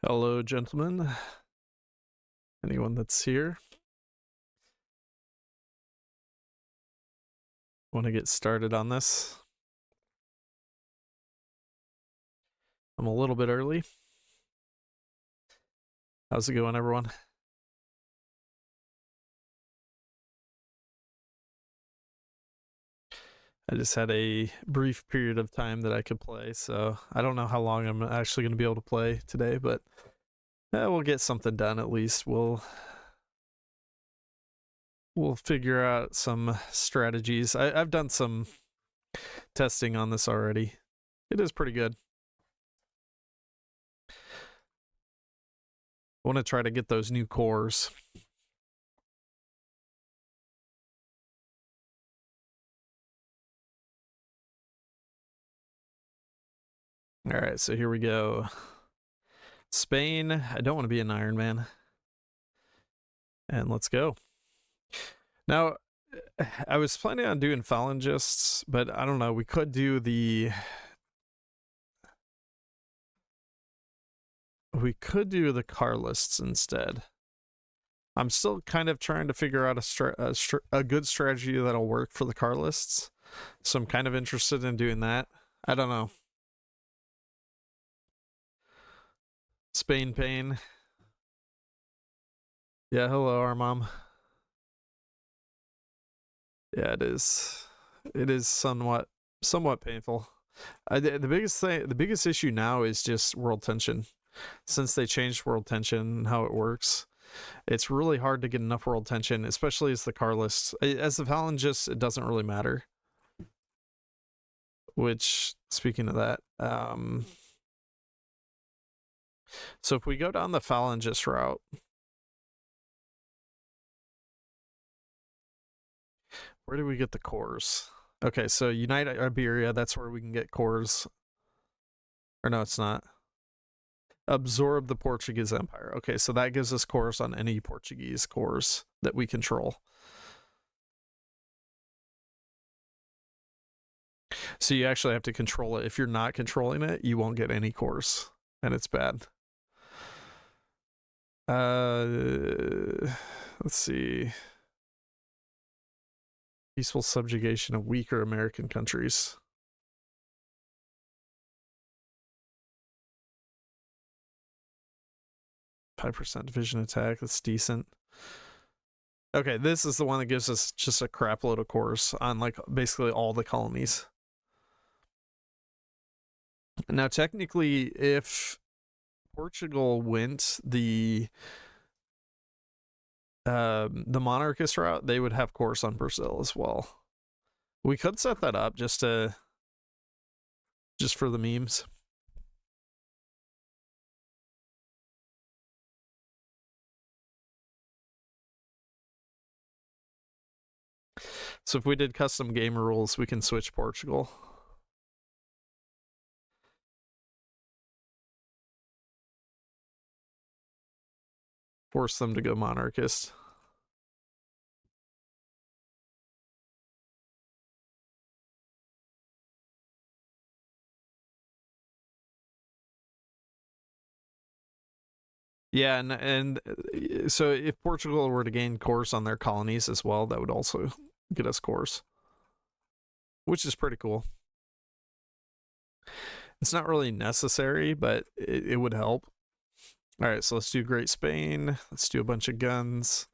Hello, gentlemen. Anyone that's here? Want to get started on this? I'm a little bit early. How's it going, everyone? I just had a brief period of time that I could play, so I don't know how long I'm actually going to be able to play today, but we'll get something done at least. We'll figure out some strategies. I've done some testing on this already. It is pretty good. I want to try to get those new cores. All right, so here we go. Spain. I don't want to be an Iron Man. And let's go. Now, I was planning on doing Falangists, but I don't know. We could do the... We could do the Carlists instead. I'm still kind of trying to figure out a good strategy that'll work for the Carlists. So I'm kind of interested in doing that. I don't know. Spain pain. Yeah, hello, our mom. Yeah, it is. It is somewhat painful. The biggest issue now is just world tension. Since they changed world tension and how it works, it's really hard to get enough world tension, especially as the Carlists. As the Phalangists, it doesn't really matter. Which, speaking of that, so if we go down the Phalangist route, where do we get the cores? Okay, so Unite Iberia, that's where we can get cores. Or no, it's not. Absorb the Portuguese Empire. Okay, so that gives us cores on any Portuguese cores that we control. So you actually have to control it. If you're not controlling it, you won't get any cores, and it's bad. Let's see. Peaceful subjugation of weaker American countries. %5 division attack. That's decent. Okay, this is the one that gives us just a crap load of cores on like basically all the colonies. Now, technically, if Portugal went the monarchist route, they would have cores on Brazil as well. We could set that up just for the memes. So if we did custom game rules, we can switch Portugal. Force them to go monarchist. Yeah, and so if Portugal were to gain cores on their colonies as well, that would also get us cores, which is pretty cool. It's not really necessary, but it would help. All right, so let's do Great Spain. Let's do a bunch of guns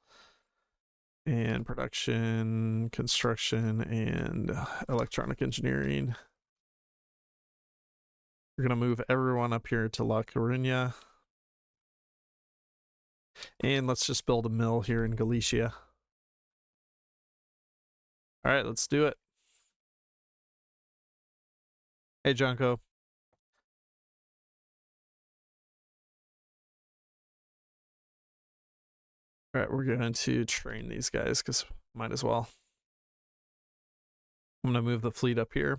and production, construction, and electronic engineering. We're going to move everyone up here to La Coruña. And let's just build a mill here in Galicia. All right, let's do it. Hey, Jonko. All right, we're going to train these guys because might as well. I'm going to move the fleet up here.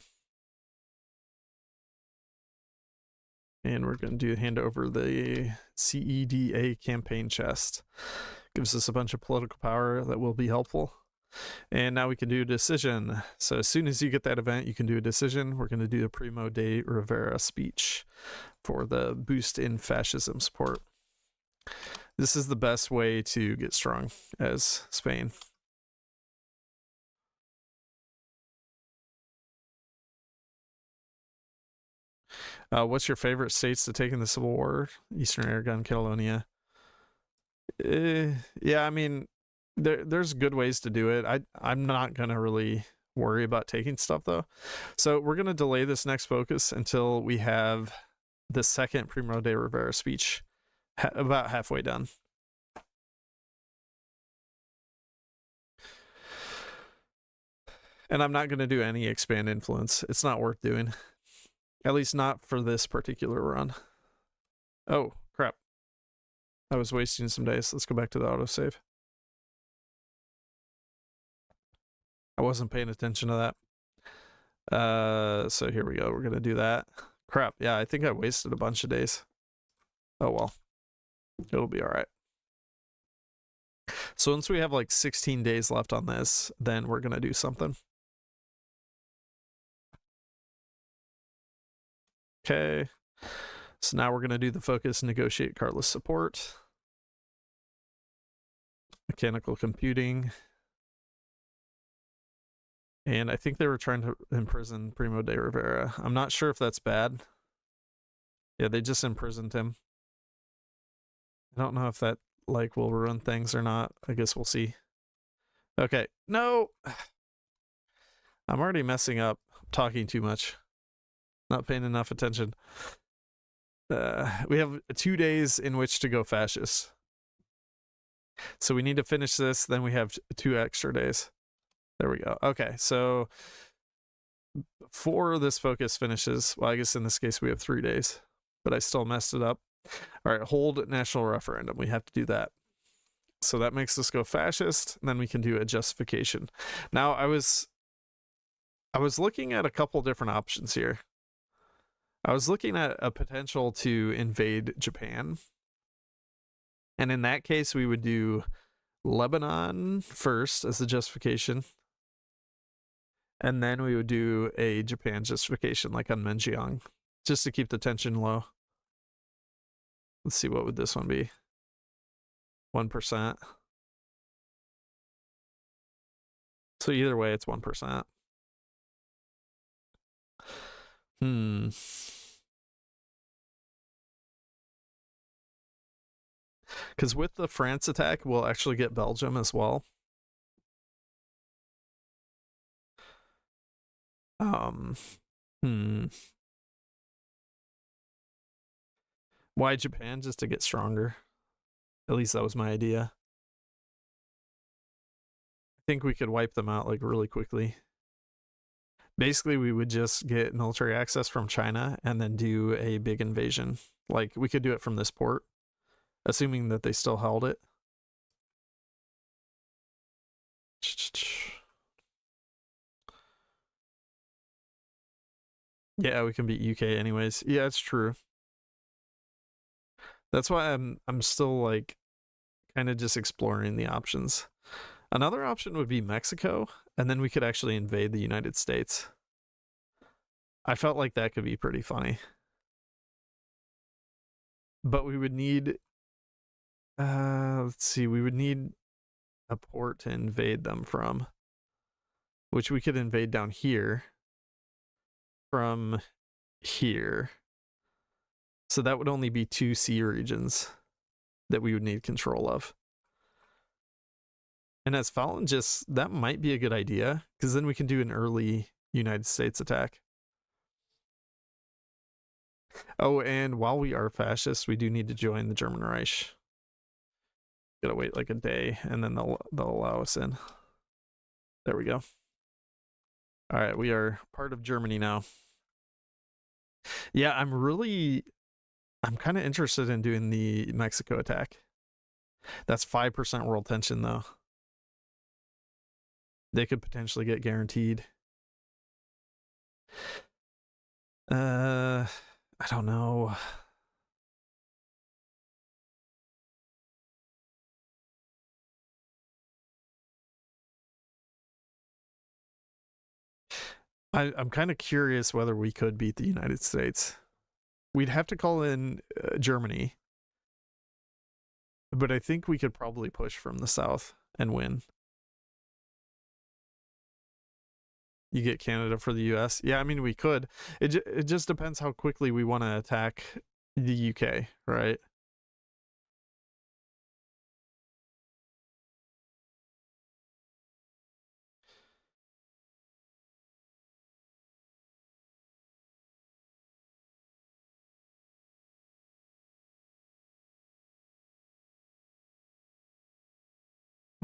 And we're going to hand over the CEDA campaign chest. Gives us a bunch of political power that will be helpful. And now we can do a decision. So as soon as you get that event, you can do a decision. We're going to do the Primo de Rivera speech for the boost in fascism support. This is the best way to get strong as Spain. What's your favorite states to take in the Civil War? Eastern Aragon, Catalonia. Yeah, I mean, there's good ways to do it. I'm not gonna really worry about taking stuff though. So we're gonna delay this next focus until we have the second Primo de Rivera speech about halfway done. And I'm not gonna do any expand influence. It's not worth doing. At least not for this particular run. Oh, crap. I was wasting some days. Let's go back to the autosave. I wasn't paying attention to that. So here we go. We're going to do that. Crap. Yeah, I think I wasted a bunch of days. Oh, well. It'll be all right. So once we have like 16 days left on this, then we're going to do something. Okay. So now we're going to do the focus, negotiate cardless support. Mechanical computing. And I think they were trying to imprison Primo de Rivera. I'm not sure if that's bad. Yeah, they just imprisoned him. I don't know if that like will ruin things or not. I guess we'll see. Okay. No. I'm already messing up. I'm talking too much. Not paying enough attention. We have 2 days in which to go fascist. So we need to finish this, then we have 2 extra days. There we go. Okay, so before this focus finishes, well, I guess in this case we have 3 days, but I still messed it up. All right, hold national referendum. We have to do that. So that makes us go fascist, and then we can do a justification. Now, I was looking at a couple different options here. I was looking at a potential to invade Japan. And in that case, we would do Lebanon first as the justification. And then we would do a Japan justification like on Menjiang, just to keep the tension low. Let's see, what would this one be? 1%. So either way, it's 1%. Because with the France attack, we'll actually get Belgium as well. Why Japan? Just to get stronger. At least that was my idea. I think we could wipe them out like really quickly. Basically, we would just get military access from China and then do a big invasion. Like, we could do it from this port, assuming that they still held it. Yeah, we can beat UK anyways. Yeah, it's true. That's why I'm still like kind of just exploring the options. Another option would be Mexico, and then we could actually invade the United States. I felt like that could be pretty funny. But we would need let's see, we would need a port to invade them from, which we could invade down here from here. So that would only be 2 sea regions that we would need control of. And as Falangist, that might be a good idea, because then we can do an early United States attack. Oh, and while we are fascists, we do need to join the German Reich. Gotta wait like a day, and then they'll allow us in. There we go. All right, we are part of Germany now. Yeah, I'm kind of interested in doing the Mexico attack. That's 5% world tension, though. They could potentially get guaranteed. I don't know. I'm kind of curious whether we could beat the United States. We'd have to call in Germany, but I think we could probably push from the south and win. You get Canada for the US. Yeah, I mean, we could. It just depends how quickly we want to attack the UK, right?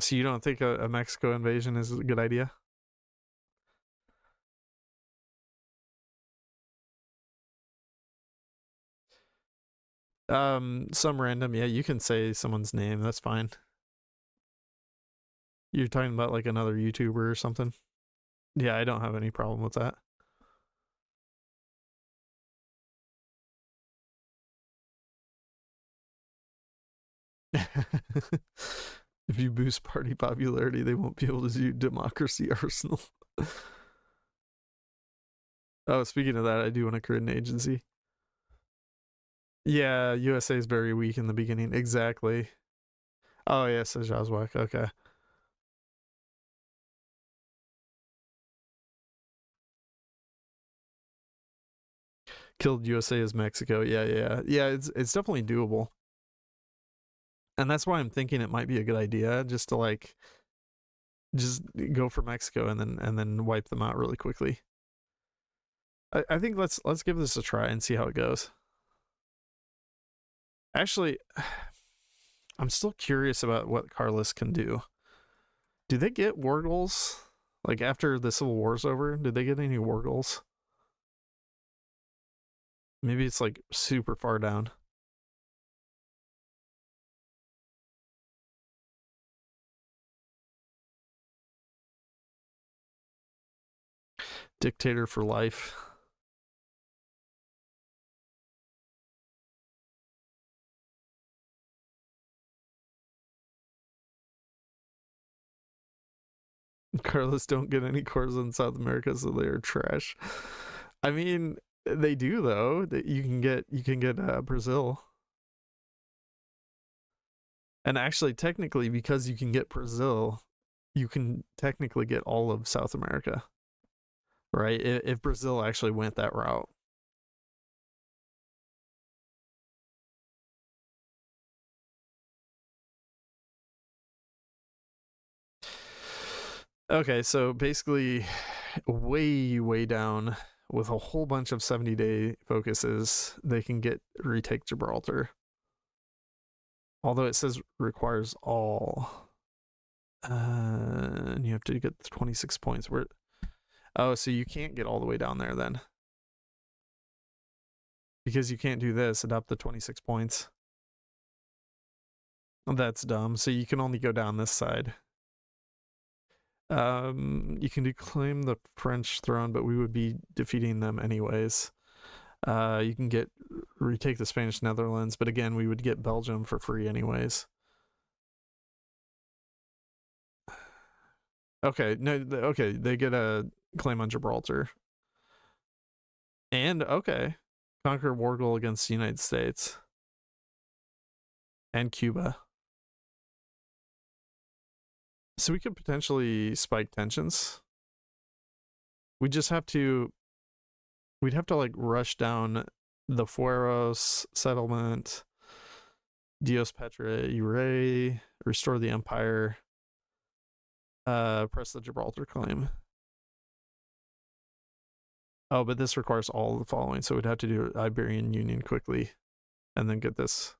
So you don't think a Mexico invasion is a good idea? Some random, yeah, you can say someone's name, that's fine. You're talking about like another YouTuber or something? Yeah, I don't have any problem with that. If you boost party popularity, they won't be able to do democracy arsenal. Oh, speaking of that, I do want to create an agency. Yeah, USA is very weak in the beginning. Exactly. Oh, yeah, says Jazwak. Okay. Killed USA as Mexico. Yeah, yeah. Yeah, it's definitely doable. And that's why I'm thinking it might be a good idea just to like just go for Mexico and then wipe them out really quickly. I think let's give this a try and see how it goes. Actually, I'm still curious about what Carlos can do. Do they get war goals? Like after the Civil War's over, did they get any war goals? Maybe it's like super far down. Dictator for life. Carlos don't get any cores in South America, so they're trash. I mean, they do though. That you can get Brazil, and actually, technically, because you can get Brazil, you can technically get all of South America, right? If Brazil actually went that route. Okay, so basically, way down with a whole bunch of 70-day focuses, they can get retake Gibraltar. Although it says requires all. And you have to get 26 points. Where? Oh, so you can't get all the way down there then. Because you can't do this, adopt the 26 points. That's dumb. So you can only go down this side. You can declaim the French throne, but we would be defeating them anyways. You can get retake the Spanish Netherlands, but again, we would get Belgium for free anyways. Okay, no, okay, they get a claim on Gibraltar, and okay, conquer war goal against the United States and Cuba. So we could potentially spike tensions. We just have to. We'd have to like rush down the Fueros settlement, Dios Petra Ire, restore the empire, press the Gibraltar claim. Oh, but this requires all of the following, so we'd have to do Iberian Union quickly, and then get this.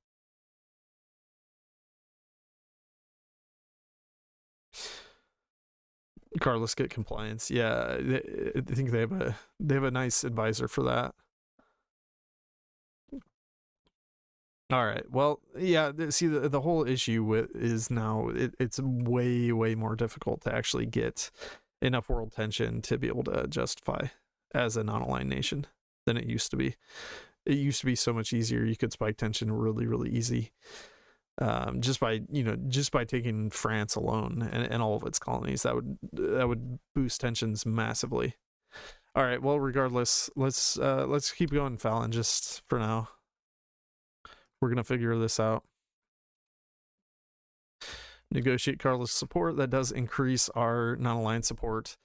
Carlos get compliance. Yeah, I think they have a nice advisor for that. All right. Well, yeah. See, the whole issue with is now it's way more difficult to actually get enough world tension to be able to justify as a non-aligned nation than it used to be. It used to be so much easier. You could spike tension really easy, just by taking France alone and all of its colonies. That would boost tensions massively. All right. Well, regardless, let's keep going, Fallon. Just for now, we're gonna figure this out. Negotiate Carlos support. That does increase our non-aligned support,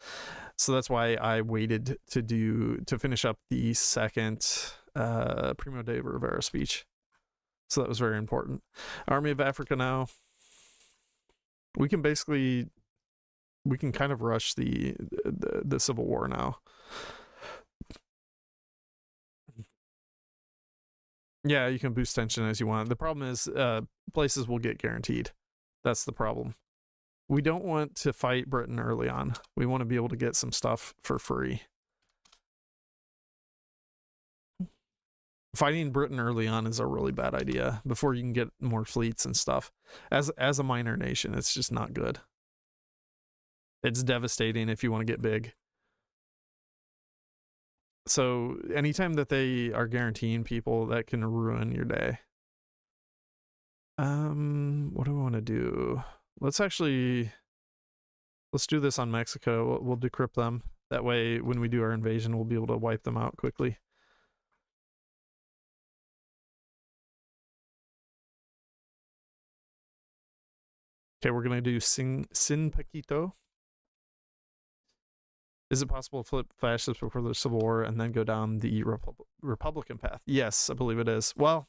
so that's why I waited to finish up the second Primo de Rivera speech. So that was very important. Army of Africa now. We can kind of rush the civil war now. Yeah, you can boost tension as you want. The problem is places will get guaranteed. That's the problem. We don't want to fight Britain early on. We want to be able to get some stuff for free. Fighting Britain early on is a really bad idea before you can get more fleets and stuff. As a minor nation, it's just not good. It's devastating if you want to get big. So anytime that they are guaranteeing people, that can ruin your day. What do we want to do? Let's do this on Mexico. We'll decrypt them. That way, when we do our invasion, we'll be able to wipe them out quickly. Okay, we're gonna do Sin Paquito. Is it possible to flip fascists before the Civil War and then go down the Republican path? Yes, I believe it is. Well,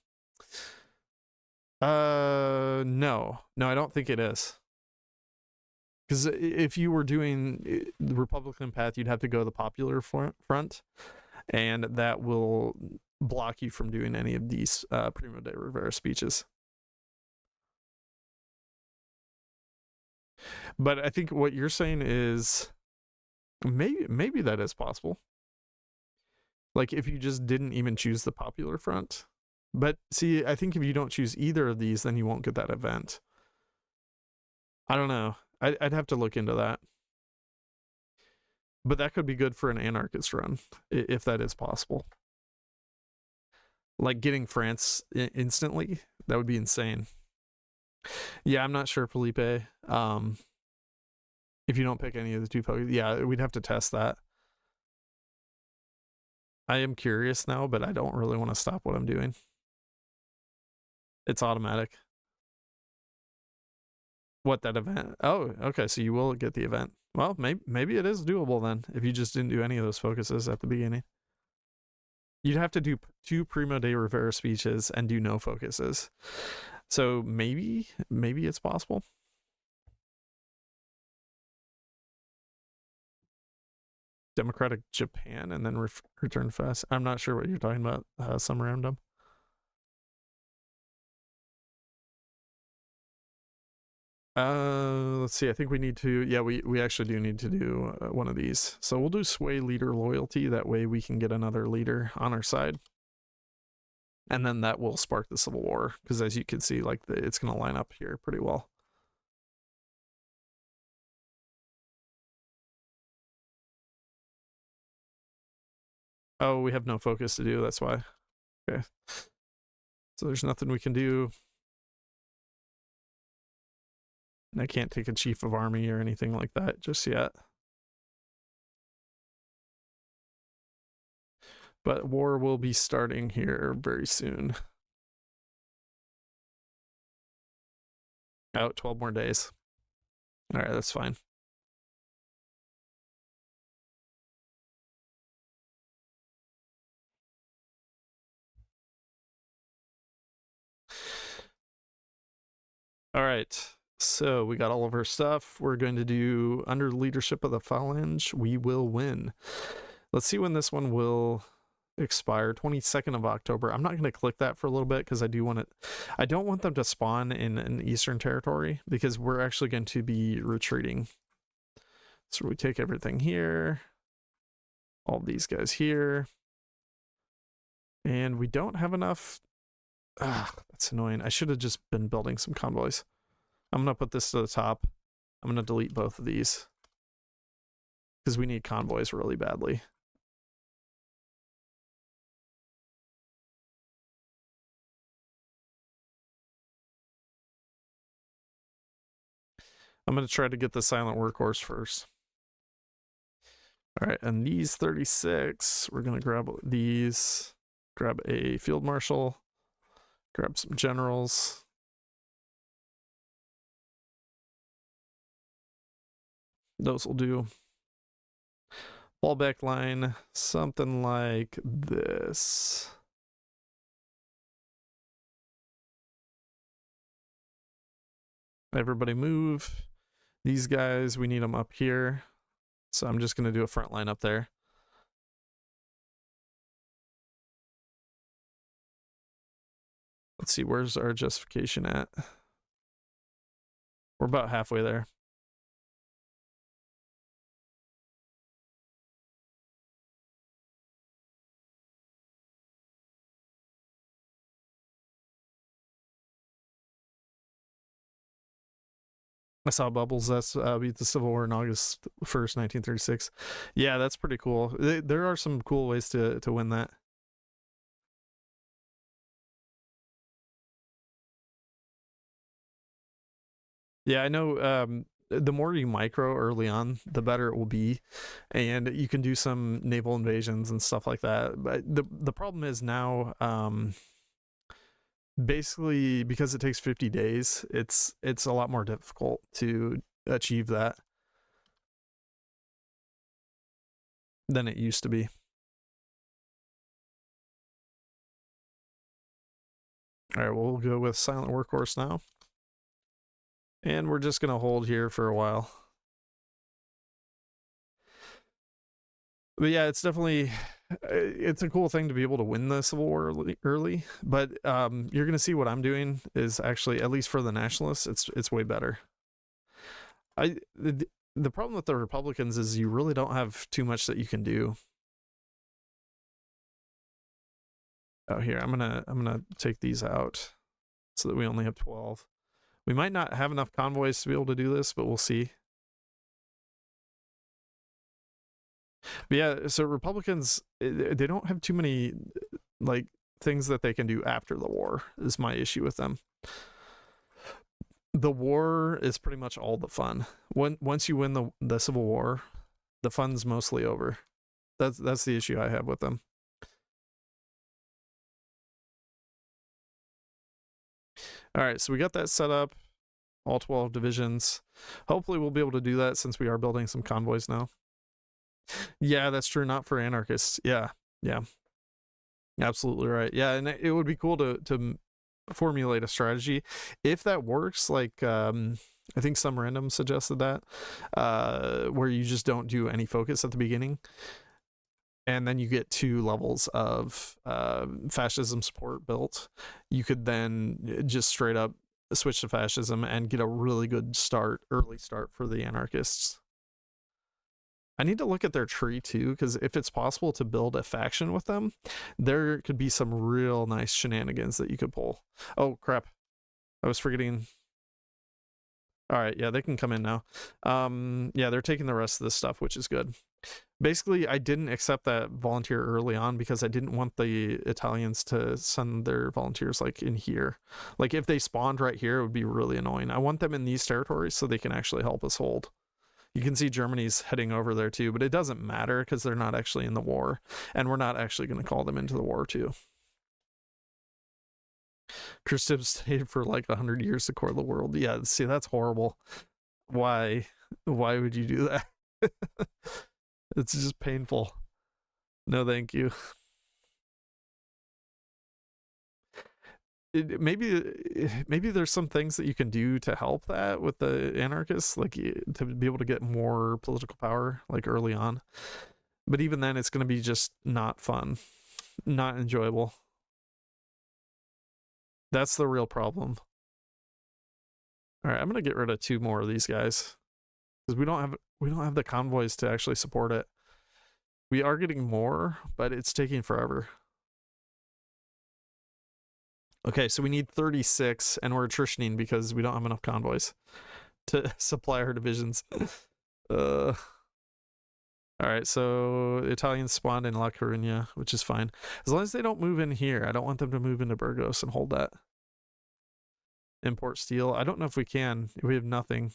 no, I don't think it is. Because if you were doing the Republican path, you'd have to go the popular front, and that will block you from doing any of these Primo de Rivera speeches. But I think what you're saying is maybe that is possible. Like if you just didn't even choose the popular front. But see, I think if you don't choose either of these, then you won't get that event. I don't know. I'd have to look into that. But that could be good for an anarchist run, if that is possible. Like getting France instantly, that would be insane. Yeah, I'm not sure, Felipe. If you don't pick any of the two focuses, yeah, we'd have to test that. I am curious now, but I don't really want to stop what I'm doing. It's automatic. What, that event? Oh, okay, so you will get the event. Well, maybe it is doable then, if you just didn't do any of those focuses at the beginning. You'd have to do 2 Primo de Rivera speeches and do no focuses. So maybe it's possible. Democratic Japan and then return fast. I'm not sure what you're talking about. Some random. Let's see. I think we need to. Yeah, we actually do need to do one of these. So we'll do sway leader loyalty. That way we can get another leader on our side, and then that will spark the civil war. Because as you can see, like it's going to line up here pretty well. Oh, we have no focus to do. That's why. Okay. So there's nothing we can do. And I can't take a chief of army or anything like that just yet. But war will be starting here very soon. Out 12 more days. All right, that's fine. All right. So we got all of our stuff. We're going to do under leadership of the Phalange. We will win. Let's see when this one will expire. 22nd of October. I'm not going to click that for a little bit because I don't want them to spawn in an Eastern territory because we're actually going to be retreating. So we take everything here. All these guys here. And we don't have enough. That's annoying. I should have just been building some convoys. I'm going to put this to the top. I'm going to delete both of these because we need convoys really badly. I'm going to try to get the silent workhorse first. All right, and these 36, we're gonna grab these, grab a field marshal, grab some generals. Those will do. Fallback line, something like this. Everybody move. These guys, we need them up here. So I'm just going to do a front line up there. Let's see, where's our justification at? We're about halfway there. I saw Bubbles that's beat the Civil War on August 1st, 1936. Yeah, that's pretty cool. There are some cool ways to win that. Yeah, I know the more you micro early on, the better it will be. And you can do some naval invasions and stuff like that. But the problem is now basically because it takes 50 days, it's a lot more difficult to achieve that than it used to be. All right, we'll go with silent workhorse now. And we're just going to hold here for a while. But yeah, it's definitely, it's a cool thing to be able to win the Civil War early. But you're going to see what I'm doing is actually, at least for the nationalists, it's way better. The problem with the Republicans is you really don't have too much that you can do. Oh, here, I'm gonna take these out so that we only have 12. We might not have enough convoys to be able to do this, but we'll see. But yeah, so Republicans, they don't have too many like things that they can do after the war is my issue with them. The war is pretty much all the fun. Once you win the Civil War, the fun's mostly over. That's the issue I have with them. All right, so we got that set up, all 12 divisions. Hopefully we'll be able to do that since we are building some convoys now. Yeah, that's true. Not for anarchists. Yeah, yeah, absolutely right. Yeah, and it would be cool to formulate a strategy if that works. Like I think some random suggested that, where you just don't do any focus at the beginning, and then you get 2 levels of fascism support built. You could then just straight up switch to fascism and get a really good early start for the anarchists. I need to look at their tree too, because if it's possible to build a faction with them, there could be some real nice shenanigans that you could pull. Oh, crap. I was forgetting. All right, yeah, they can come in now. Yeah, they're taking the rest of this stuff, which is good. Basically, I didn't accept that volunteer early on because I didn't want the Italians to send their volunteers like in here. Like if they spawned right here, it would be really annoying. I want them in these territories so they can actually help us hold. You can see Germany's heading over there too, but it doesn't matter because they're not actually in the war, and we're not actually going to call them into the war too. Christoph stayed for like 100 years to core the world. Yeah, see, that's horrible. Why would you do that? It's just painful. No, thank you. Maybe there's some things that you can do to help that with the anarchists, like to be able to get more political power like early on. But even then, it's going to be just not fun, not enjoyable. That's the real problem. All right, I'm going to get rid of 2 more of these guys because we don't have the convoys to actually support it. We are getting more, but it's taking forever. Okay, so we need 36, and we're attritioning because we don't have enough convoys to supply our divisions. All right, so Italians spawned in La Coruña, which is fine. As long as they don't move in here. I don't want them to move into Burgos and hold that. Import steel. I don't know if we can. We have nothing.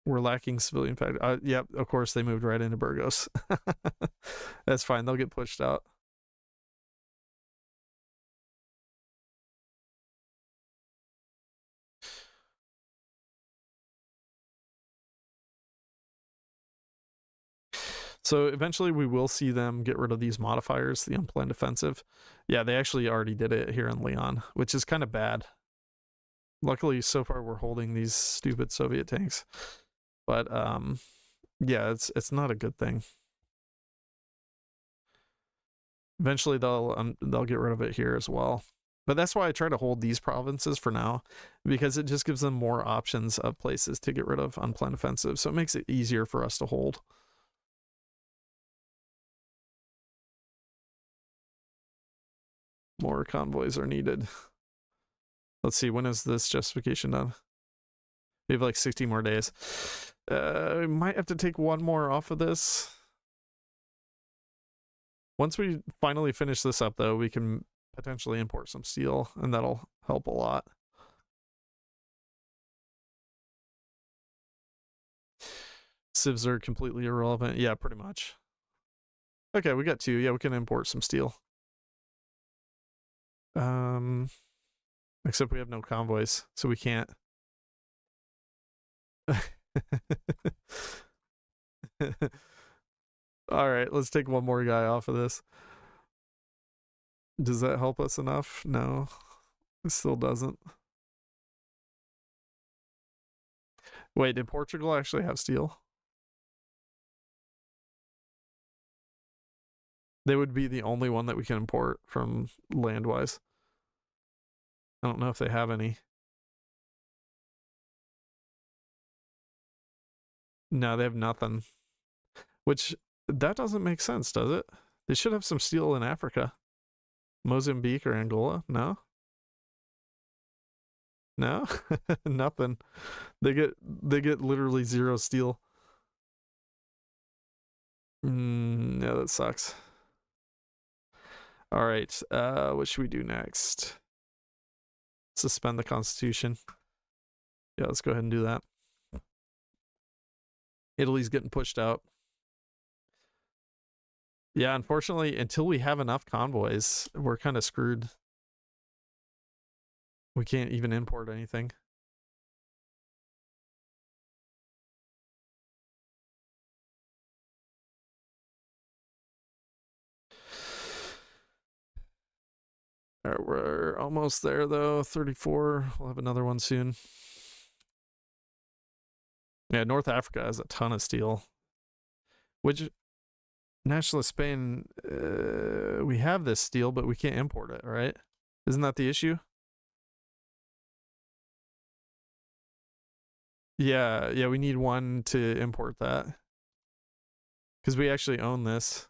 We're lacking civilian factory. Yep, of course they moved right into Burgos. That's fine. They'll get pushed out. So eventually we will see them get rid of these modifiers, the unplanned offensive. Yeah, they actually already did it here in Leon, which is kind of bad. Luckily, so far we're holding these stupid Soviet tanks. But yeah, it's not a good thing. Eventually they'll get rid of it here as well. But that's why I try to hold these provinces for now, because it just gives them more options of places to get rid of unplanned offensive. So it makes it easier for us to hold. More convoys are needed. Let's see, when is this justification done? We have like 60 more days. We might have to take one more off of this. Once we finally finish this up, though, we can potentially import some steel, and that'll help a lot. Civs are completely irrelevant. Yeah, pretty much. Okay, we got two. Yeah, we can import some steel. Except we have no convoys, so we can't. All right, let's take one more guy off of this. Does that help us enough? No, it still doesn't. Wait, did Portugal actually have steel? They would be the only one that we can import from land-wise. I don't know if they have any. No, they have nothing. Which, that doesn't make sense, does it? They should have some steel in Africa. Mozambique or Angola? No? No? Nothing. They get literally zero steel. Yeah, that sucks. All right, what should we do next? Suspend the Constitution. Yeah, let's go ahead and do that. Italy's getting pushed out. Yeah, unfortunately, until we have enough convoys, we're kind of screwed. We can't even import anything. All right, we're almost there, though. 34. We'll have another one soon. Yeah, North Africa has a ton of steel. Which, Nationalist Spain, we have this steel, but we can't import it, right? Isn't that the issue? Yeah, we need one to import that. Because we actually own this.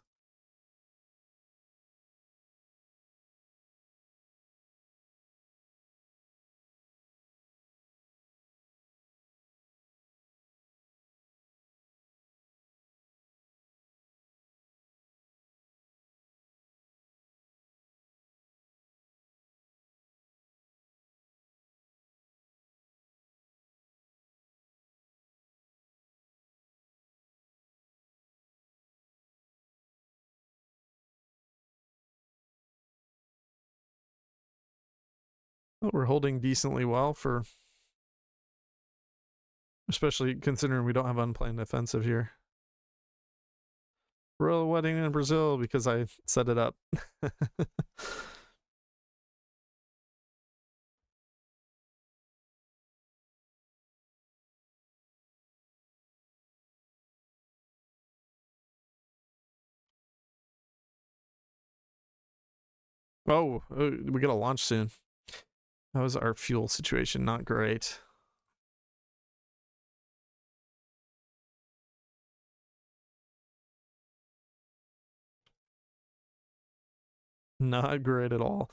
We're holding decently well for, especially considering we don't have unplanned offensive here. Royal wedding in Brazil because I set it up. Oh, we got to launch soon. That was our fuel situation, not great. Not great at all.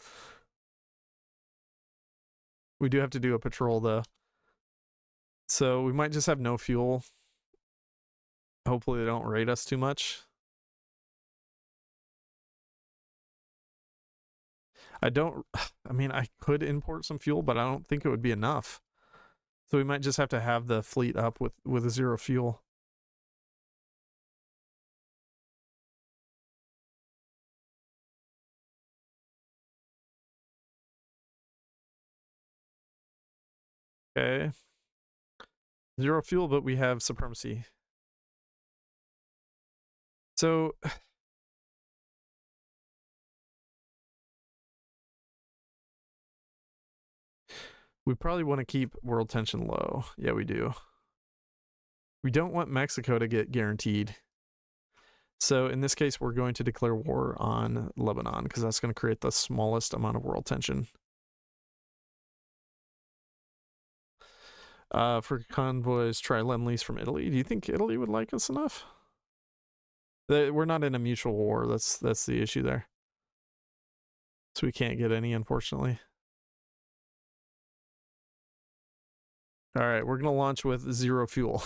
We do have to do a patrol though. So we might just have no fuel. Hopefully they don't raid us too much. I mean, I could import some fuel, but I don't think it would be enough. So we might just have to have the fleet up with a 0 fuel. Okay. 0 fuel, but we have supremacy. So we probably want to keep world tension low. Yeah, we do. We don't want Mexico to get guaranteed. So in this case, we're going to declare war on Lebanon because that's going to create the smallest amount of world tension. For convoys, try lend-lease from Italy. Do you think Italy would like us enough? We're not in a mutual war. That's the issue there. So we can't get any, unfortunately. All right, we're gonna launch with 0 fuel.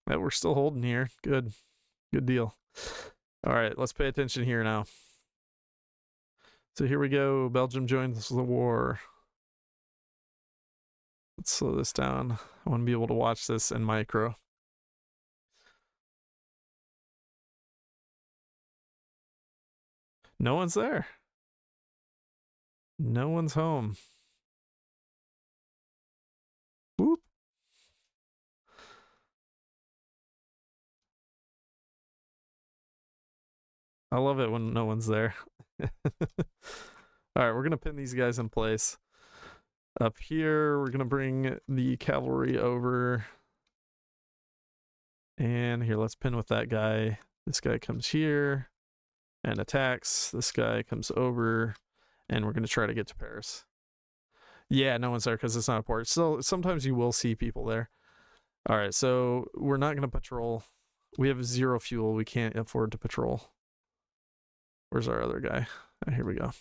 We're still holding here. Good deal. All right, let's pay attention here now. So here we go. Belgium joins the war. Let's slow this down. I want to be able to watch this in micro. No one's there. No one's home. Whoop. I love it when no one's there. All right, we're going to pin these guys in place. Up here, we're going to bring the cavalry over. And here, let's pin with that guy. This guy comes here and attacks. This guy comes over, and we're going to try to get to Paris. Yeah, no one's there because it's not a port. So sometimes you will see people there. All right, so we're not going to patrol. We have 0 fuel. We can't afford to patrol. Where's our other guy? Oh, here we go.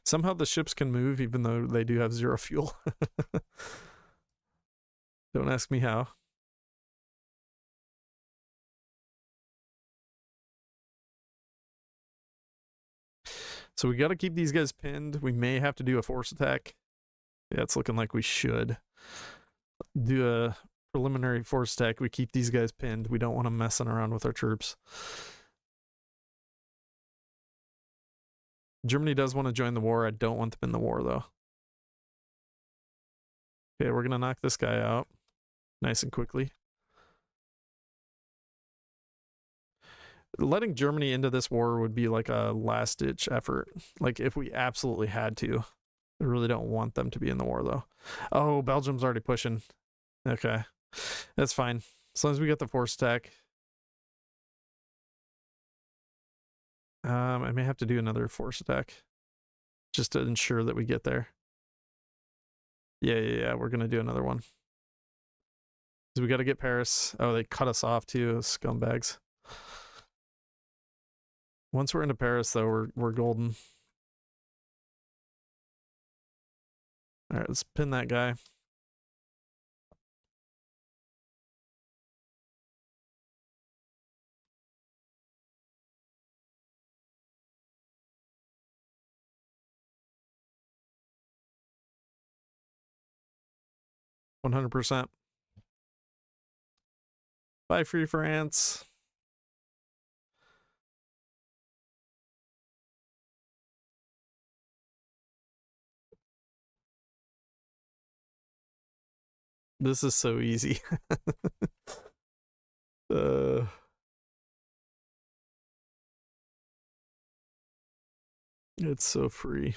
Somehow the ships can move even though they do have 0 fuel. Don't ask me how. So we got to keep these guys pinned. We may have to do a force attack. Yeah, it's looking like we should do a preliminary force attack. We keep these guys pinned. We don't want them messing around with our troops. Germany does want to join the war. I don't want them in the war, though. Okay, we're going to knock this guy out nice and quickly. Letting Germany into this war would be like a last-ditch effort. Like, if we absolutely had to. I really don't want them to be in the war, though. Oh, Belgium's already pushing. Okay. That's fine. As long as we get the force attack. I may have to do another force attack. Just to ensure that we get there. Yeah. We're going to do another one. So we got to get Paris. Oh, they cut us off, too. Scumbags. Once we're into Paris, though, we're golden. All right, let's pin that guy. %. Bye, Free France. This is so easy. It's so free.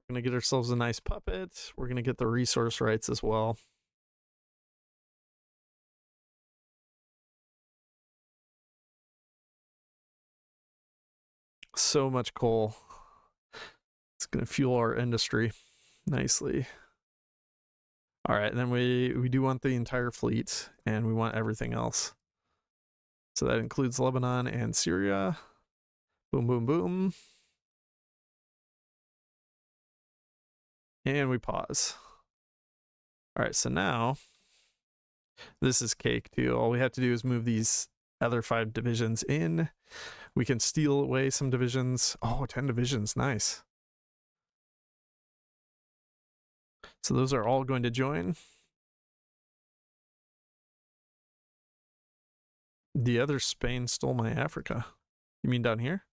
We're going to get ourselves a nice puppet. We're going to get the resource rights as well. So much coal. It's going to fuel our industry nicely. All right, and then we do want the entire fleet, and we want everything else. So that includes Lebanon and Syria. Boom, boom, boom. And we pause. All right, so now this is cake too. All we have to do is move these other 5 divisions in. We can steal away some divisions. Oh, 10 divisions, nice. So those are all going to join. The other Spain stole my Africa. You mean down here?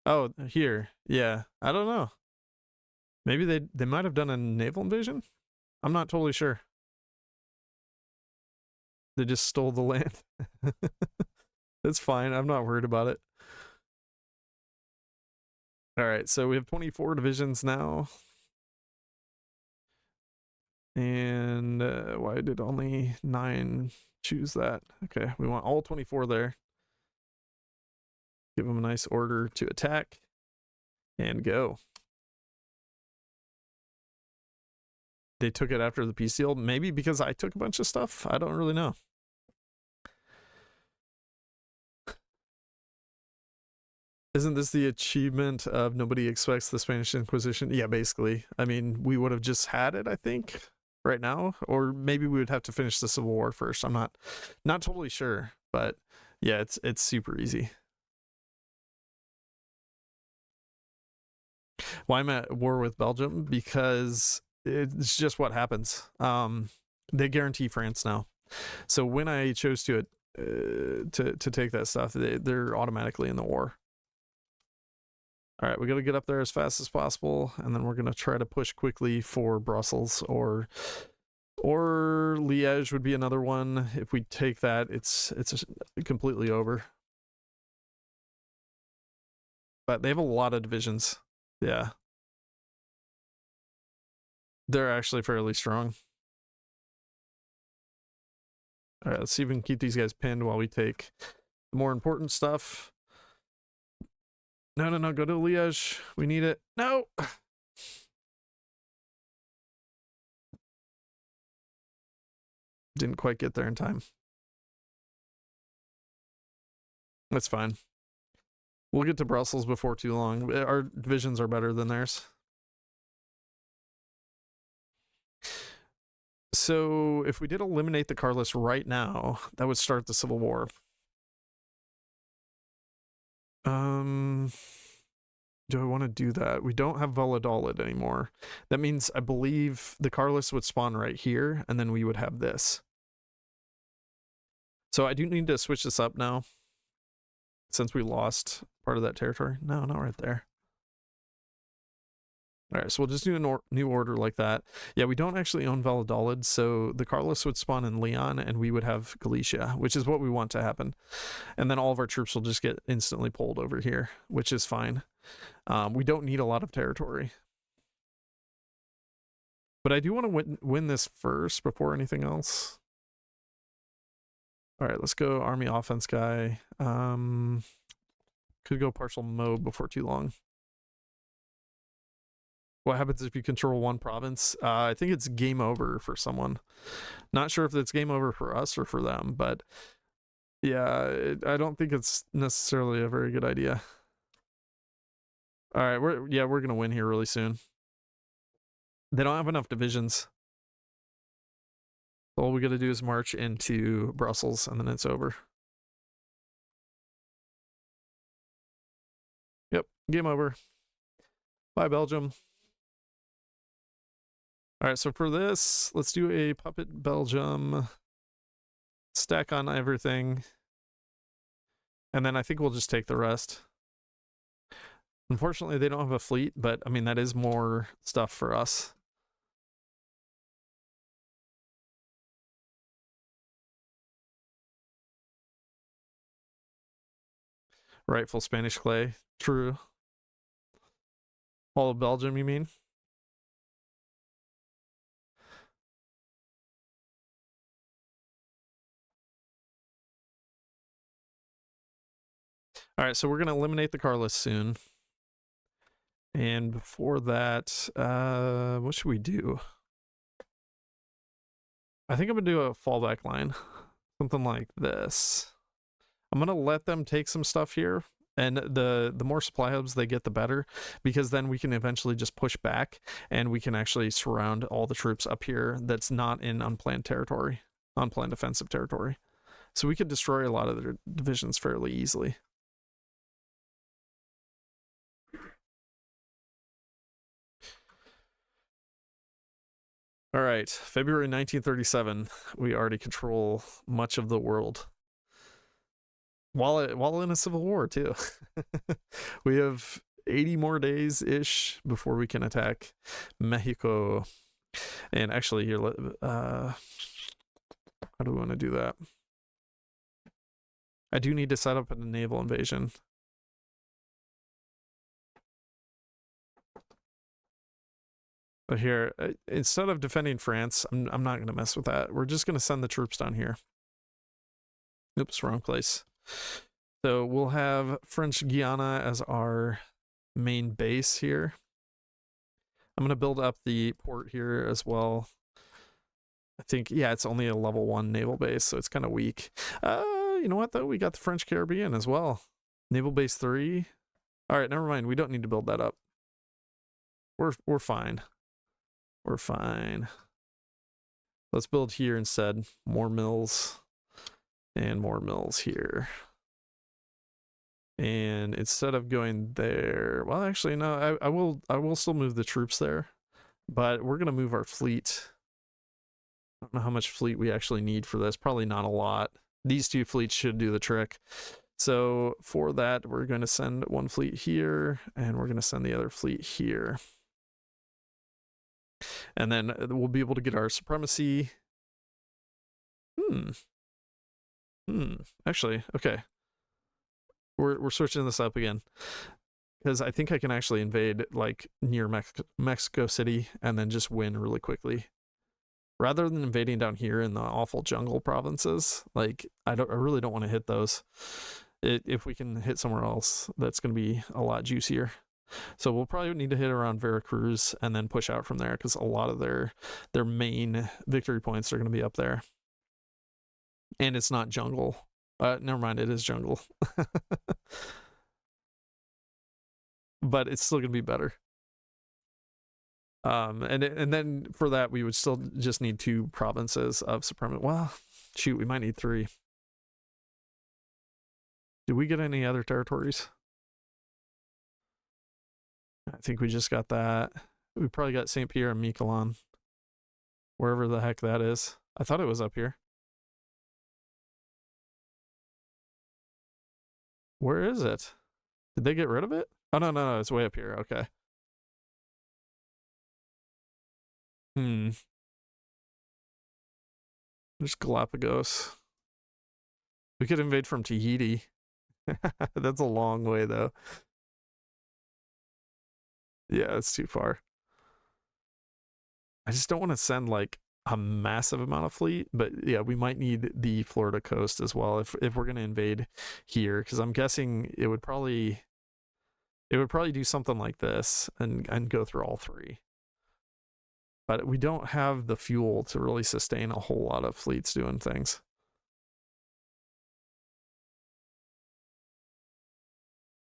Oh, here. Yeah, I don't know. Maybe they might have done a naval invasion? I'm not totally sure. They just stole the land. That's fine. I'm not worried about it. All right, so we have 24 divisions now. And why did only 9 choose that? Okay, we want all 24 there. Give them a nice order to attack. And go. They took it after the peace deal. Maybe because I took a bunch of stuff. I don't really know. Isn't this the achievement of nobody expects the Spanish Inquisition? Yeah, basically. I mean, we would have just had it, I think, right now. Or maybe we would have to finish the Civil War first. I'm not totally sure. But yeah, it's super easy. Why I'm at war with Belgium? Because it's just what happens. They guarantee France now. So when I chose to take that stuff, they're automatically in the war. All right, we got to get up there as fast as possible, and then we're going to try to push quickly for Brussels or Liège would be another one. If we take that, it's completely over. But they have a lot of divisions. Yeah. They're actually fairly strong. All right, let's see if we can keep these guys pinned while we take the more important stuff. No, go to Liège. We need it. No! Didn't quite get there in time. That's fine. We'll get to Brussels before too long. Our divisions are better than theirs. So if we did eliminate the Carlists right now, that would start the Civil War. Do I want to do that? We don't have Valladolid anymore. That means I believe the Carlists would spawn right here, and then we would have this. So I do need to switch this up now, since we lost part of that territory. No, not right there. All right, so we'll just do a new order like that. Yeah, we don't actually own Valladolid, so the Carlists would spawn in Leon, and we would have Galicia, which is what we want to happen. And then all of our troops will just get instantly pulled over here, which is fine. We don't need a lot of territory. But I do want to win this first before anything else. All right, let's go army offense guy. Could go partial mode before too long. What happens if you control one province? I think it's game over for someone. Not sure if it's game over for us or for them, but yeah, I don't think it's necessarily a very good idea. All right, we're gonna win here really soon. They don't have enough divisions. All we gotta do is march into Brussels, and then it's over. Yep, game over. Bye, Belgium. All right, so for this, let's do a puppet Belgium. Stack on everything. And then I think we'll just take the rest. Unfortunately, they don't have a fleet, but I mean, that is more stuff for us. Rightful Spanish clay. True. All of Belgium, you mean? All right, so we're going to eliminate the Carlists soon. And before that, what should we do? I think I'm going to do a fallback line. Something like this. I'm going to let them take some stuff here, And the more supply hubs they get, the better, because then we can eventually just push back and we can actually surround all the troops up here that's not in unplanned territory, unplanned offensive territory. So we could destroy a lot of their divisions fairly easily. All right, February 1937. We already control much of the world. While in a civil war too. We have 80 more days ish before we can attack Mexico. And actually, here, how do we want to do that? I do need to set up a naval invasion. But here, instead of defending France, I'm not going to mess with that. We're just going to send the troops down here. Oops, wrong place. So we'll have French Guiana as our main base here. I'm going to build up the port here as well. I think, yeah, it's only a level 1 naval base, so it's kind of weak. You know what, though? We got the French Caribbean as well. Naval base 3. All right, never mind. We don't need to build that up. We're fine. We're fine. Let's build here instead. More mills. And more mills here. And instead of going there, well, actually, no, I will still move the troops there, but we're gonna move our fleet. I don't know how much fleet we actually need for this. Probably not a lot. These 2 fleets should do the trick. So for that, we're going to send one fleet here, and we're going to send the other fleet here. And then we'll be able to get our supremacy. Actually, okay. We're switching this up again, because I think I can actually invade like near Mexico City and then just win really quickly, rather than invading down here in the awful jungle provinces. Like I really don't want to hit those. If we can hit somewhere else, that's going to be a lot juicier. So we'll probably need to hit around Veracruz and then push out from there, because a lot of their main victory points are going to be up there. And it's not jungle. Never mind, it is jungle. But it's still going to be better. And then for that, we would still just need 2 provinces of supremacy. Well, shoot, we might need 3. Did we get any other territories? I think we just got that. We probably got St. Pierre and Miquelon. Wherever the heck that is. I thought it was up here. Where is it? Did they get rid of it? Oh, no, it's way up here. Okay. There's Galapagos. We could invade from Tahiti. That's a long way, though. Yeah, it's too far. I just don't want to send like a massive amount of fleet, but yeah, we might need the Florida coast as well if we're going to invade here, because I'm guessing it would probably do something like this and go through all 3. But we don't have the fuel to really sustain a whole lot of fleets doing things.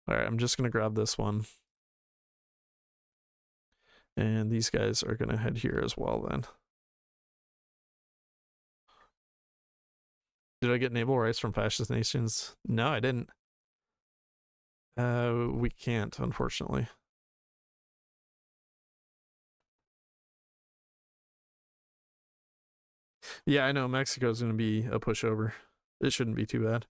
All right, I'm just going to grab this one. And these guys are going to head here as well then. Did I get naval rights from fascist nations? No, I didn't. We can't, unfortunately. Yeah, I know Mexico's going to be a pushover. It shouldn't be too bad.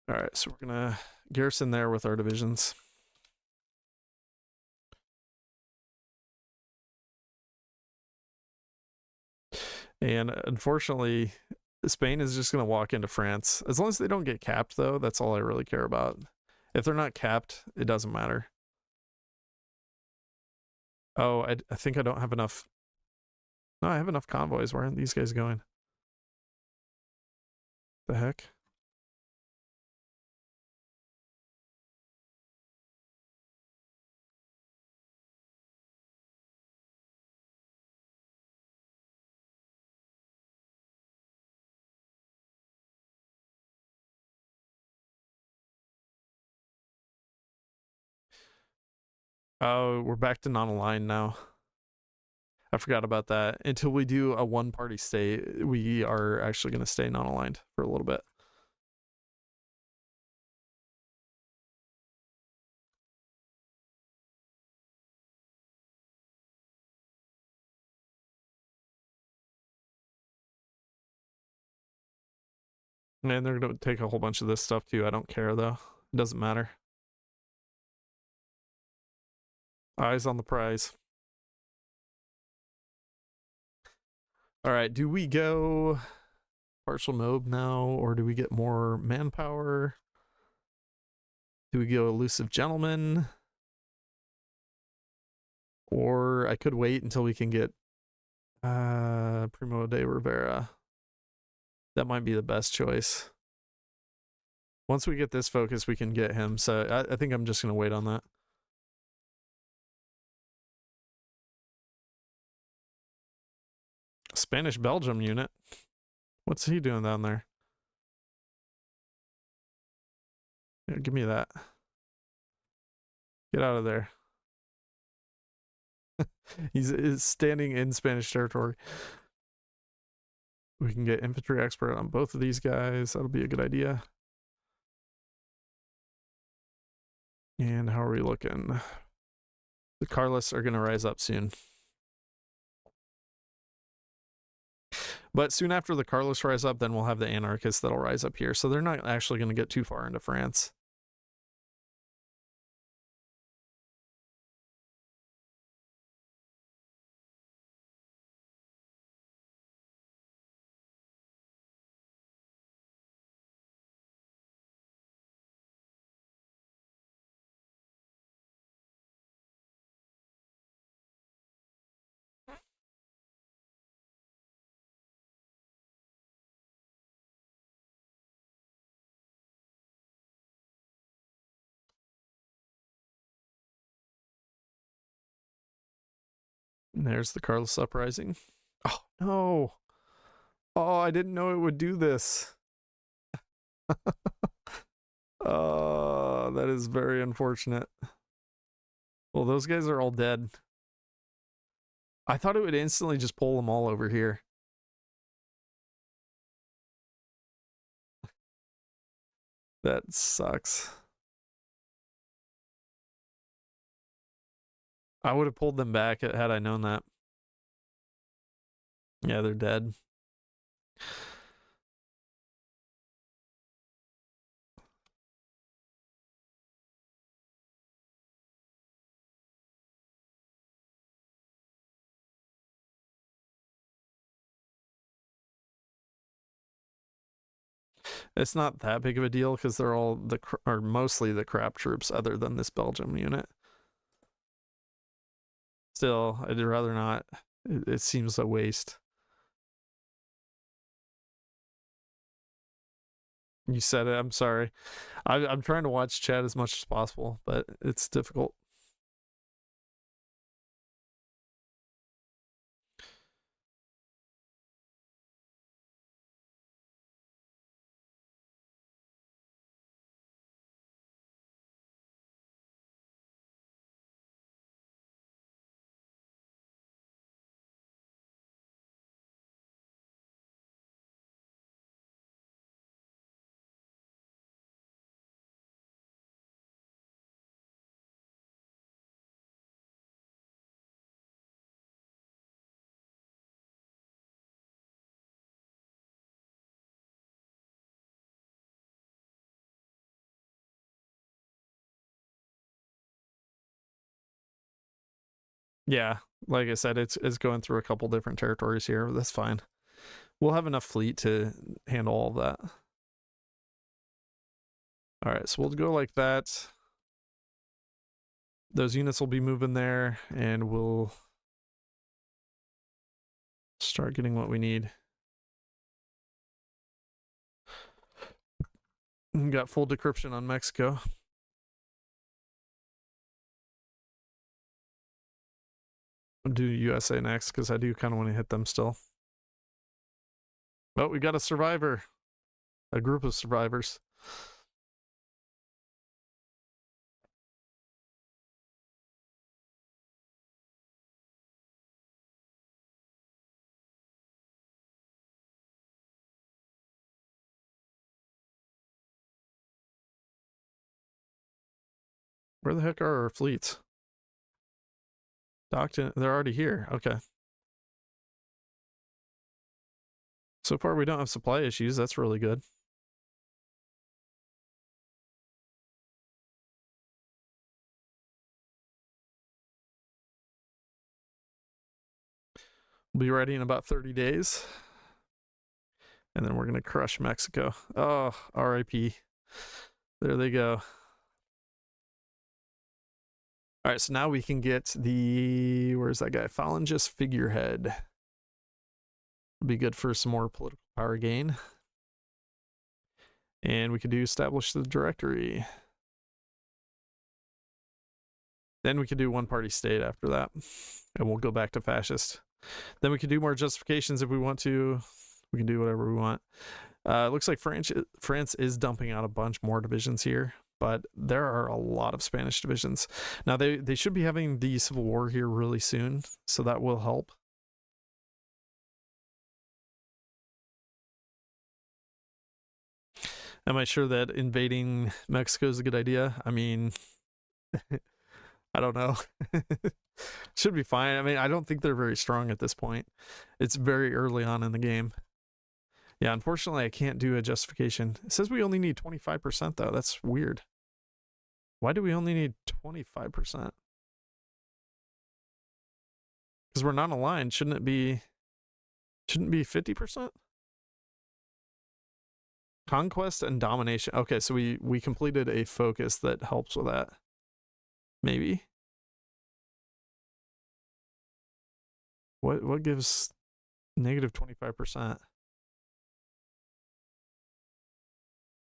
All right, so we're going to garrison there with our divisions. And unfortunately, Spain is just going to walk into France. As long as they don't get capped, though, that's all I really care about. If they're not capped, it doesn't matter. Oh, I think I don't have enough. No, I have enough convoys. Where aren't these guys going? The heck? Oh, we're back to non-aligned now. I forgot about that. Until we do a one-party state, we are actually going to stay non-aligned for a little bit. And they're going to take a whole bunch of this stuff too. I don't care though. It doesn't matter. Eyes on the prize. All right, do we go partial mob now, or do we get more manpower? Do we go elusive gentleman? Or I could wait until we can get Primo de Rivera. That might be the best choice. Once we get this focus, we can get him. So I think I'm just going to wait on that. Spanish Belgium unit. What's he doing down there? Yeah, give me that. Get out of there. He's standing in Spanish territory. We can get infantry expert on both of these guys. That'll be a good idea. And how are we looking? The Carlists are going to rise up soon. But soon after the Carlists rise up, then we'll have the anarchists that'll rise up here. So they're not actually going to get too far into France. And there's the Carlist uprising. Oh, no. Oh, I didn't know it would do this. Oh, that is very unfortunate. Well, those guys are all dead. I thought it would instantly just pull them all over here. That sucks. I would have pulled them back had I known that. Yeah, they're dead. It's not that big of a deal because they're all or mostly the crap troops other than this Belgium unit. Still, I'd rather not. It seems a waste. You said it. I'm sorry. I'm trying to watch chat as much as possible, but it's difficult. Yeah, like I said, it's going through a couple different territories here. That's fine. We'll have enough fleet to handle all of that. All right, so we'll go like that. Those units will be moving there, and we'll start getting what we need. We got full decryption on Mexico. I'll do USA next because I do kind of want to hit them still. But we got a survivor, a group of survivors. Where the heck are our fleets? Docked in, they're already here. Okay. So far, we don't have supply issues. That's really good. We'll be ready in about 30 days. And then we're going to crush Mexico. Oh, RIP. There they go. All right, so now we can get the, where's that guy? Falangist figurehead. Be good for some more political power gain. And we could do establish the directory. Then we could do one party state after that. And we'll go back to fascist. Then we can do more justifications if we want to. We can do whatever we want. It looks like France is dumping out a bunch more divisions here, but there are a lot of Spanish divisions. Now, they should be having the Civil War here really soon, so that will help. Am I sure that invading Mexico is a good idea? I mean, I don't know. Should be fine. I mean, I don't think they're very strong at this point. It's very early on in the game. Yeah, unfortunately, I can't do a justification. It says we only need 25%, though. That's weird. Why do we only need 25%? Because we're not aligned. Shouldn't it be 50%? Conquest and domination. Okay, so we completed a focus that helps with that. Maybe. What gives negative 25%?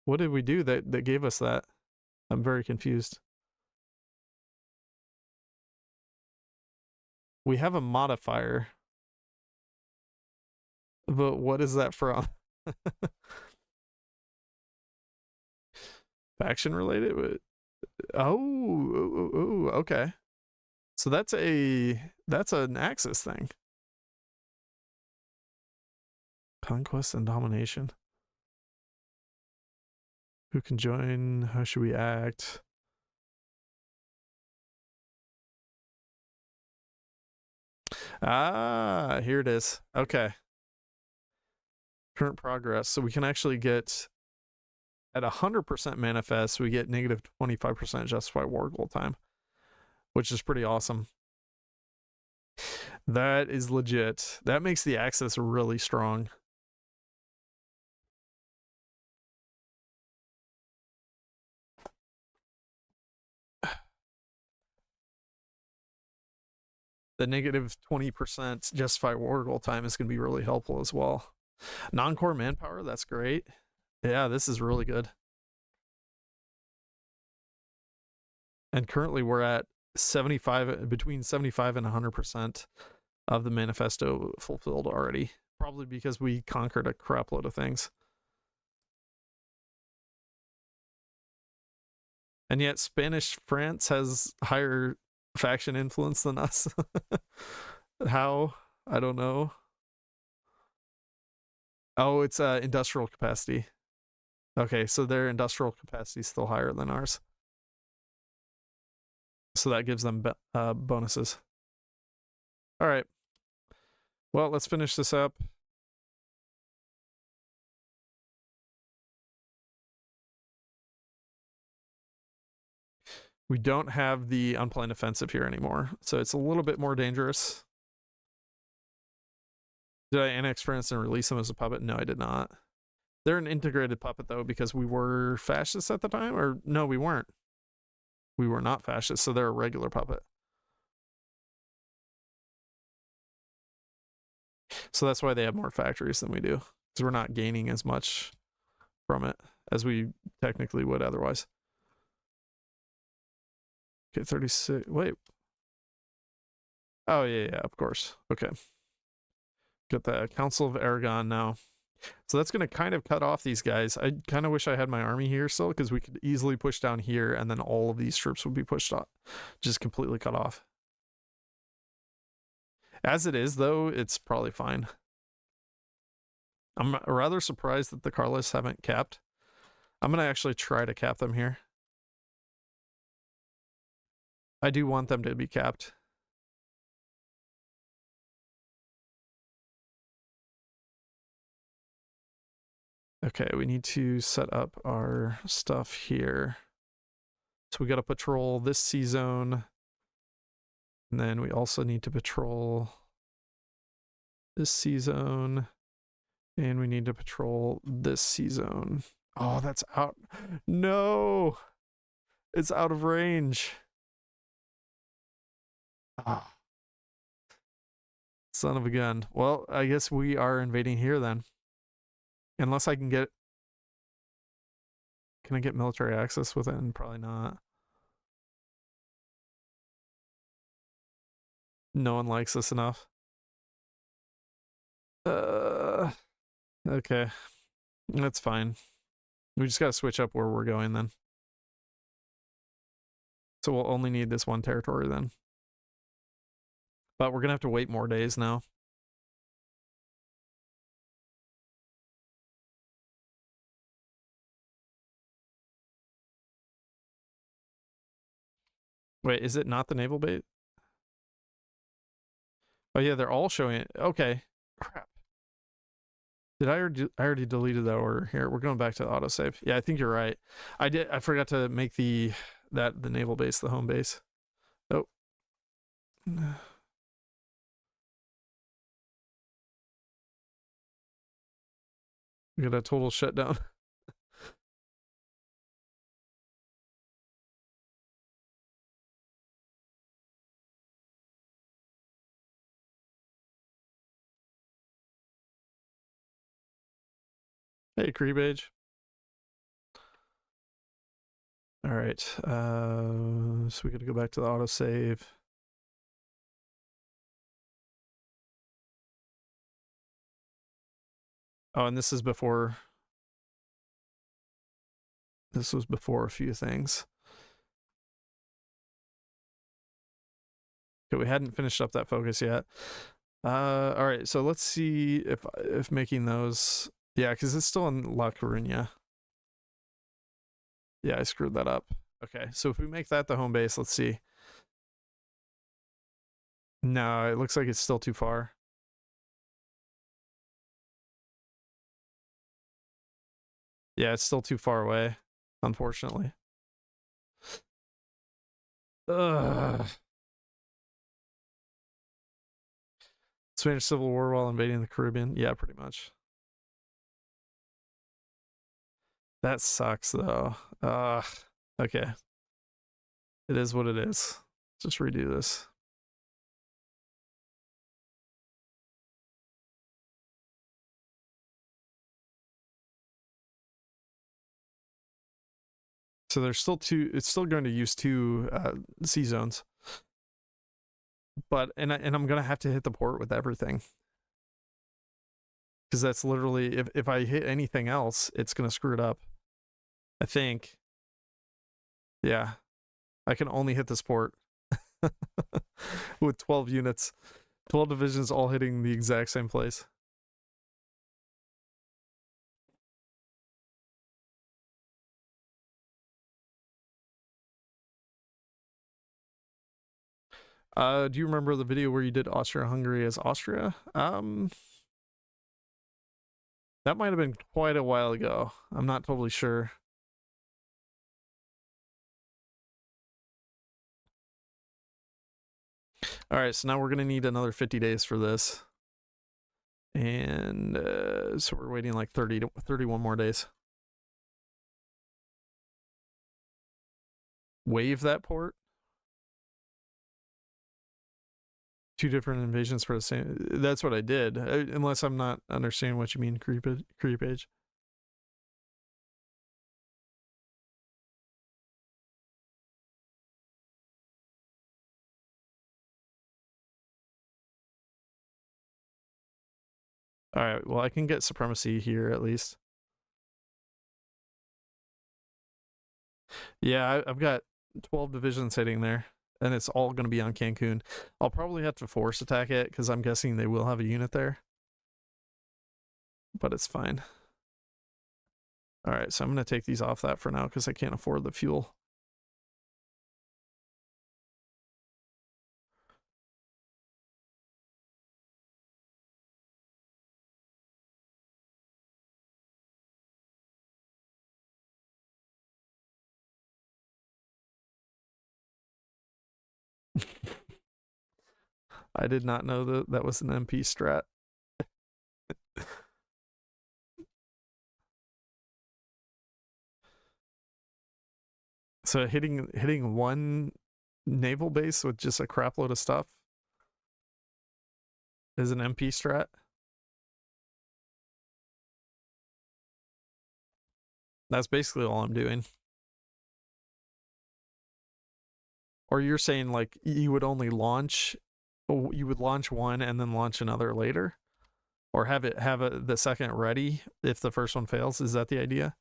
What did we do that gave us that? I'm very confused. We have a modifier. But what is that from? Faction related? Oh, okay. So that's an Axis thing. Conquest and domination. Who can join? How should we act? Ah, here it is. Okay. Current progress. So we can actually get at 100% manifest, we get negative 25% justify war goal time, which is pretty awesome. That is legit. That makes the Axis really strong. The negative 20% justify war goal time is going to be really helpful as well. Non-core manpower, that's great. Yeah, this is really good. And currently we're at 75, between 75 and 100% of the manifesto fulfilled already. Probably because we conquered a crap load of things. And yet Spanish France has higher faction influence than us. How? I don't know. Oh, it's industrial capacity. Okay, so their industrial capacity is still higher than ours. So that gives them bonuses. All right. Well, let's finish this up. We don't have the unplanned offensive here anymore, so it's a little bit more dangerous. Did I annex France and release them as a puppet? No, I did not. They're an integrated puppet, though, because we were fascists at the time? Or no, we weren't. We were not fascists, so they're a regular puppet. So that's why they have more factories than we do, because we're not gaining as much from it as we technically would otherwise. Okay, 36. Wait. Oh, yeah, of course. Okay. Got the Council of Aragon now. So that's going to kind of cut off these guys. I kind of wish I had my army here still, because we could easily push down here, and then all of these troops would be pushed off. Just completely cut off. As it is, though, it's probably fine. I'm rather surprised that the Carlists haven't capped. I'm going to actually try to cap them here. I do want them to be capped. Okay, we need to set up our stuff here. So we got to patrol this sea zone. And then we also need to patrol this sea zone. And we need to patrol this sea zone. Oh, that's out. No! It's out of range. Ah. Son of a gun. Well, I guess we are invading here then. Unless I can get... Can I get military access with it? And probably not. No one likes us enough. Okay. That's fine. We just gotta switch up where we're going then. So we'll only need this one territory then. But we're gonna have to wait more days now. Wait, is it not the naval base? Oh yeah, they're all showing it. Okay. Crap. Did I already deleted that order? Here, we're going back to the autosave. Yeah, I think you're right. I forgot to make the naval base the home base. Oh. We got a total shutdown. Hey, creep age. All right. So we got to go back to the autosave. Oh, and this is before. This was before a few things. Okay, we hadn't finished up that focus yet. All right, so let's see if making those. Yeah, because it's still in La Coruña. Yeah, I screwed that up. Okay, so if we make that the home base, let's see. No, it looks like it's still too far. Yeah, it's still too far away, unfortunately. Ugh. Spanish Civil War while invading the Caribbean. Yeah, pretty much. That sucks, though. Okay. It is what it is. Just redo this. So there's still two. It's still going to use two sea zones, but and I'm gonna have to hit the port with everything because that's literally if I hit anything else, it's gonna screw it up. I think. Yeah, I can only hit this port with 12 units, 12 divisions all hitting the exact same place. Do you remember the video where you did Austria-Hungary as Austria? That might have been quite a while ago. I'm not totally sure. All right, so now we're gonna need another 50 days for this, and so we're waiting like 31 more days. Wave that port. Two different invasions for the same. That's what I did, unless I'm not understanding what you mean, creep age. All right, well I can get supremacy here at least. Yeah, I've got 12 divisions hitting there, and it's all going to be on Cancun. I'll probably have to force attack it because I'm guessing they will have a unit there, but it's fine. All right, so I'm going to take these off that for now because I can't afford the fuel. I did not know that that was an MP strat. So hitting one naval base with just a crap load of stuff is an MP strat. That's basically all I'm doing. Or you're saying like you would only launch, you would launch one and then launch another later, or have the second ready if the first one fails. Is that the idea?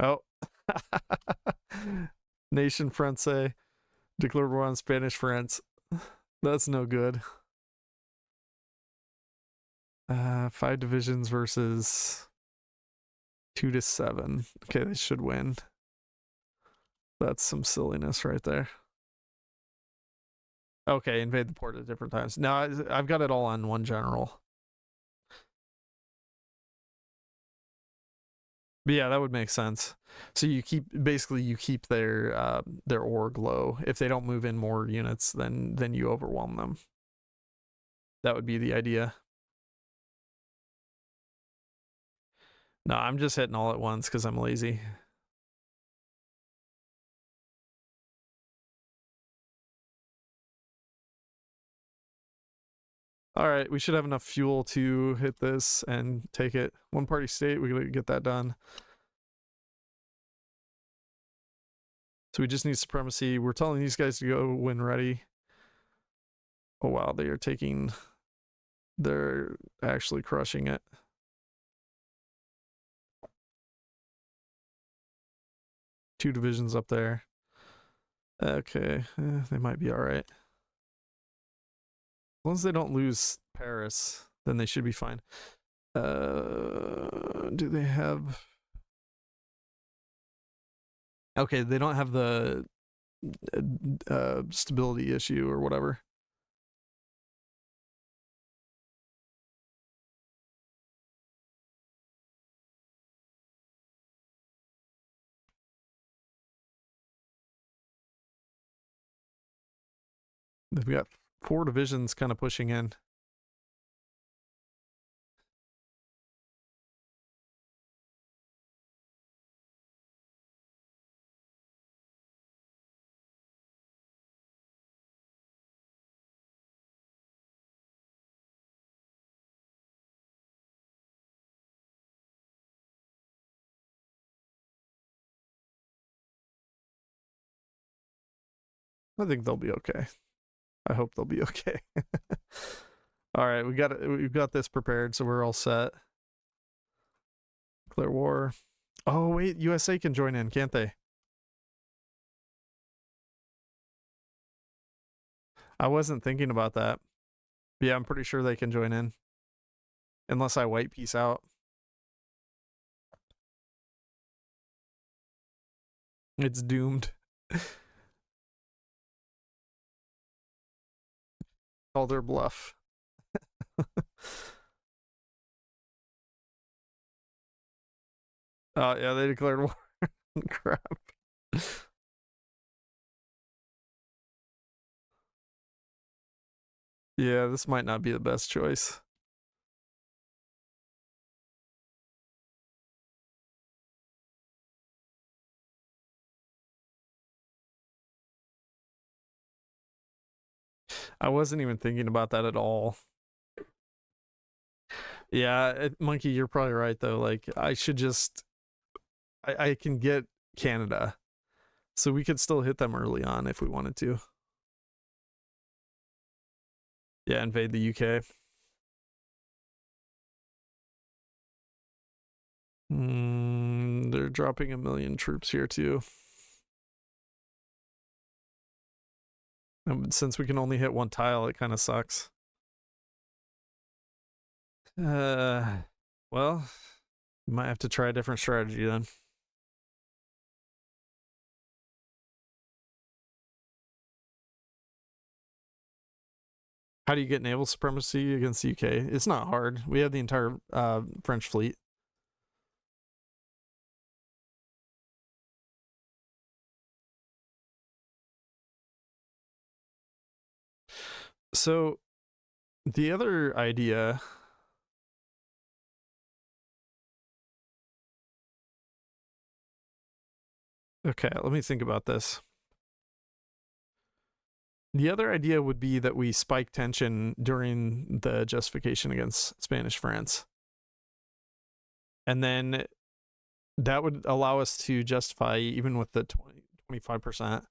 Oh, nation Francais declared war on Spanish France. That's no good. 5 divisions versus 2-7. Okay, they should win. That's some silliness right there. Okay, invade the port at different times. Now I've got it all on one general. But yeah, that would make sense. So you keep their org low. If they don't move in more units, then you overwhelm them. That would be the idea. No, I'm just hitting all at once because I'm lazy. All right, we should have enough fuel to hit this and take it. One party state, we gotta get that done. So we just need supremacy. We're telling these guys to go when ready. Oh wow, they're actually crushing it. Two divisions up there. Okay, they might be all right. As long as they don't lose Paris, then they should be fine. Do they have... Okay, they don't have the stability issue or whatever. They've got 4 divisions kind of pushing in. I think they'll be okay. I hope they'll be okay. All right, we've got this prepared, so we're all set. Declare war. Oh wait, USA can join in, can't they? I wasn't thinking about that. Yeah, I'm pretty sure they can join in. Unless I white peace out. It's doomed. Call their bluff. Oh yeah, they declared war. Crap. Yeah, this might not be the best choice. I wasn't even thinking about that at all. Yeah, Monkey, you're probably right though. Like I should just I can get Canada. So we could still hit them early on if we wanted to. Yeah, invade the UK. They're dropping 1 million troops here too. And since we can only hit one tile, it kind of sucks. Well, you might have to try a different strategy then. How do you get naval supremacy against the UK? It's not hard. We have the entire French fleet. So the other idea. Okay, let me think about this. The other idea would be that we spike tension during the justification against Spanish France. And then that would allow us to justify even with the 25%.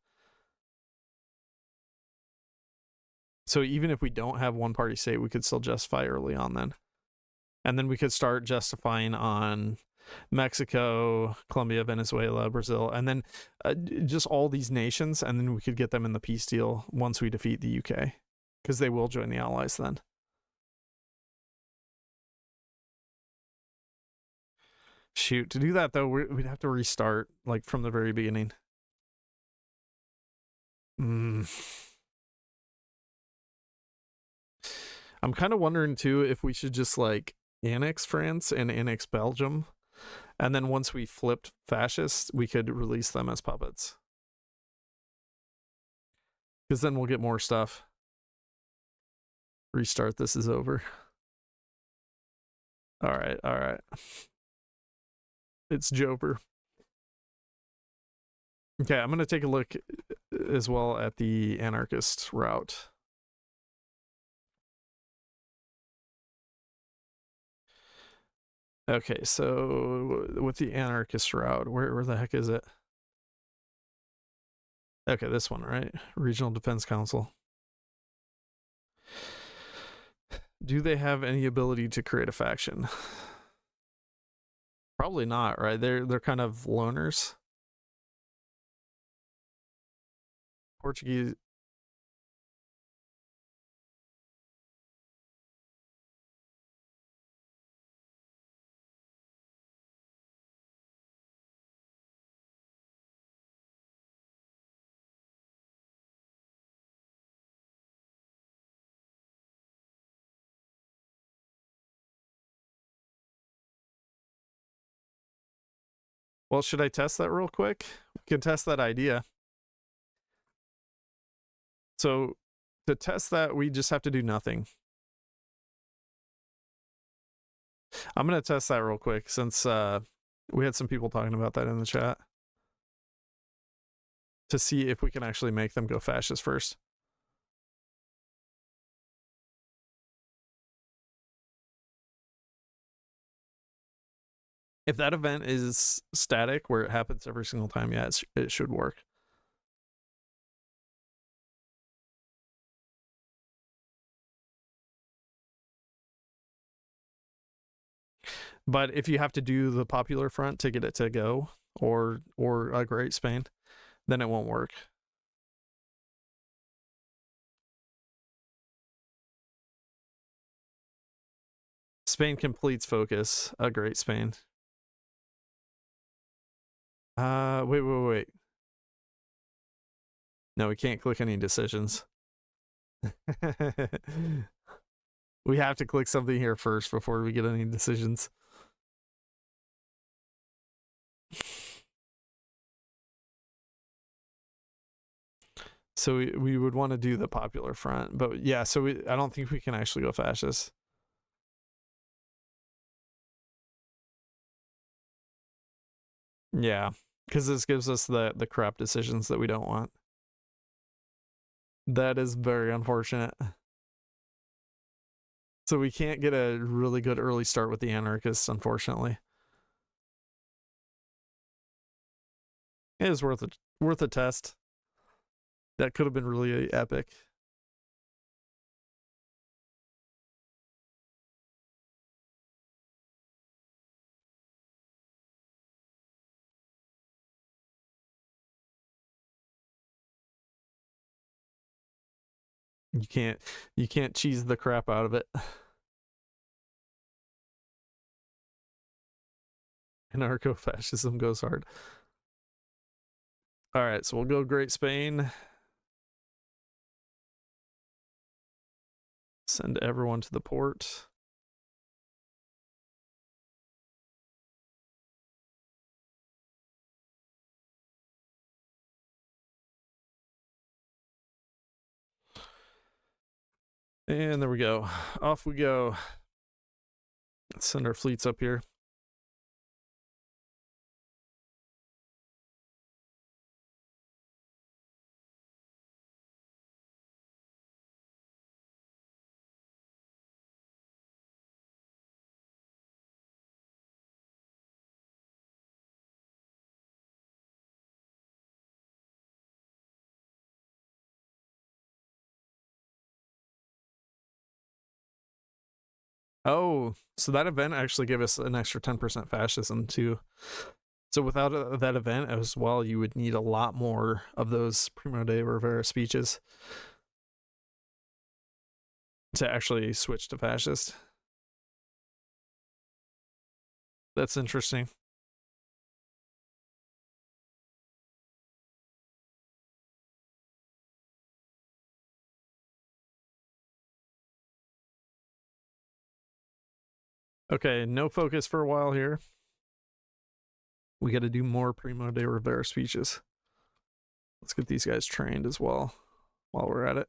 So even if we don't have one party state, we could still justify early on then. And then we could start justifying on Mexico, Colombia, Venezuela, Brazil, and then just all these nations. And then we could get them in the peace deal once we defeat the UK, because they will join the Allies then. Shoot, to do that though, we'd have to restart like from the very beginning. I'm kind of wondering too if we should just like annex France and annex Belgium, and then once we flipped fascist, we could release them as puppets. Because then we'll get more stuff. Restart. This is over. All right, all right. It's Joper. Okay, I'm gonna take a look as well at the anarchist route. Okay, so with the anarchist route, where the heck is it? Okay, this one, right? Regional Defense Council. Do they have any ability to create a faction? Probably not, right? They're kind of loners. Portuguese. Well, should I test that real quick? We can test that idea. So to test that, we just have to do nothing. I'm gonna test that real quick since we had some people talking about that in the chat to see if we can actually make them go fascist first. If that event is static, where it happens every single time, yeah, it should work. But if you have to do the Popular Front to get it to go, or a Great Spain, then it won't work. Spain completes focus, a Great Spain. Wait. No, we can't click any decisions. We have to click something here first before we get any decisions. So we would want to do the Popular Front, but yeah, so I don't think we can actually go fascist. Yeah, because this gives us the crap decisions that we don't want. That is very unfortunate. So we can't get a really good early start with the anarchists, unfortunately. It is worth a test. That could have been really epic. You can't cheese the crap out of it. Anarcho-fascism goes hard. All right, so we'll go Great Spain. Send everyone to the port. And there we go. Off we go. Let's send our fleets up here. Oh, so that event actually gave us an extra 10% fascism too. So without that event as well, you would need a lot more of those Primo de Rivera speeches to actually switch to fascist. That's interesting. Okay, no focus for a while here. We got to do more Primo de Rivera speeches. Let's get these guys trained as well while we're at it.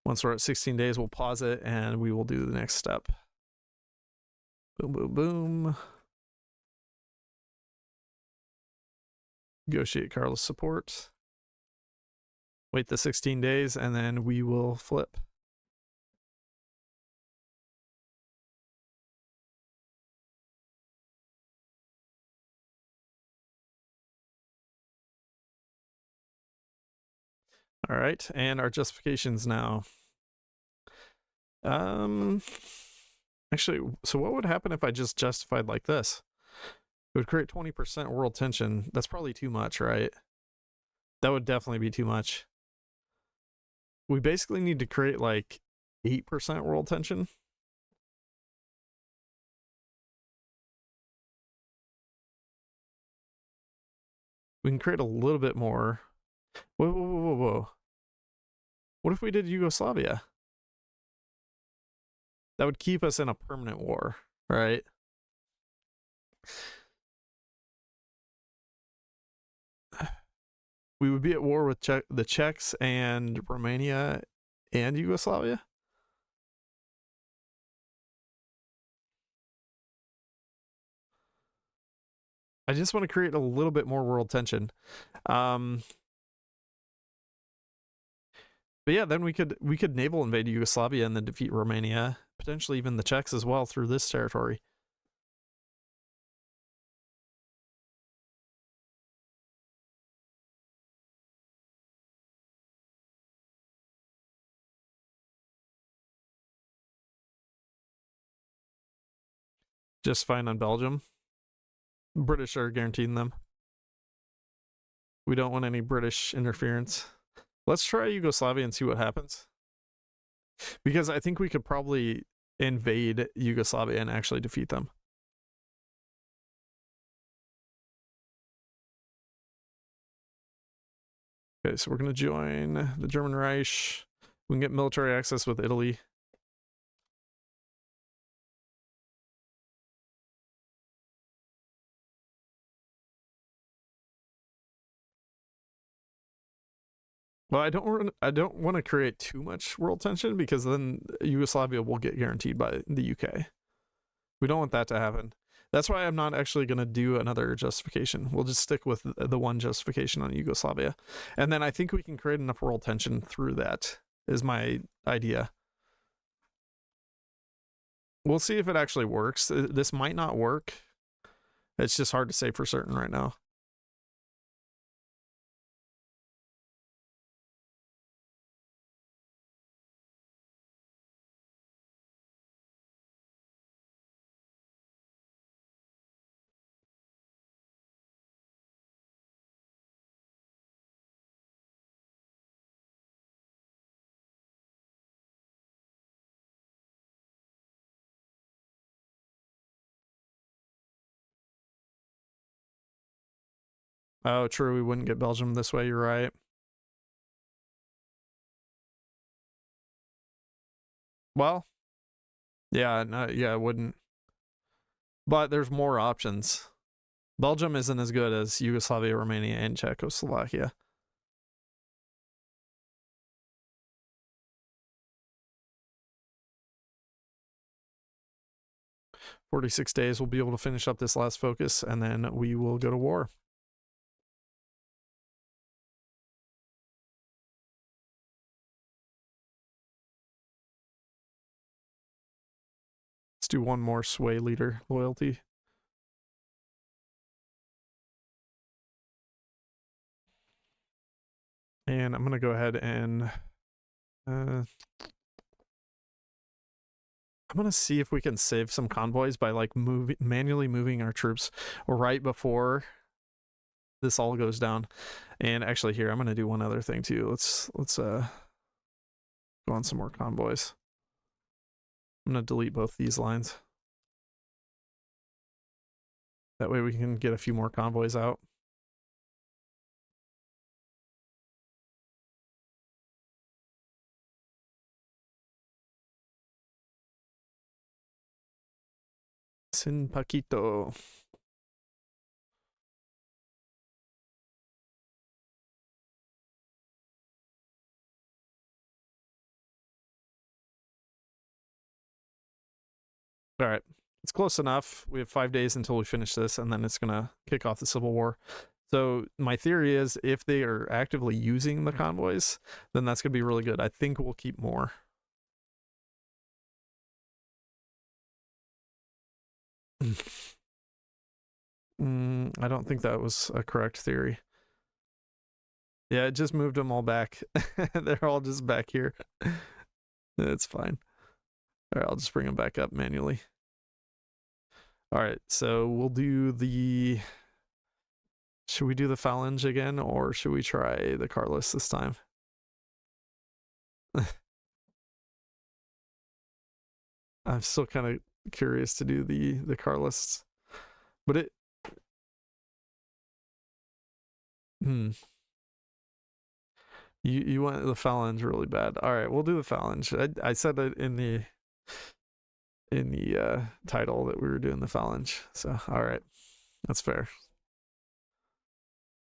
Once we're at 16 days, we'll pause it and we will do the next step. Boom, boom, boom. Negotiate Carlos support. Wait the 16 days and then we will flip. All right, and our justifications now. Actually, so what would happen if I just justified like this? It would create 20% world tension. That's probably too much, right? That would definitely be too much. We basically need to create like 8% world tension. We can create a little bit more. Whoa, whoa, whoa, whoa, whoa. What if we did Yugoslavia? That would keep us in a permanent war, right? We would be at war with the Czechs and Romania and Yugoslavia. I just want to create a little bit more world tension. But yeah, then we could naval invade Yugoslavia and then defeat Romania, potentially even the Czechs as well through this territory. Just fine on Belgium. British are guaranteeing them. We don't want any British interference. Let's try Yugoslavia and see what happens. Because I think we could probably invade Yugoslavia and actually defeat them. Okay, so we're going to join the German Reich. We can get military access with Italy. Well, I don't want to create too much world tension because then Yugoslavia will get guaranteed by the UK. We don't want that to happen. That's why I'm not actually going to do another justification. We'll just stick with the one justification on Yugoslavia. And then I think we can create enough world tension through that, is my idea. We'll see if it actually works. This might not work. It's just hard to say for certain right now. Oh, true. We wouldn't get Belgium this way. You're right. Well, Yeah, no, yeah, it wouldn't. But there's more options. Belgium isn't as good as Yugoslavia, Romania, and Czechoslovakia. "46 days, we'll be able to finish up this last focus, and then we will go to war." Let's do one more sway leader loyalty. And I'm going to go ahead and I'm going to see if we can save some convoys by like manually moving our troops right before this all goes down. And actually here, I'm going to do one other thing too. Let's go on some more convoys. I'm going to delete both these lines. That way we can get a few more convoys out. Sin Paquito. All right. It's close enough. We have 5 days until we finish this, and then it's going to kick off the Civil War. So my theory is if they are actively using the convoys, then that's going to be really good. I think we'll keep more. I don't think that was a correct theory. Yeah, it just moved them all back. They're all just back here. It's fine. All right, I'll just bring them back up manually. All right, so we'll do the... Should we do the Phalange again, or should we try the Carlist this time? I'm still kind of curious to do the Carlists, but it... You want the Phalange really bad. All right, we'll do the Phalange. I said it in the title that we were doing the Phalange. So, all right, that's fair.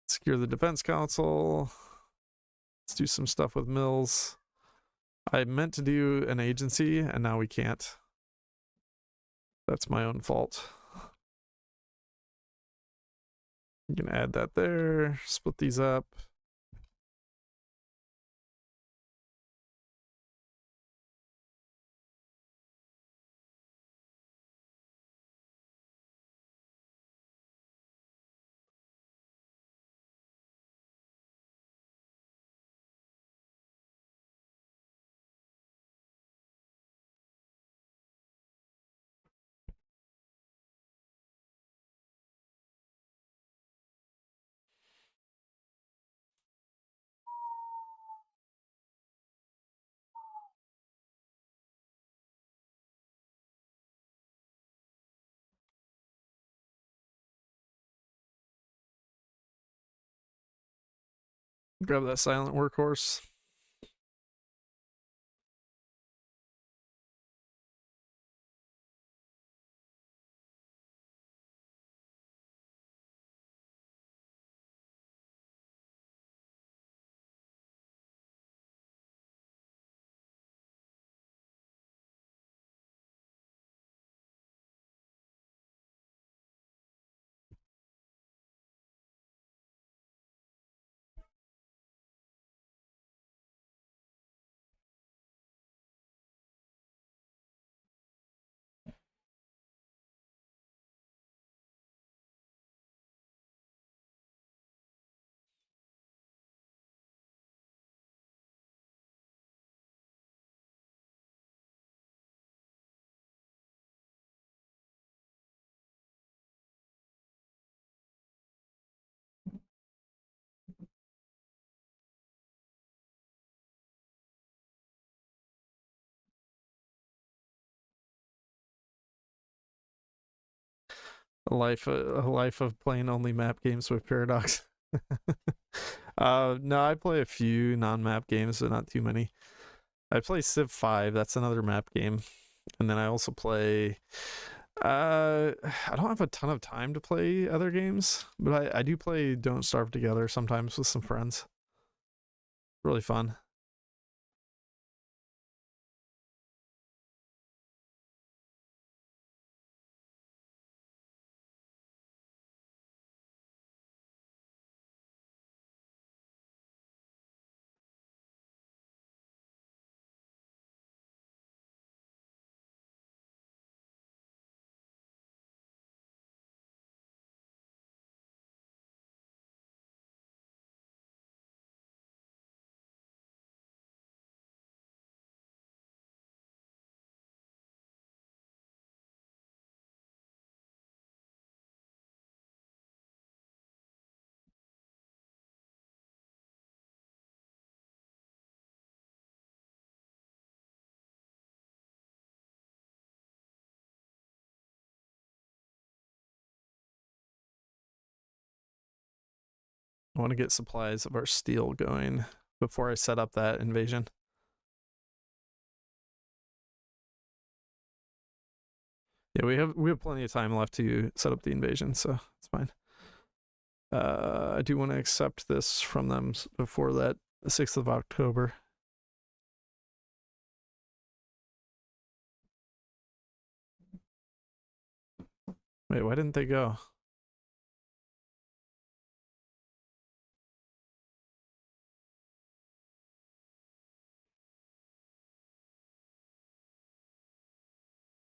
Secure the Defense Council. Let's do some stuff with mills. I meant to do an agency, and now we can't. That's my own fault. You can add that there. Split these up. Grab that silent workhorse. A life of playing only map games with Paradox. No, I play a few non-map games, but not too many. I play Civ 5. That's another map game. And then I also play. I don't have a ton of time to play other games, but I do play Don't Starve Together sometimes with some friends. Really fun. I want to get supplies of our steel going before I set up that invasion. Yeah, we have plenty of time left to set up the invasion, so it's fine. I do want to accept this from them before that 6th of October. Wait, why didn't they go?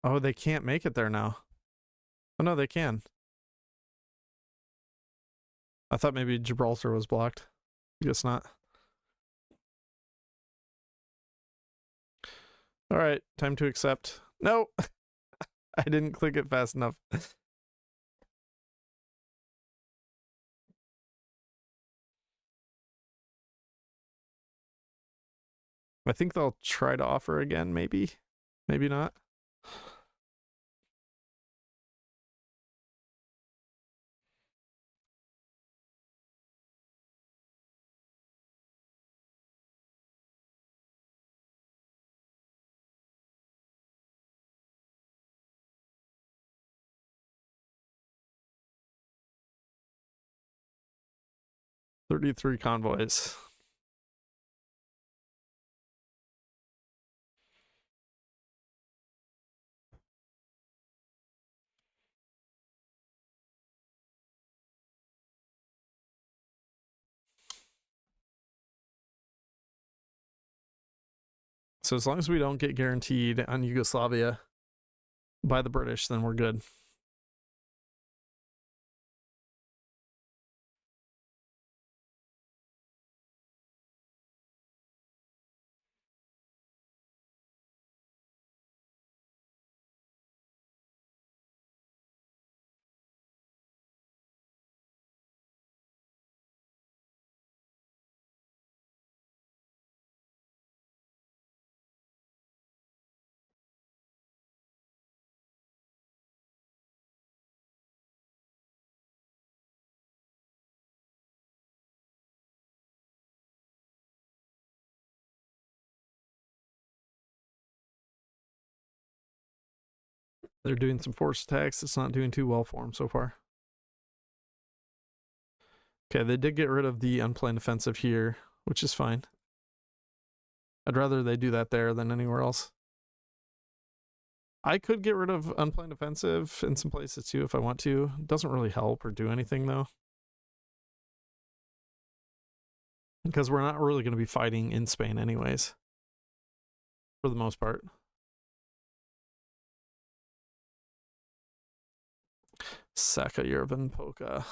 Oh, they can't make it there now. Oh no, they can. I thought maybe Gibraltar was blocked. I guess not. All right, time to accept. No, I didn't click it fast enough. I think they'll try to offer again, maybe. Maybe not. $33 convoys. So as long as we don't get guaranteed on Yugoslavia by the British, then we're good. They're doing some forced attacks. It's not doing too well for them so far. Okay, they did get rid of the unplanned offensive here, which is fine. I'd rather they do that there than anywhere else. I could get rid of unplanned offensive in some places too if I want to. It doesn't really help or do anything though. Because we're not really going to be fighting in Spain anyways. For the most part. Saka Yervin Polka.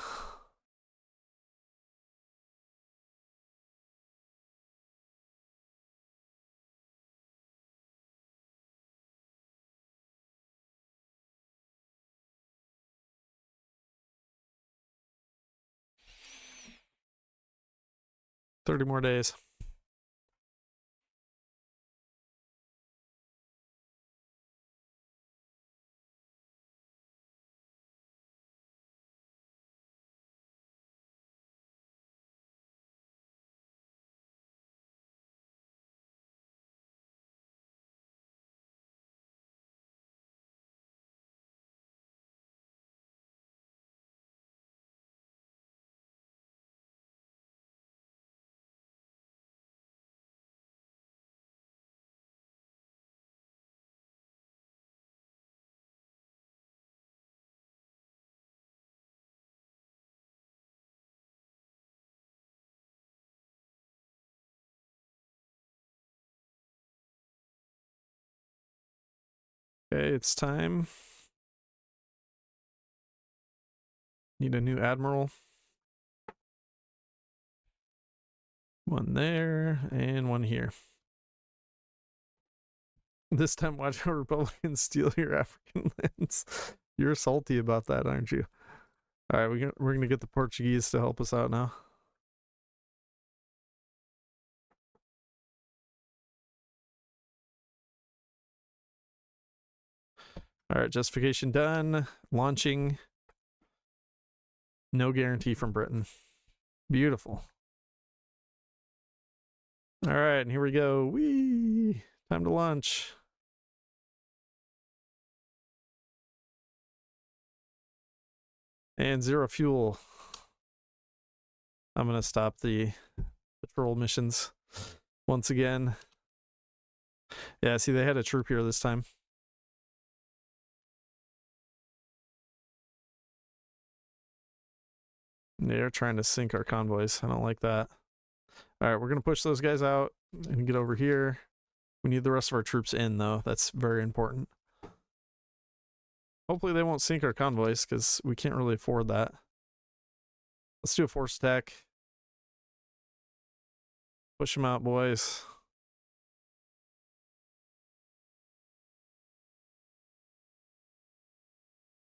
$30 more days. Okay, it's time. Need a new admiral. One there and one here. This time, watch how Republicans steal your African lands. You're salty about that, aren't you? All right, we're gonna get the Portuguese to help us out now. All right, justification done. Launching. No guarantee from Britain. Beautiful. All right, and here we go. Whee! Time to launch. And 0 fuel. I'm going to stop the patrol missions once again. Yeah, see, they had a troop here this time. They're trying to sink our convoys. I don't like that. All right, we're going to push those guys out and get over here. We need the rest of our troops in, though. That's very important. Hopefully they won't sink our convoys, because we can't really afford that. Let's do a force attack. Push them out, boys.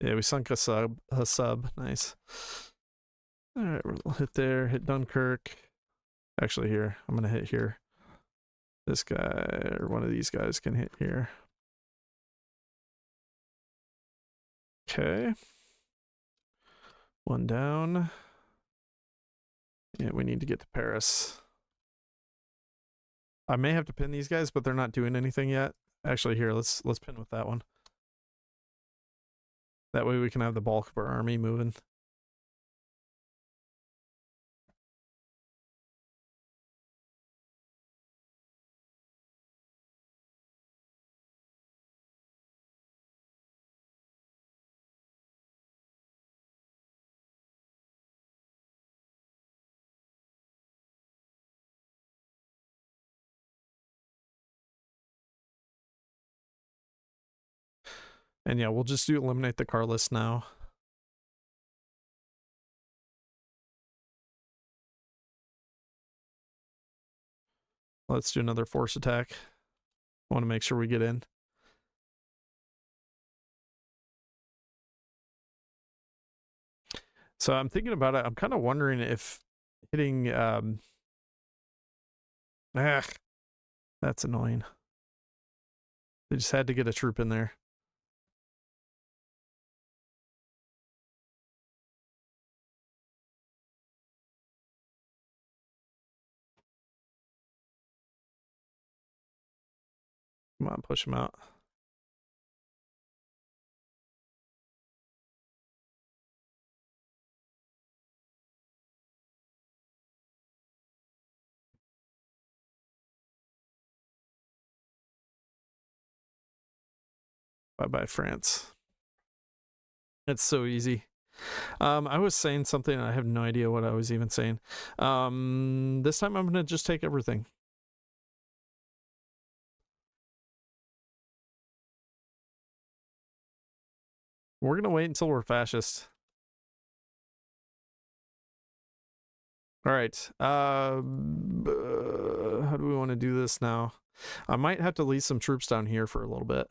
Yeah, we sunk a sub. Nice. All right, we'll hit there. Hit Dunkirk. Actually, here. I'm going to hit here. This guy, or one of these guys can hit here. Okay. One down. Yeah, we need to get to Paris. I may have to pin these guys, but they're not doing anything yet. Actually, here, let's pin with that one. That way we can have the bulk of our army moving. And yeah, we'll just eliminate the car list now. Let's do another force attack. I want to make sure we get in. So I'm thinking about it. I'm kind of wondering if hitting that's annoying. They just had to get a troop in there. Come on, push them out. Bye-bye, France. It's so easy. I was saying something, I have no idea what I was even saying. This time I'm going to just take everything. We're going to wait until we're fascist. All right. How do we want to do this now? I might have to leave some troops down here for a little bit.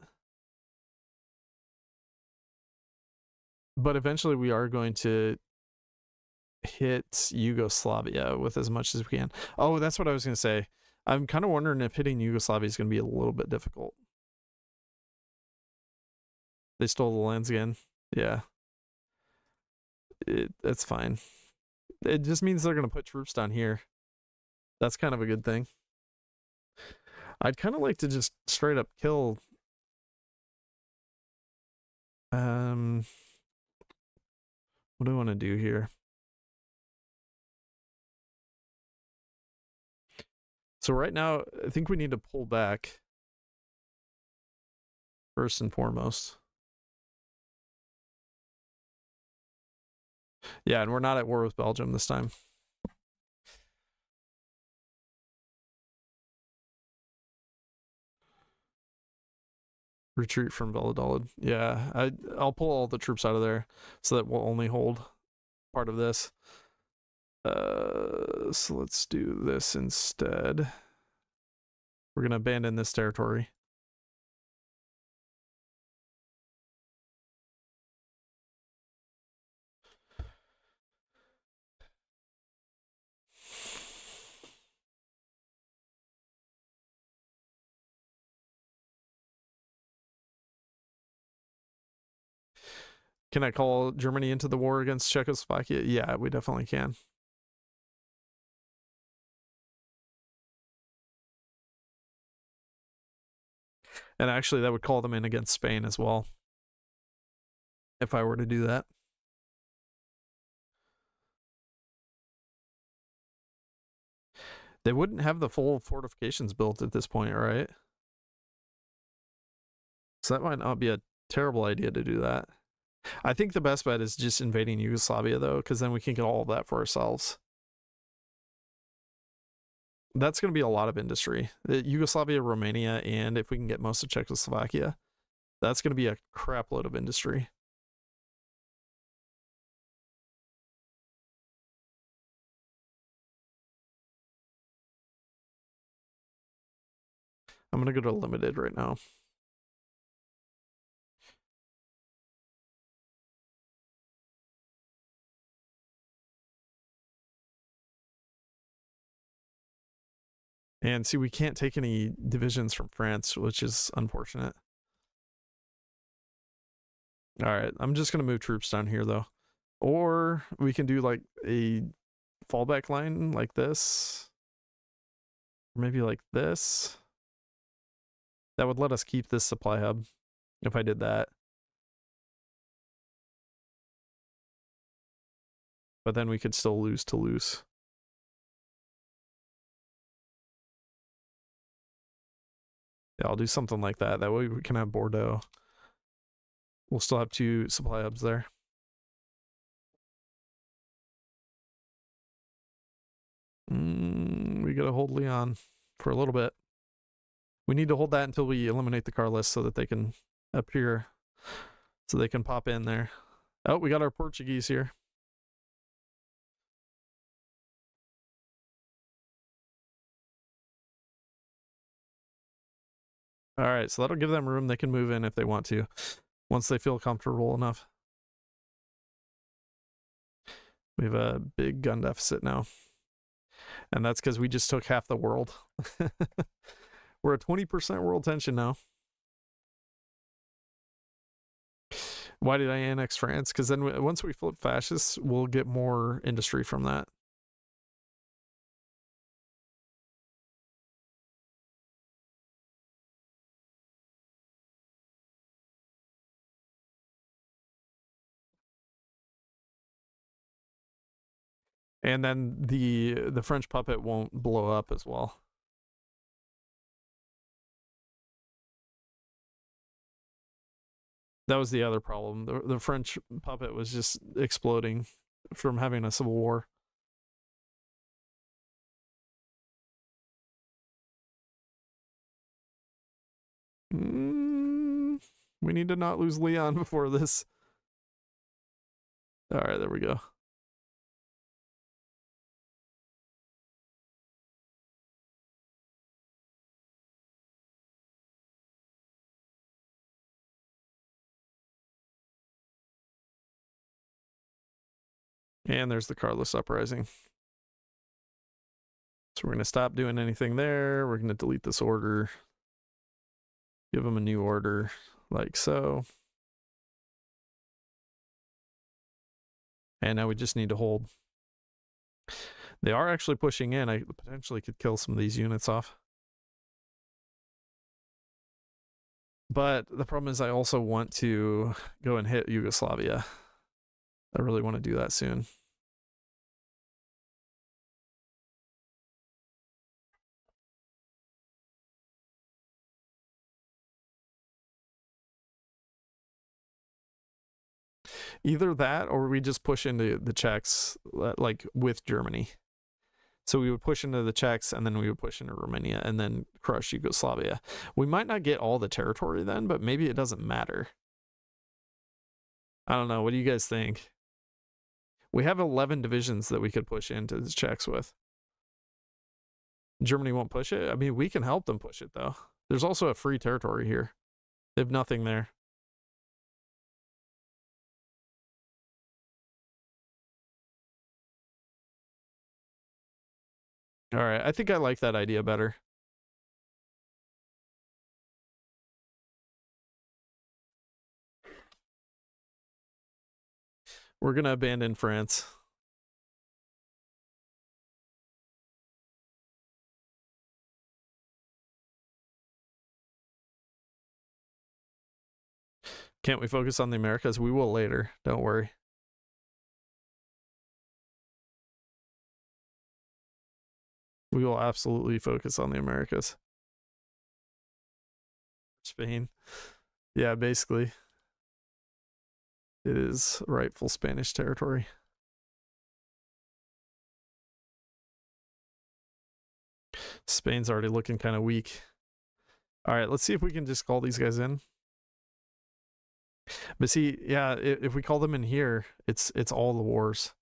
But eventually we are going to hit Yugoslavia with as much as we can. Oh, that's what I was going to say. I'm kind of wondering if hitting Yugoslavia is going to be a little bit difficult. They stole the lands again. Yeah. That's fine. It just means they're going to put troops down here. That's kind of a good thing. I'd kind of like to just straight up kill... What do I want to do here? So right now, I think we need to pull back. First and foremost. Yeah, and we're not at war with Belgium this time. Retreat from Valladolid. Yeah, I'll pull all the troops out of there so that we'll only hold part of this. So let's do this instead. We're gonna abandon this territory. Can I call Germany into the war against Czechoslovakia? Yeah, we definitely can. And actually, that would call them in against Spain as well, if I were to do that. They wouldn't have the full fortifications built at this point, right? So that might not be a terrible idea to do that. I think the best bet is just invading Yugoslavia, though, because then we can get all of that for ourselves. That's going to be a lot of industry. Yugoslavia, Romania, and if we can get most of Czechoslovakia, that's going to be a crap load of industry. I'm going to go to limited right now. And see, we can't take any divisions from France, which is unfortunate. All right, I'm just going to move troops down here, though. Or we can do like a fallback line like this. Or maybe like this. That would let us keep this supply hub if I did that. But then we could still lose Toulouse. Yeah, I'll do something like that. That way we can have Bordeaux. We'll still have 2 supply hubs there. We gotta hold Leon for a little bit. We need to hold that until we eliminate the car list so that they can appear, so they can pop in there. Oh, we got our Portuguese here. All right, so that'll give them room. They can move in if they want to, once they feel comfortable enough. We have a big gun deficit now. And that's because we just took half the world. We're at 20% world tension now. Why did I annex France? Because then once we flip fascists, we'll get more industry from that. And then the French puppet won't blow up as well. That was the other problem. The French puppet was just exploding from having a civil war. We need to not lose Leon before this. All right, there we go. And there's the Carlist Uprising. So we're going to stop doing anything there. We're going to delete this order. Give them a new order, like so. And now we just need to hold. They are actually pushing in. I potentially could kill some of these units off. But the problem is I also want to go and hit Yugoslavia. I really want to do that soon. Either that or we just push into the Czechs, like with Germany. So we would push into the Czechs, and then we would push into Romania, and then crush Yugoslavia. We might not get all the territory then, but maybe it doesn't matter. I don't know. What do you guys think? We have 11 divisions that we could push into the Czechs with. Germany won't push it? I mean, we can help them push it, though. There's also a free territory here. They have nothing there. All right, I think I like that idea better. We're going to abandon France. Can't we focus on the Americas? We will later. Don't worry. We will absolutely focus on the Americas. Spain. Yeah, basically. It is rightful Spanish territory. Spain's already looking kind of weak. All right, let's see if we can just call these guys in. But see, yeah, if we call them in here, it's all the wars.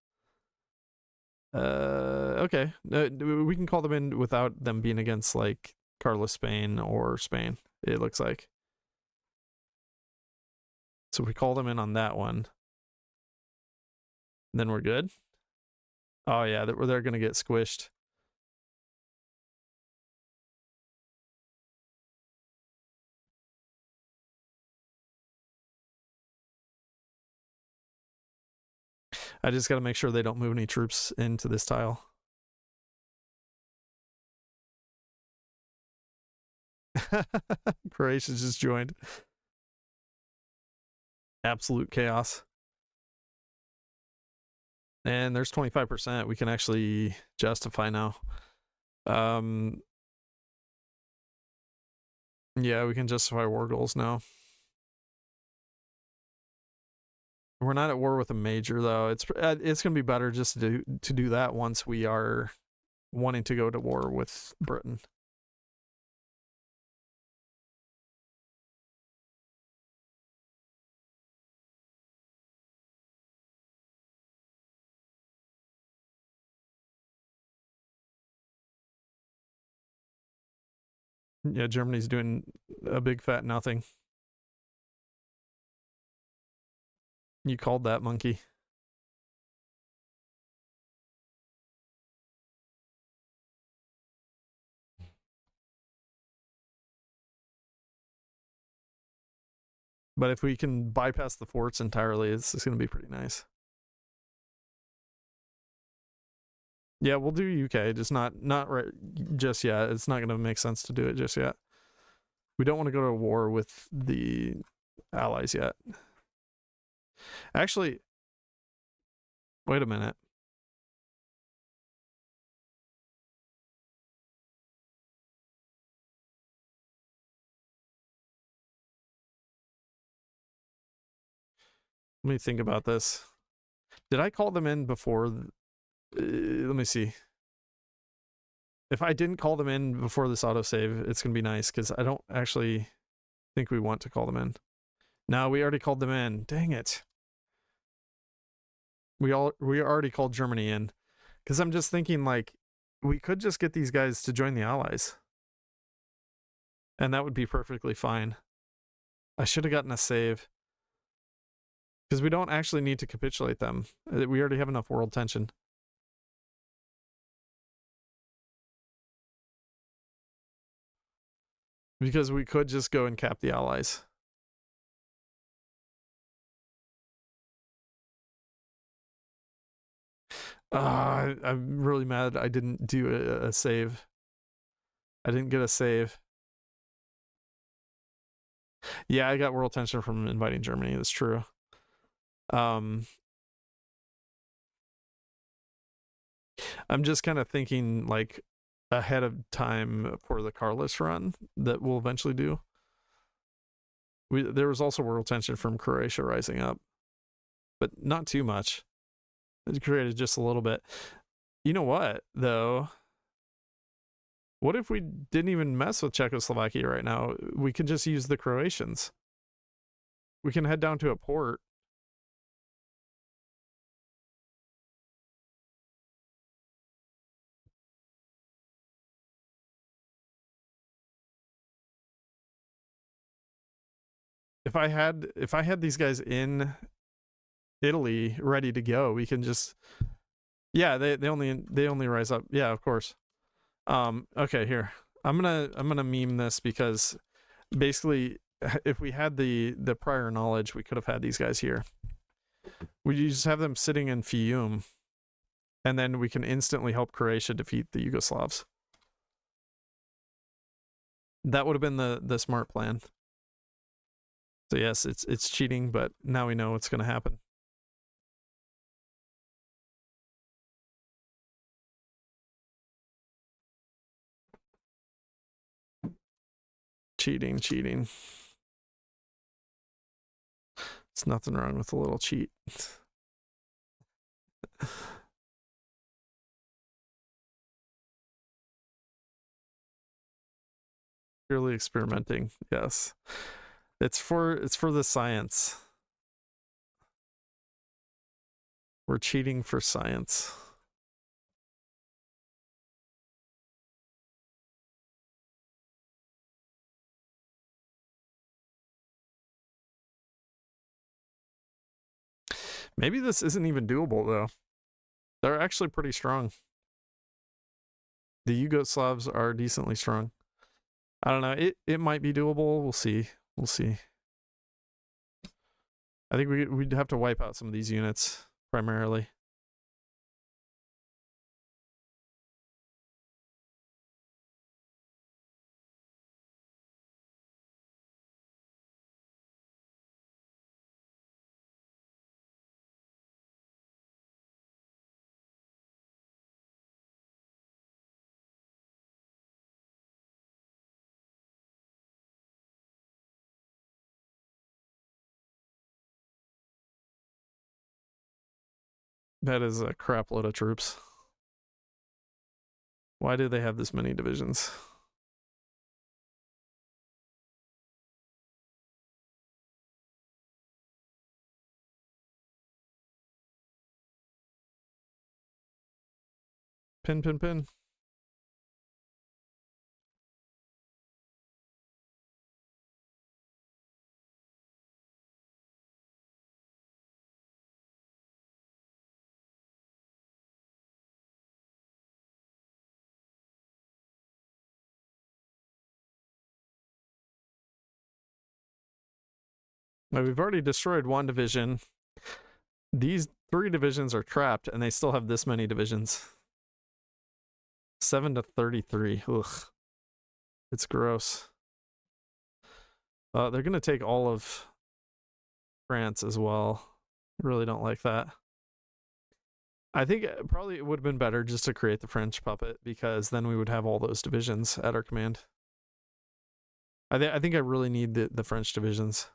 Okay. We can call them in without them being against like Carlos Spain or Spain, it looks like. So if we call them in on that one, then we're good. Oh yeah, they're gonna get squished. I just gotta make sure they don't move any troops into this tile. Croatia just joined. Absolute chaos. And there's 25%. We can actually justify now. Yeah, we can justify war goals now. We're not at war with a major though. It's gonna be better just to do that once we are wanting to go to war with Britain. Yeah, Germany's doing a big fat nothing. You called that, monkey. But if we can bypass the forts entirely, it's going to be pretty nice. Yeah, we'll do UK, just not right just yet. It's not going to make sense to do it just yet. We don't want to go to war with the allies yet. Actually, wait a minute. Let me think about this. Did I call them in before? Let me see. If I didn't call them in before this autosave, it's going to be nice because I don't actually think we want to call them in. No, we already called them in. Dang it. We already called Germany in because I'm just thinking like we could just get these guys to join the allies and that would be perfectly fine. I should have gotten a save because we don't actually need to capitulate them. We already have enough world tension. Because we could just go and cap the allies. I'm really mad I didn't do a save. I didn't get a save. Yeah, I got world tension from inviting Germany. That's true. I'm just kind of thinking like ahead of time for the Carlos run that we'll eventually do. There was also world tension from Croatia rising up, but not too much. It created just a little bit. You know what, though? What if we didn't even mess with Czechoslovakia right now? We can just use the Croatians. We can head down to a port. If I had these guys in Italy ready to go, we can just they only rise up. Yeah, of course. Okay, here. I'm gonna meme this because basically if we had the prior knowledge, we could have had these guys here. We just have them sitting in Fiume, and then we can instantly help Croatia defeat the Yugoslavs. That would have been the smart plan. So yes, it's cheating, but now we know what's going to happen. Cheating. It's nothing wrong with a little cheat. Purely experimenting. Yes. It's for the science. We're cheating for science. Maybe this isn't even doable though. They're actually pretty strong. The Yugoslavs are decently strong. I don't know. It might be doable. We'll see. I think we'd have to wipe out some of these units primarily. That is a crap load of troops. Why do they have this many divisions? Pin. Now, we've already destroyed one division. These 3 divisions are trapped, and they still have this many divisions. 7 to 33. Ugh. It's gross. They're going to take all of France as well. Really don't like that. I think probably it would have been better just to create the French puppet, because then we would have all those divisions at our command. I think I really need the French divisions.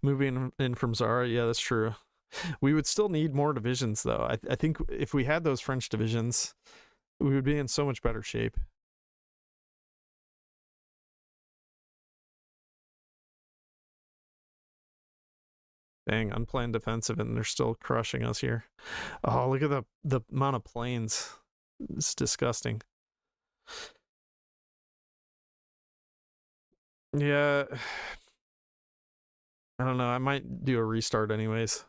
Moving in from Zara, yeah, that's true. We would still need more divisions, though. I think if we had those French divisions, we would be in so much better shape. Dang, unplanned defensive, and they're still crushing us here. Oh, look at the amount of planes. It's disgusting. Yeah. I don't know. I might do a restart anyways.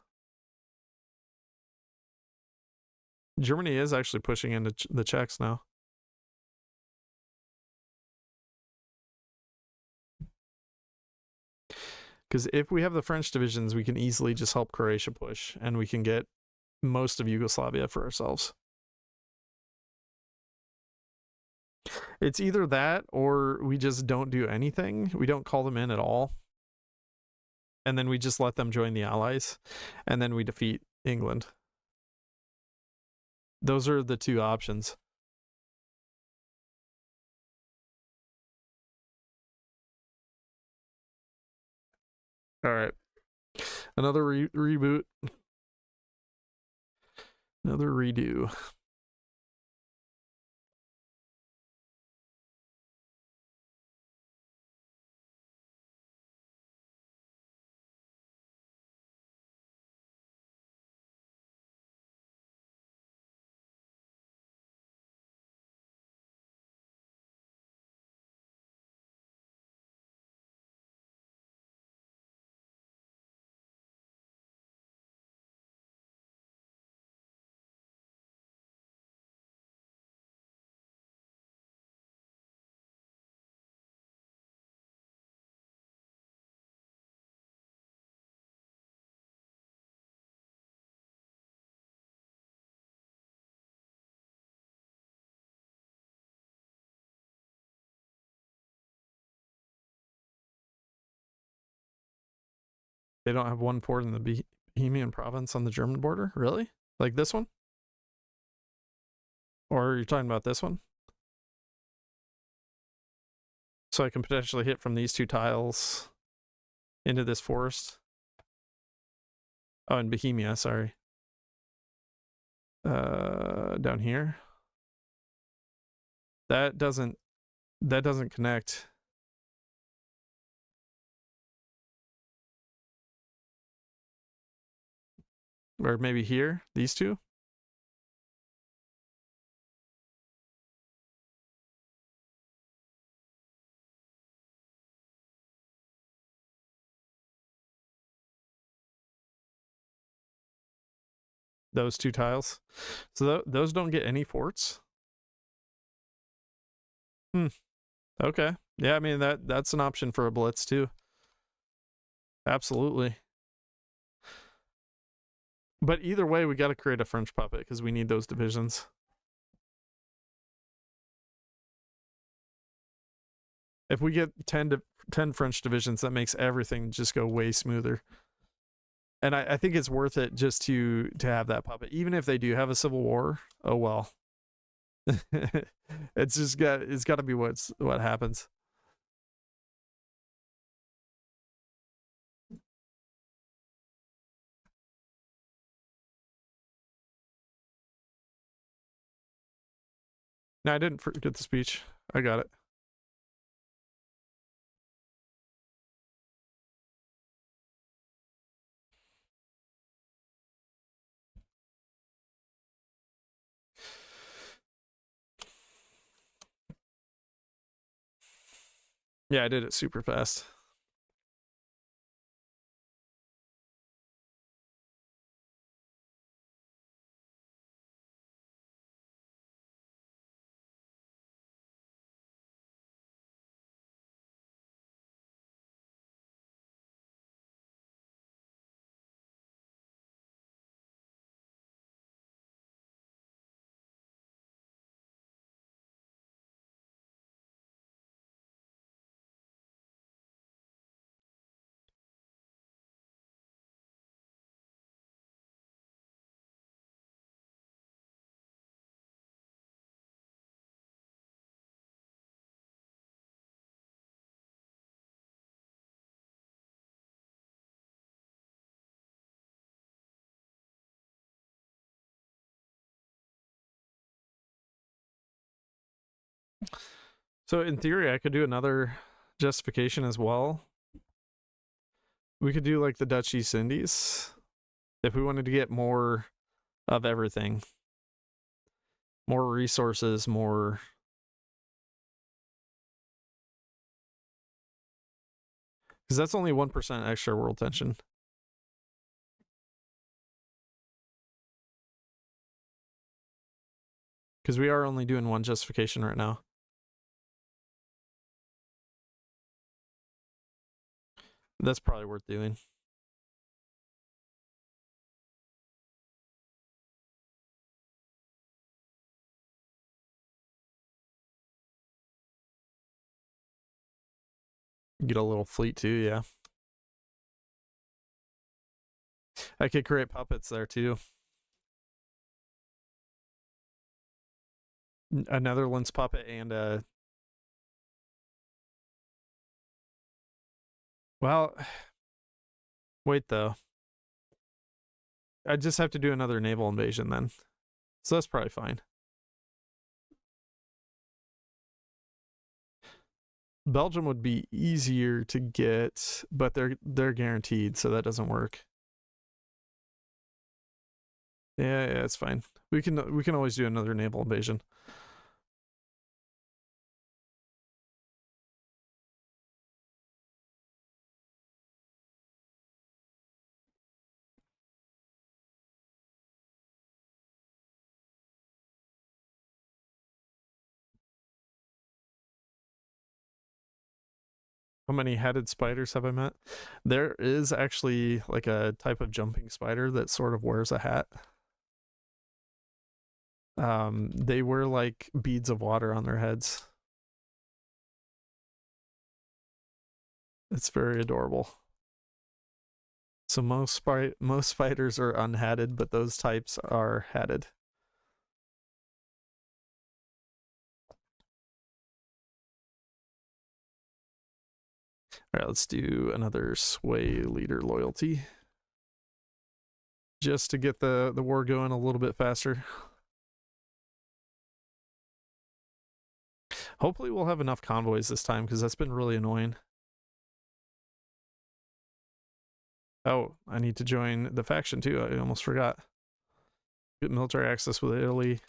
Germany is actually pushing into the Czechs now. Because if we have the French divisions, we can easily just help Croatia push, and we can get most of Yugoslavia for ourselves. It's either that, or we just don't do anything. We don't call them in at all. And then we just let them join the Allies, and then we defeat England. Those are the 2 options. All right. Another reboot. Another redo. They don't have one port in the Bohemian province on the German border? Really? Like this one? Or are you talking about this one? So I can potentially hit from these two tiles into this forest. Oh, in Bohemia, sorry. Down here. That doesn't connect. Or maybe here, these two. Those two tiles. So those don't get any ports. Okay. Yeah, I mean that's an option for a blitz too. Absolutely. But either way, we got to create a French puppet because we need those divisions. If we get 10 French divisions, that makes everything just go way smoother. And I think it's worth it just to have that puppet, even if they do have a civil war. Oh well. It's got to be what happens. No, I didn't forget the speech. I got it. Yeah, I did it super fast. So in theory, I could do another justification as well. We could do like the Dutch East Indies if we wanted to get more of everything, more resources, more. Because that's only 1% extra world tension. Because we are only doing one justification right now. That's probably worth doing. Get a little fleet too, yeah. I could create puppets there too. A Netherlands puppet and a. Well, Wait, though. I just have to do another naval invasion then. So that's probably fine. Belgium would be easier to get, but they're guaranteed, so that doesn't work. Yeah, it's fine. We can always do another naval invasion. How many headed spiders have I met? There is actually like a type of jumping spider that sort of wears a hat. They wear like beads of water on their heads. It's very adorable. So most spiders are unhatted, but those types are hatted. All right, let's do another sway leader loyalty. Just to get the war going a little bit faster. Hopefully we'll have enough convoys this time, because that's been really annoying. Oh, I need to join the faction too. I almost forgot. Get military access with Italy.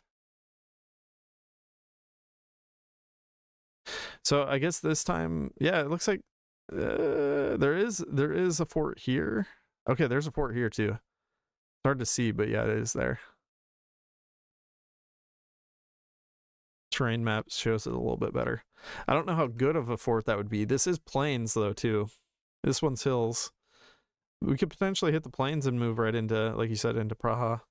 So I guess this time, yeah, it looks like there is a fort here. Okay, there's a fort here too. It's hard to see, but yeah, it is there. Terrain map shows it a little bit better. I don't know how good of a fort that would be. This is plains though too. This one's hills. We could potentially hit the plains and move right into, like you said, into Praha.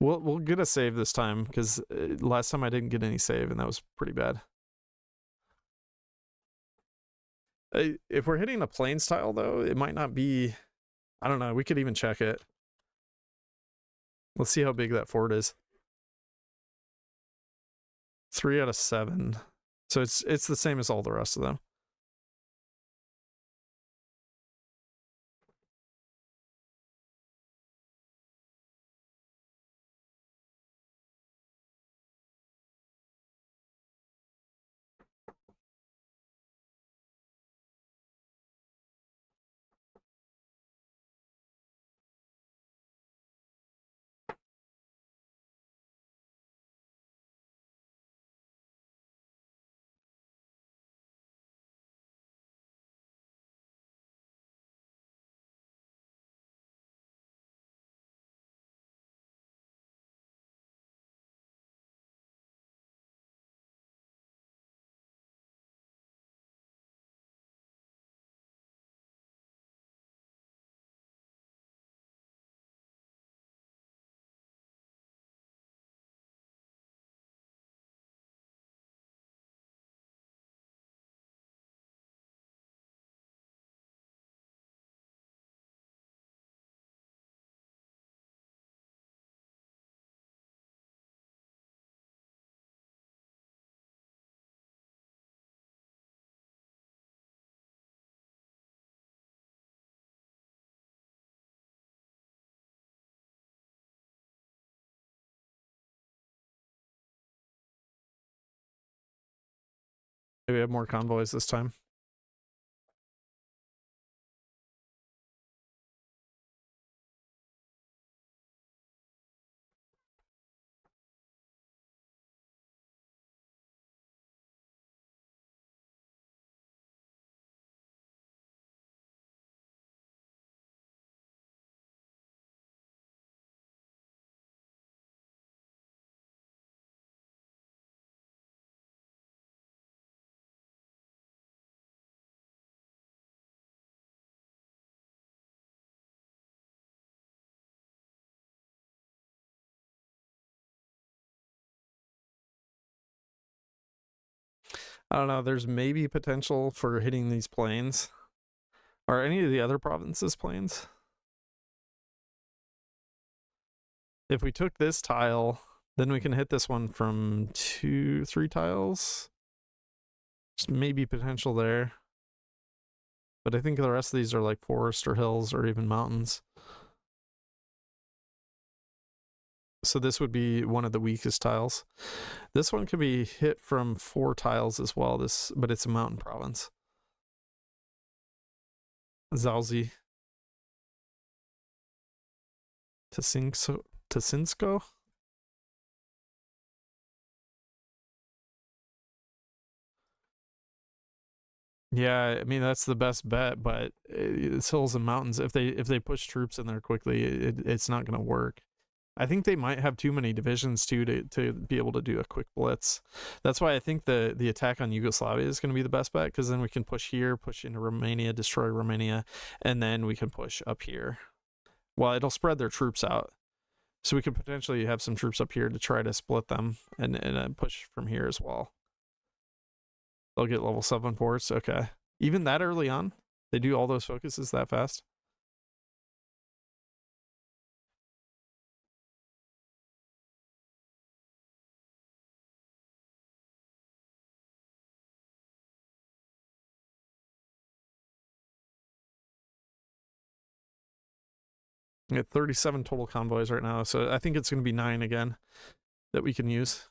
We'll get a save this time, because last time I didn't get any save, and that was pretty bad. If we're hitting a plains tile though, it might not be. I don't know. We could even check it. Let's see how big that fort is. 3 out of 7. So it's the same as all the rest of them. Maybe we have more convoys this time. I don't know. There's maybe potential for hitting these plains. Are any of the other provinces plains? If we took this tile, then we can hit this one from 3 tiles. There's maybe potential there. But I think the rest of these are like forest or hills or even mountains. So this would be one of the weakest tiles. This one can be hit from 4 tiles as well, but it's a mountain province. Zausy. Tasinsko? Yeah, I mean that's the best bet, but it's hills and mountains. If they push troops in there quickly, it's not going to work. I think they might have too many divisions too to be able to do a quick blitz. That's why I think the attack on Yugoslavia is going to be the best bet, because then we can push here, push into Romania, destroy Romania, and then we can push up here. Well, it'll spread their troops out, so we could potentially have some troops up here to try to split them and push from here as well. They'll get level 7 forts. Okay. Even that early on? They do all those focuses that fast? We have 37 total convoys right now, so I think it's going to be 9 again that we can use.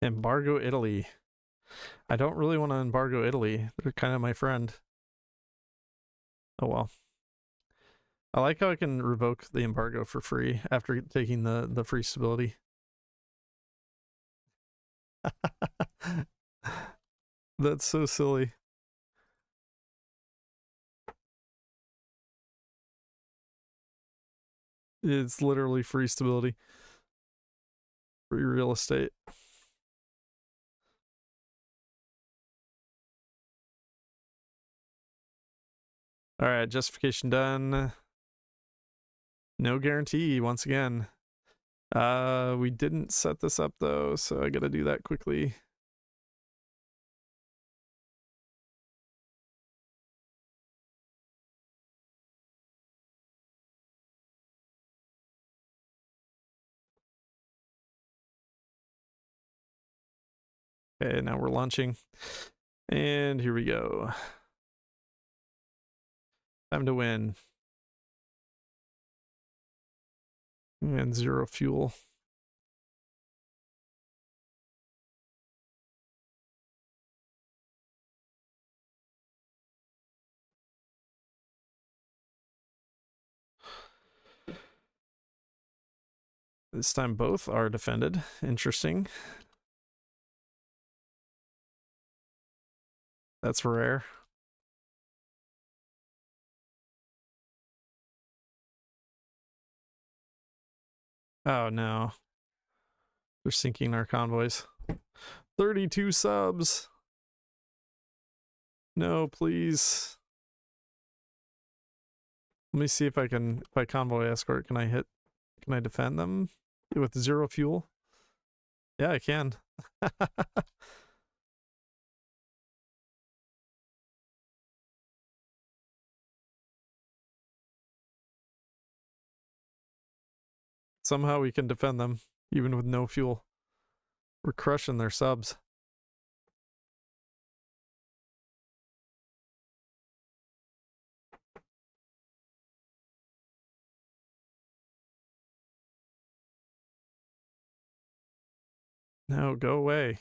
Embargo Italy. I don't really want to embargo Italy. They're kind of my friend. Oh well. I like how I can revoke the embargo for free after taking the free stability. That's so silly. It's literally free stability. Free real estate. All right, justification done. No guarantee once again. We didn't set this up though, so I gotta do that quickly. Okay, now we're launching. And here we go. Time to win. And 0 fuel. This time both are defended. Interesting. That's rare. Oh no. They're sinking our convoys. 32 subs. No, please. Let me see if I can, if I convoy escort, can I defend them with 0 fuel? Yeah, I can. Somehow we can defend them, even with no fuel. We're crushing their subs. No, go away.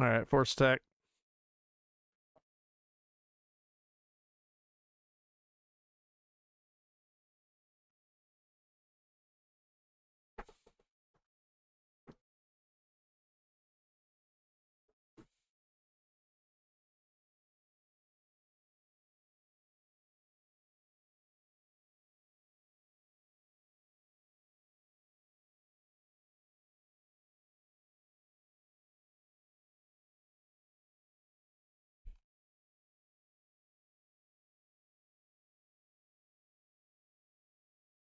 All right, force attack.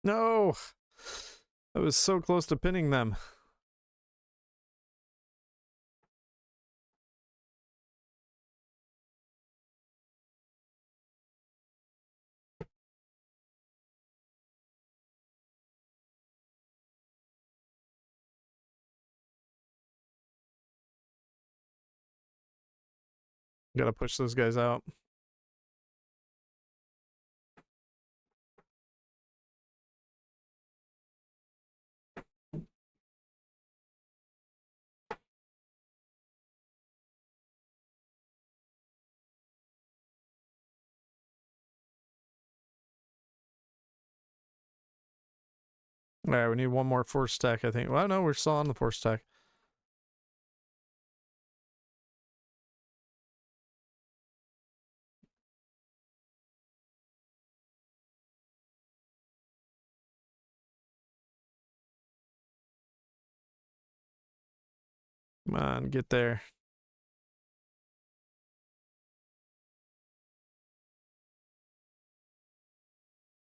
No! I was so close to pinning them. Gotta push those guys out. All right, we need one more force stack, I think. Well, no, we're still on the force stack. Come on, get there.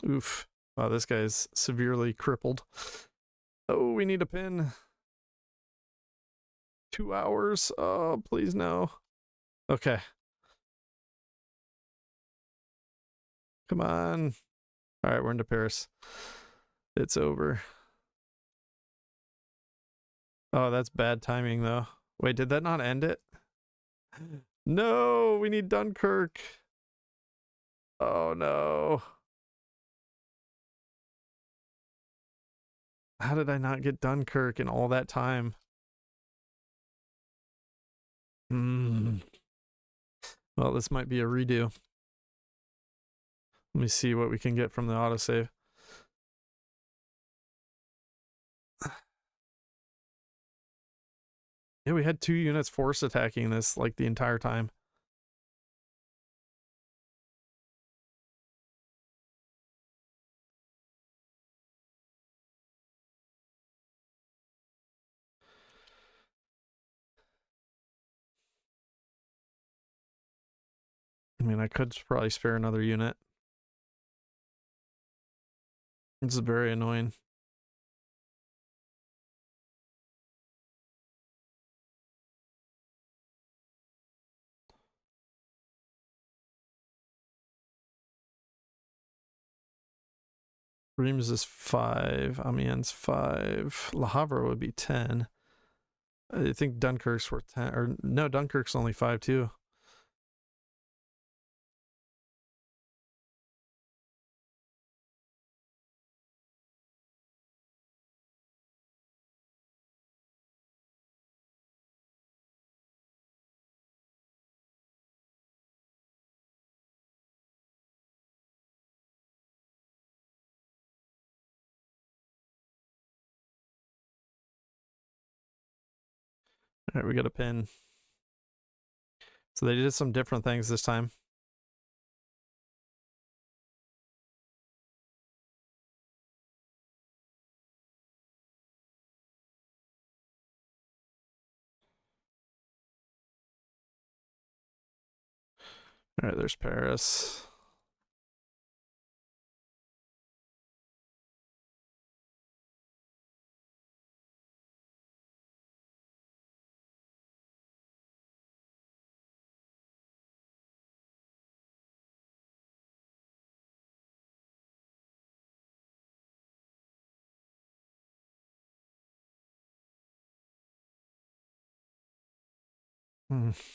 Oof. Wow, this guy's severely crippled. Oh, we need a pin. 2 hours. Oh, please no. Okay. Come on. All right, we're into Paris. It's over. Oh, that's bad timing, though. Wait, did that not end it? No, we need Dunkirk. Oh, no. How did I not get Dunkirk in all that time? Well, this might be a redo. Let me see what we can get from the autosave. Yeah, we had 2 units force attacking this like the entire time. I mean, I could probably spare another unit. This is very annoying. Reims is 5. Amiens 5. Le Havre would be 10. I think Dunkirk's worth 10. Or no, Dunkirk's only 5 too. All right, we got a pin. So they did some different things this time. All right, there's Paris.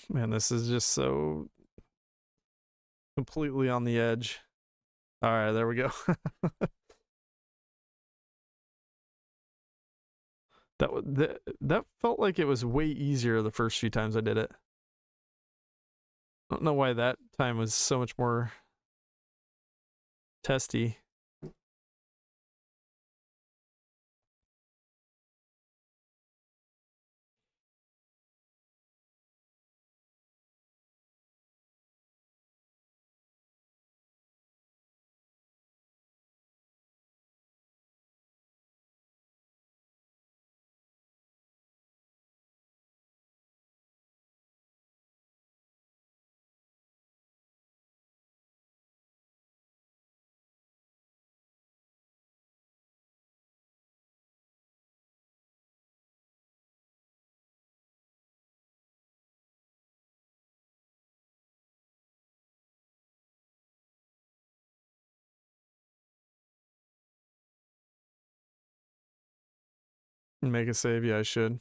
Man, this is just so completely on the edge. All right, there we go. That felt like it was way easier the first few times I did it. I don't know why that time was so much more testy. Make a save, yeah, I should.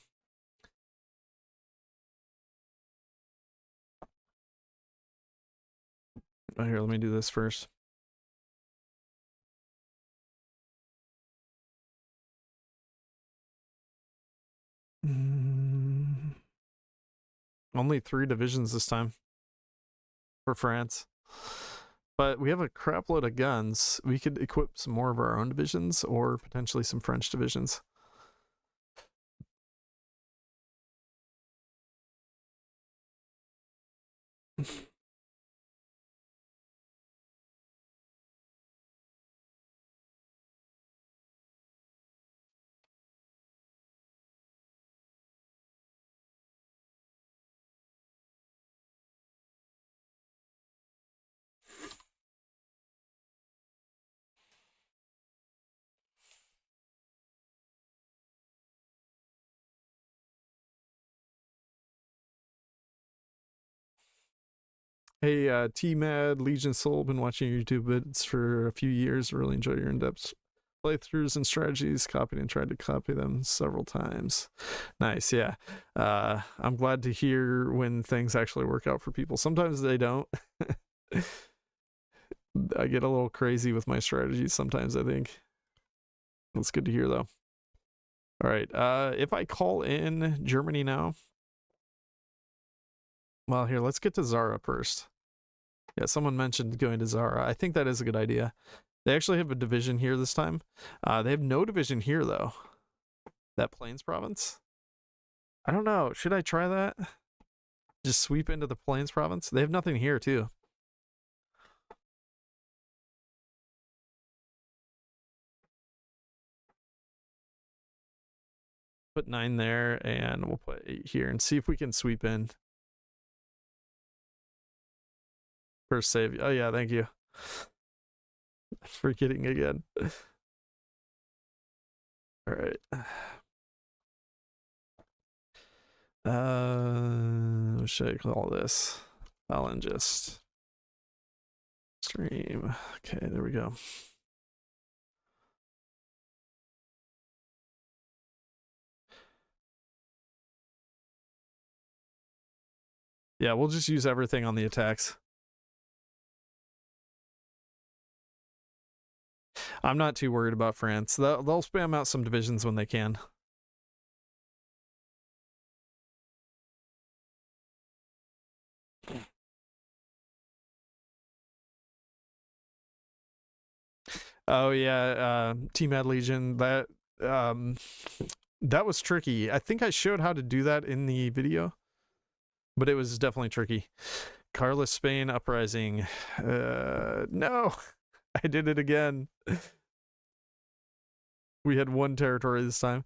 Oh, here, let me do this first. Only 3 divisions this time for France. But we have a crap load of guns. We could equip some more of our own divisions or potentially some French divisions. Hey, T-Mad, Legion Soul, been watching your YouTube vids for a few years. Really enjoy your in-depth playthroughs and strategies. Copied and tried to copy them several times. Nice, yeah. I'm glad to hear when things actually work out for people. Sometimes they don't. I get a little crazy with my strategies sometimes, I think. That's good to hear, though. All right, if I call in Germany now, well, here, let's get to Zara first. Yeah, someone mentioned going to Zara. I think that is a good idea. They actually have a division here this time. They have no division here, though. That Plains province? I don't know. Should I try that? Just sweep into the Plains province? They have nothing here, too. Put 9 there, and we'll put 8 here and see if we can sweep in. First save. Oh yeah, thank you. Forgetting again. All right. What should I call this? Falangist stream. Okay, there we go. Yeah, we'll just use everything on the attacks. I'm not too worried about France. They'll spam out some divisions when they can. Oh yeah, Team Ad Legion. That was tricky. I think I showed how to do that in the video, but it was definitely tricky. Carlos Spain uprising. No, I did it again. We had one territory this time.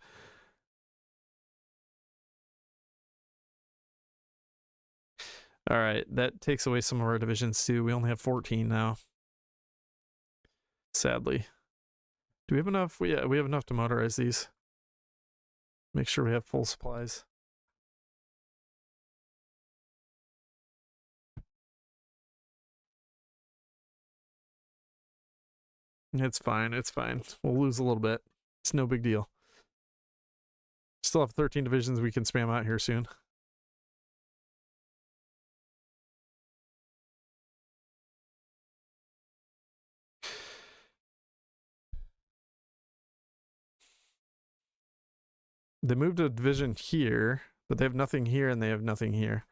All right, that takes away some of our divisions too. We only have 14 now. Sadly. Do we have enough? We have enough to motorize these. Make sure we have full supplies. It's fine. It's fine. We'll lose a little bit. It's no big deal. Still have 13 divisions we can spam out here soon. They moved a division here, but they have nothing here and they have nothing here.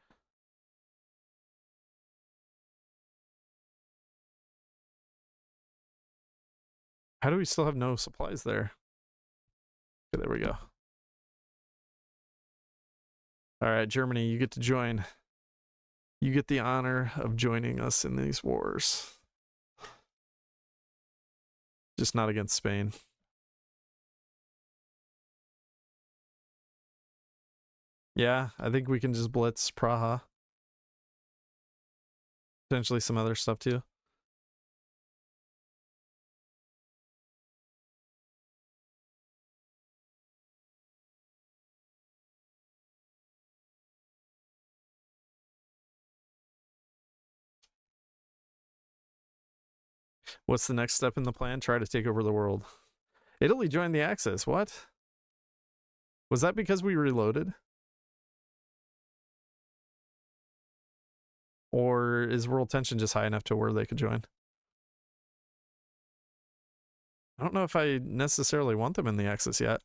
How do we still have no supplies there? Okay, there we go. All right, Germany, you get to join. You get the honor of joining us in these wars. Just not against Spain. Yeah, I think we can just blitz Praha. Potentially some other stuff too. What's the next step in the plan? Try to take over the world. Italy joined the Axis. What? Was that because we reloaded? Or is world tension just high enough to where they could join? I don't know if I necessarily want them in the Axis yet.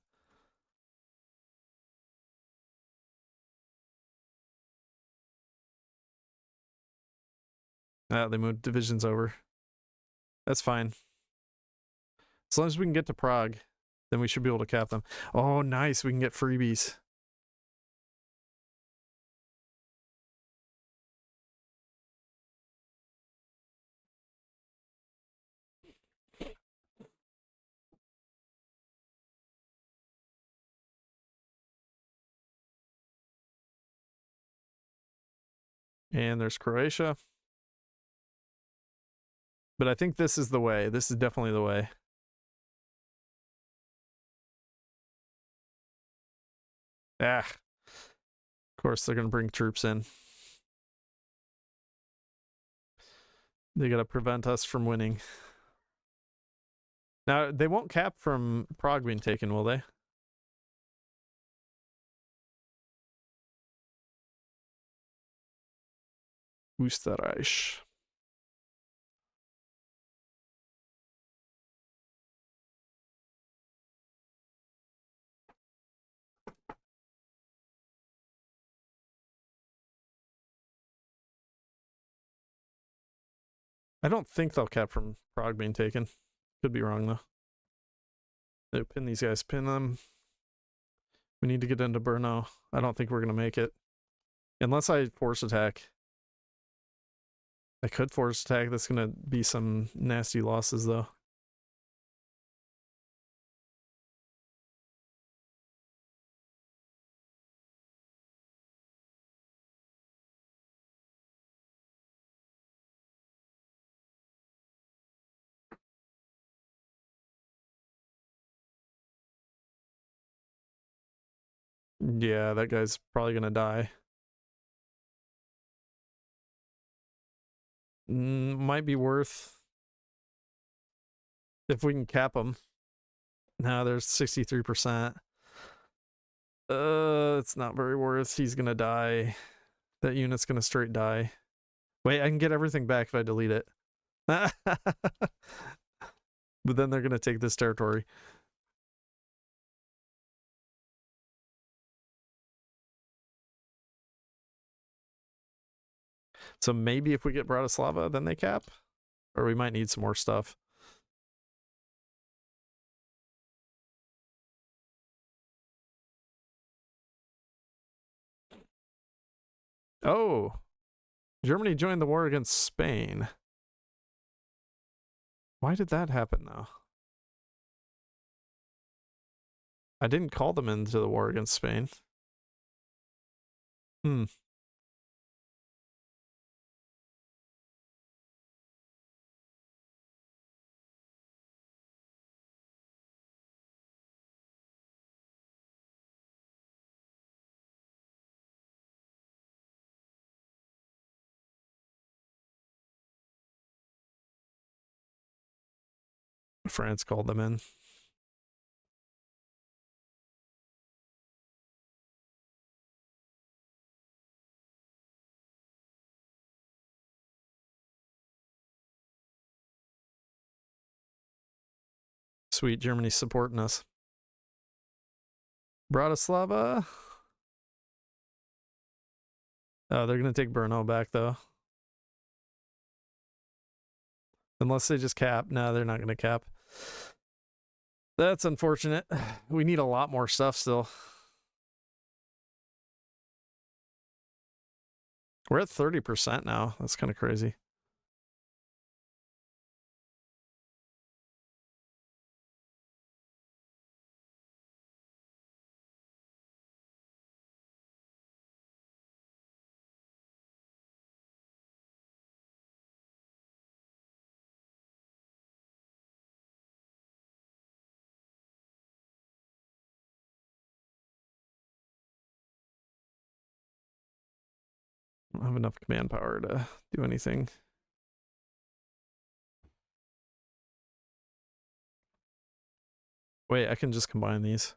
They moved divisions over. That's fine. As long as we can get to Prague, then we should be able to cap them. Oh, nice. We can get freebies. And there's Croatia. But I think this is the way. This is definitely the way. Ah. Of course, they're going to bring troops in. They got to prevent us from winning. Now, they won't cap from Prague being taken, will they? Österreich. I don't think they'll cap from Prague being taken. Could be wrong, though. They pin these guys. Pin them. We need to get into Brno. I don't think we're going to make it. Unless I force attack. I could force attack. That's going to be some nasty losses, though. Yeah, that guy's probably gonna die. Might be worth if we can cap him. Now there's 63%. It's not very worth. He's gonna die. That unit's gonna straight die. Wait, I can get everything back if I delete it. But then they're gonna take this territory. So maybe if we get Bratislava, then they cap? Or we might need some more stuff. Oh, Germany joined the war against Spain. Why did that happen, though? I didn't call them into the war against Spain. Hmm. France called them in. Sweet, Germany's supporting us. Bratislava. Oh, they're gonna take Brno back though. Unless they just cap. No, they're not gonna cap. That's unfortunate. We need a lot more stuff still. We're at 30% now. That's kind of crazy. I don't have enough command power to do anything. Wait, I can just combine these.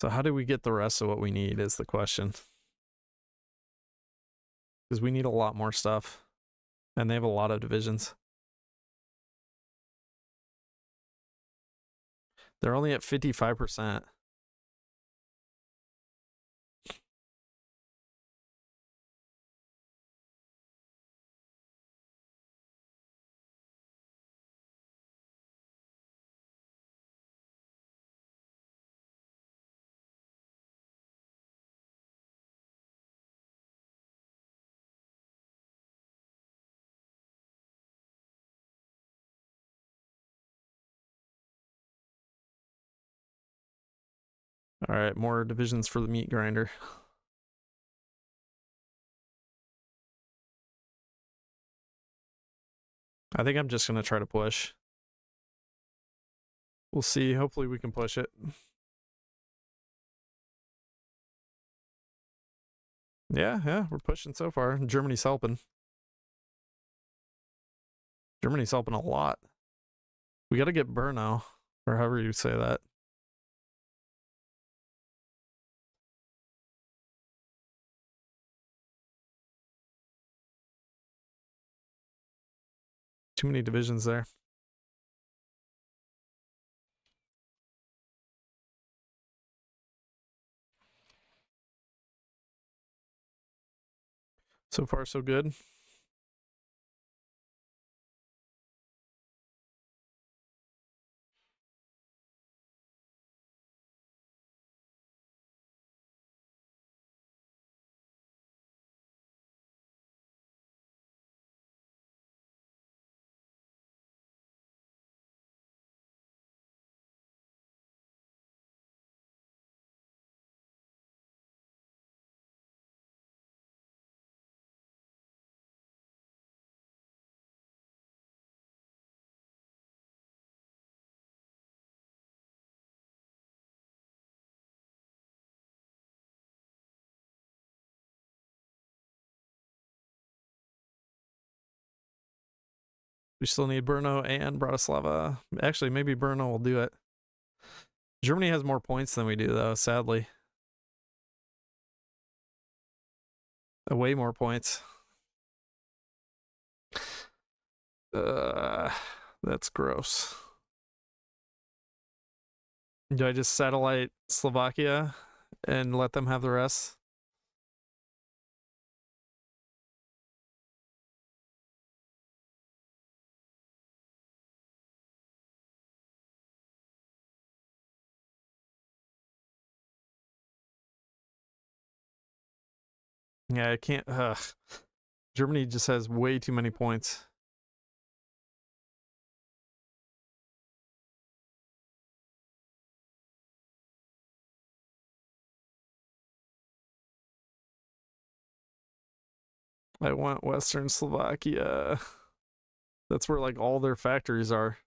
So how do we get the rest of what we need is the question. Because we need a lot more stuff. And they have a lot of divisions. They're only at 55%. All right, more divisions for the meat grinder. I think I'm just going to try to push. We'll see. Hopefully we can push it. Yeah, we're pushing so far. Germany's helping. Germany's helping a lot. We got to get Brno, or however you say that. Too many divisions there. So far, so good. We still need Brno and Bratislava. Actually, maybe Brno will do it. Germany has more points than we do, though, sadly. Way more points. That's gross. Do I just satellite Slovakia and let them have the rest? Yeah, I can't. Germany just has way too many points. I want Western Slovakia. That's where like all their factories are.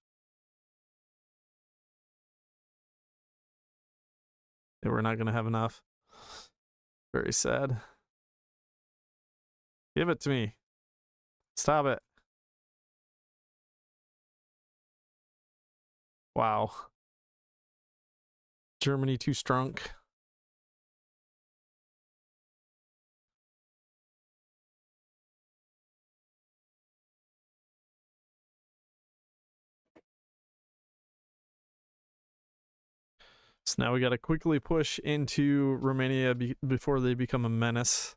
And we're not gonna have enough. Very sad. Give it to me. Stop it. Wow. Germany too strong. So now we got to quickly push into Romania before they become a menace.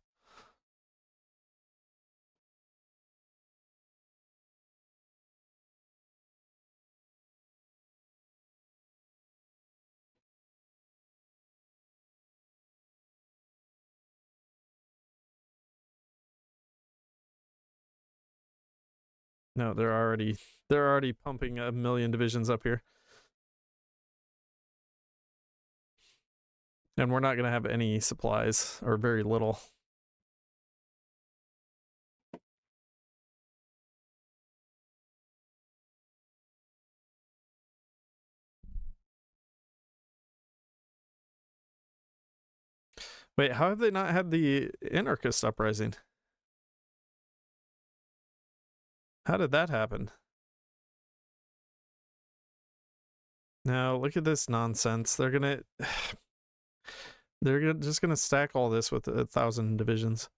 No, they're already pumping a million divisions up here. And we're not going to have any supplies, or very little. Wait, how have they not had the anarchist uprising? How did that happen? Now, look at this nonsense. They're just gonna stack all this with 1,000 divisions.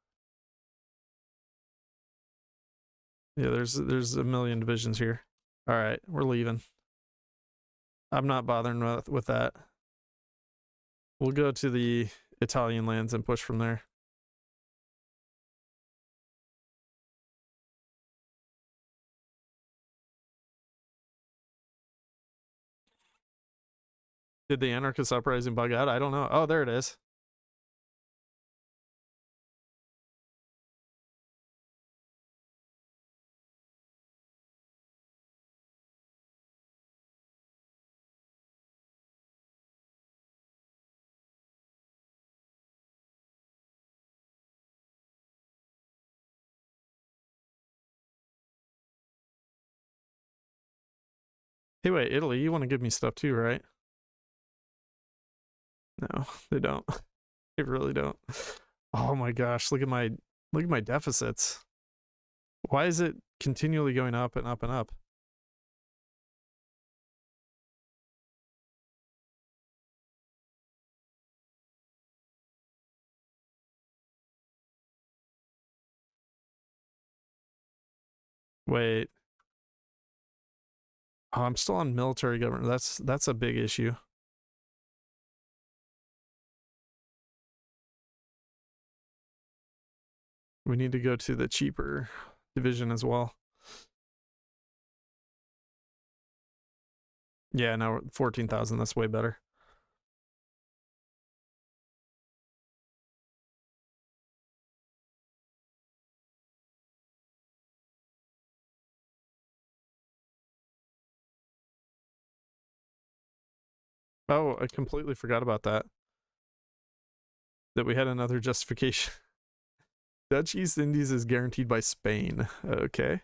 Yeah, there's a million divisions here. All right, we're leaving. I'm not bothering with that. We'll go to the Italian lands and push from there. Did the anarchist uprising bug out? I don't know. Oh, there it is. Hey, wait, Italy, you want to give me stuff too, right? No, they don't. They really don't. Oh my gosh, look at my deficits. Why is it continually going up and up and up? Wait. Oh, I'm still on military government. That's a big issue. We need to go to the cheaper division as well. Yeah, now 14,000. That's way better. Oh, I completely forgot about that. That we had another justification. Dutch East Indies is guaranteed by Spain. Okay.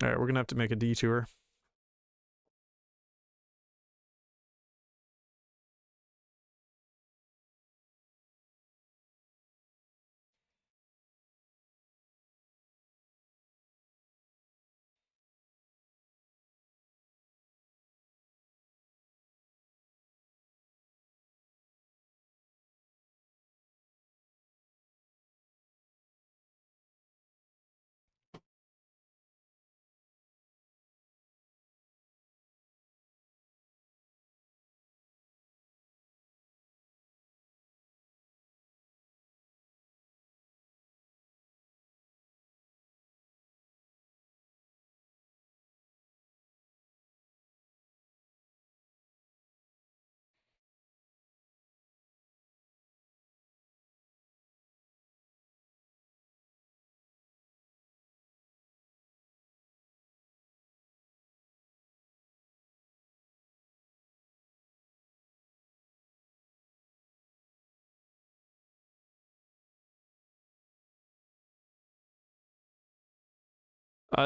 All right, we're gonna have to make a detour.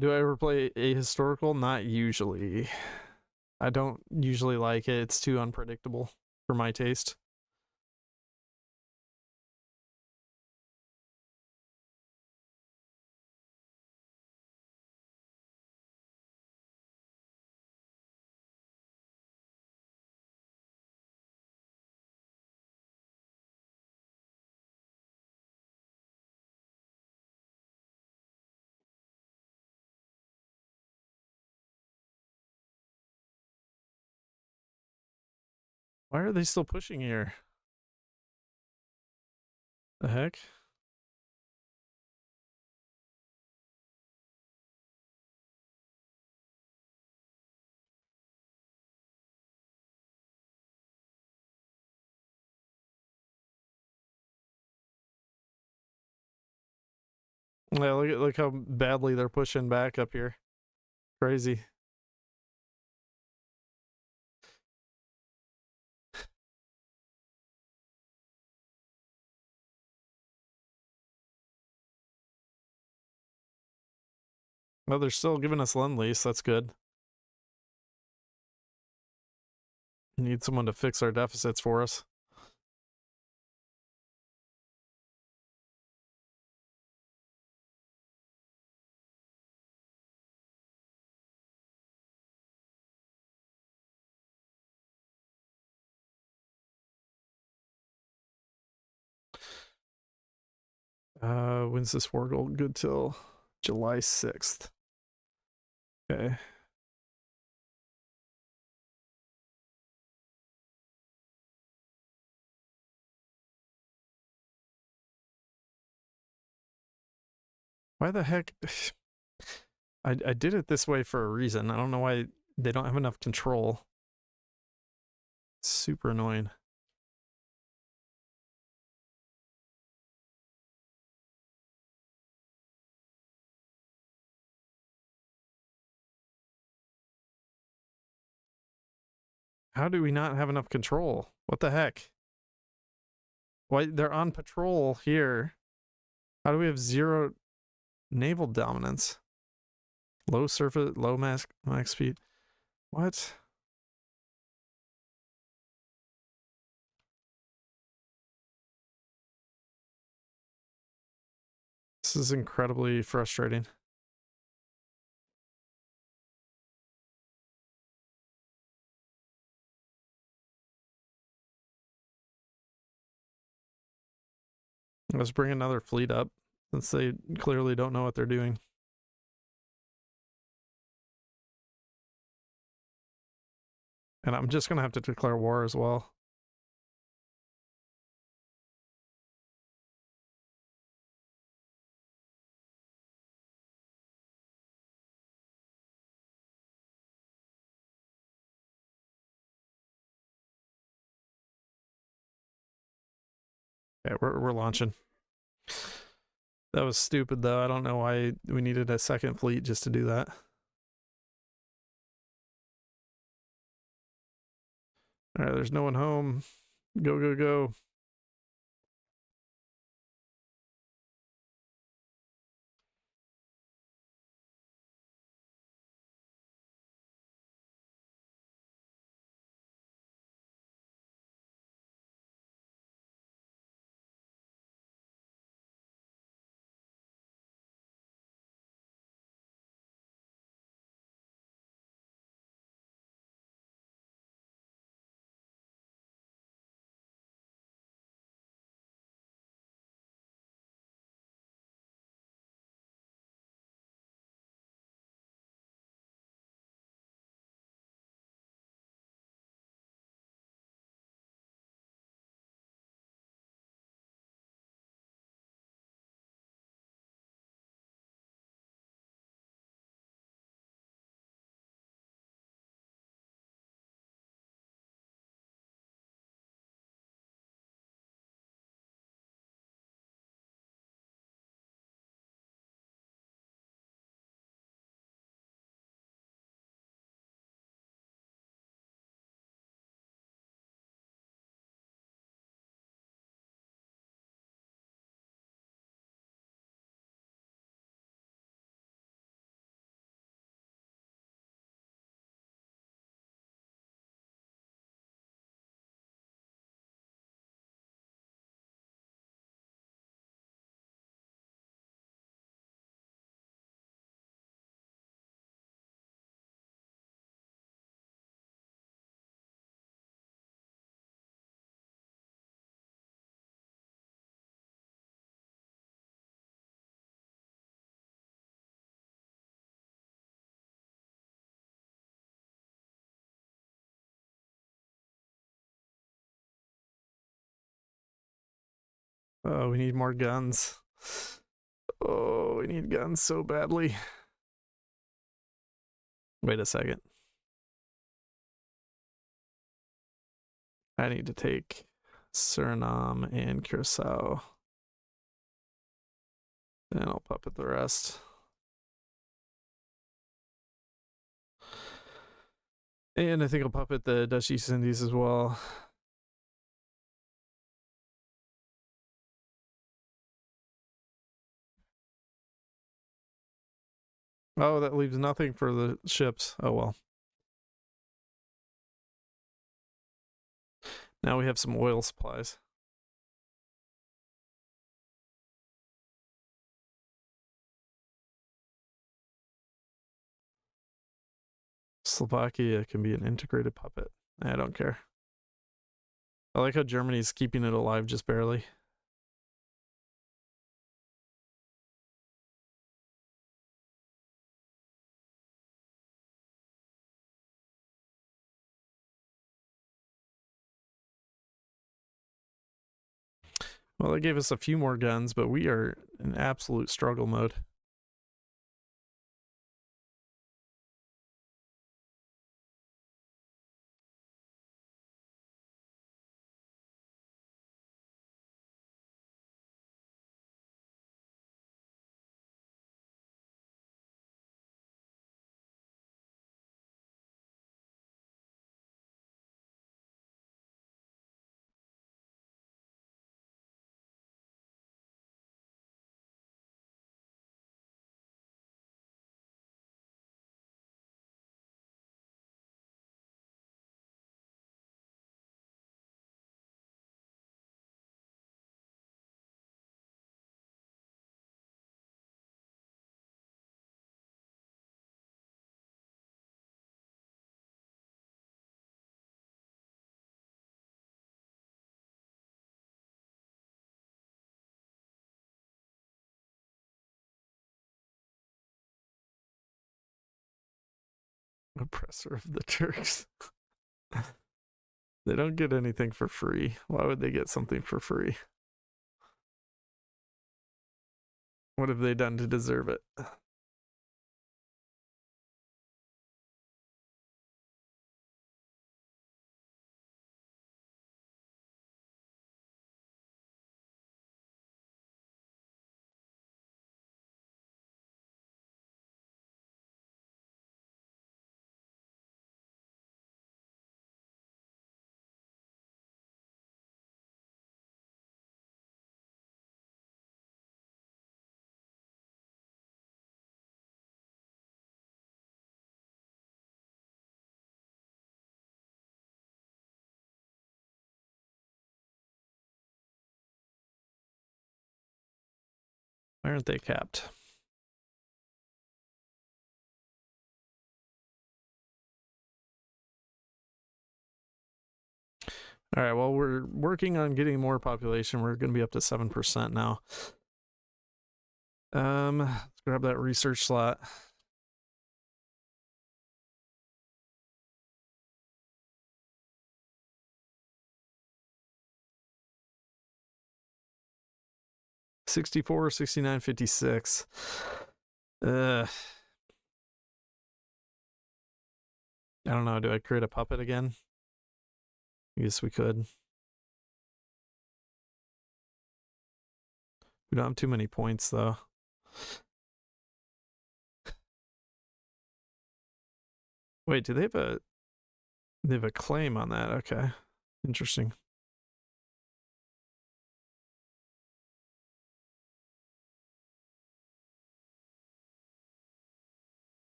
Do I ever play ahistorical? Not usually. I don't usually like it. It's too unpredictable for my taste. Why are they still pushing here? The heck? Yeah, look how badly they're pushing back up here. Crazy. Well, they're still giving us lend lease. That's good. Need someone to fix our deficits for us. When's this war goal? Good till July 6th. Okay. Why the heck? I did it this way for a reason. I don't know why they don't have enough control. It's super annoying. How do we not have enough control? What the heck? Why they're on patrol here? How do we have zero naval dominance? Low surface, low max speed. What? This is incredibly frustrating. Let's bring another fleet up since they clearly don't know what they're doing. And I'm just going to have to declare war as well. Okay, we're launching. That was stupid, though. I don't know why we needed a second fleet just to do that. All right, there's no one home. Go, go, go. Oh, we need more guns. Oh, we need guns so badly. Wait a second. I need to take Suriname and Curacao. And I'll puppet the rest. And I think I'll puppet the Dutch East Indies as well. Oh, that leaves nothing for the ships. Oh well. Now we have some oil supplies. Slovakia can be an integrated puppet. I don't care. I like how Germany's keeping it alive just barely. Well, they gave us a few more guns, but we are in absolute struggle mode. Oppressor of the Turks. They don't get anything for free. Why would they get something for free? What have they done to deserve it? Why aren't they capped? All right, well, we're working on getting more population. We're going to be up to 7% now. Let's grab that research slot. $64, $69, $56. I don't know. Do I create a puppet again? I guess we could. We don't have too many points though. Wait, do they have a claim on that? Okay. Interesting.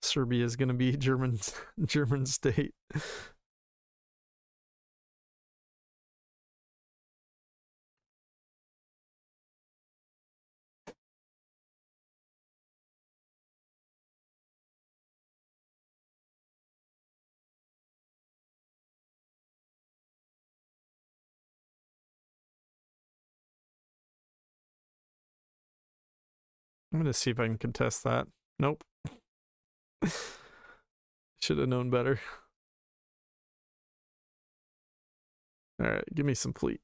Serbia is going to be German state. I'm going to see if I can contest that. Nope. Should have known better. All right, give me some fleet.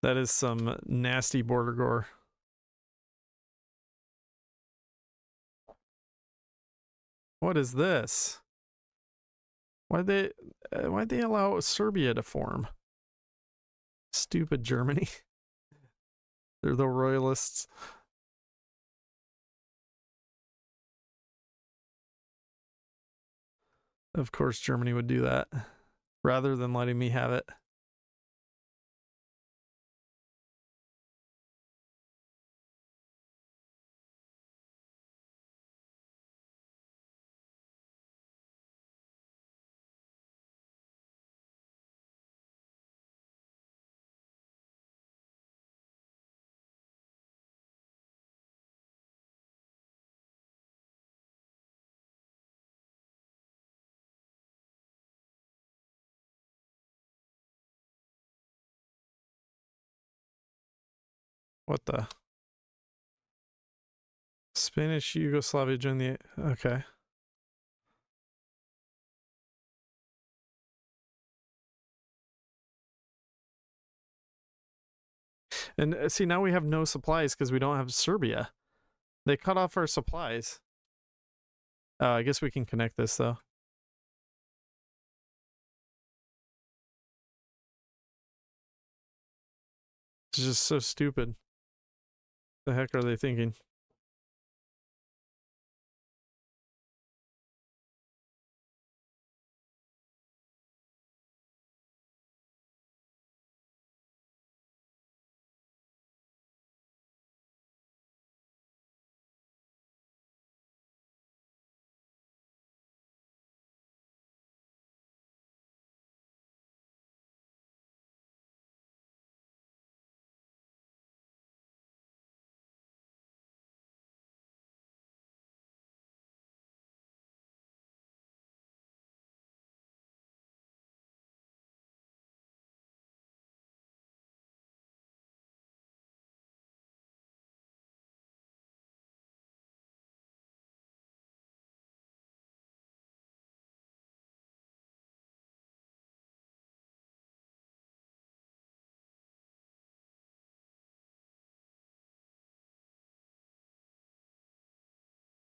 That is some nasty border gore. What is this? Why'd they allow Serbia to form? Stupid Germany. They're the royalists. Of course Germany would do that rather than letting me have it. What the? Spanish Yugoslavia joined the... Okay. And see, now we have no supplies because we don't have Serbia. They cut off our supplies. I guess we can connect this, though. It's just so stupid. The heck are they thinking?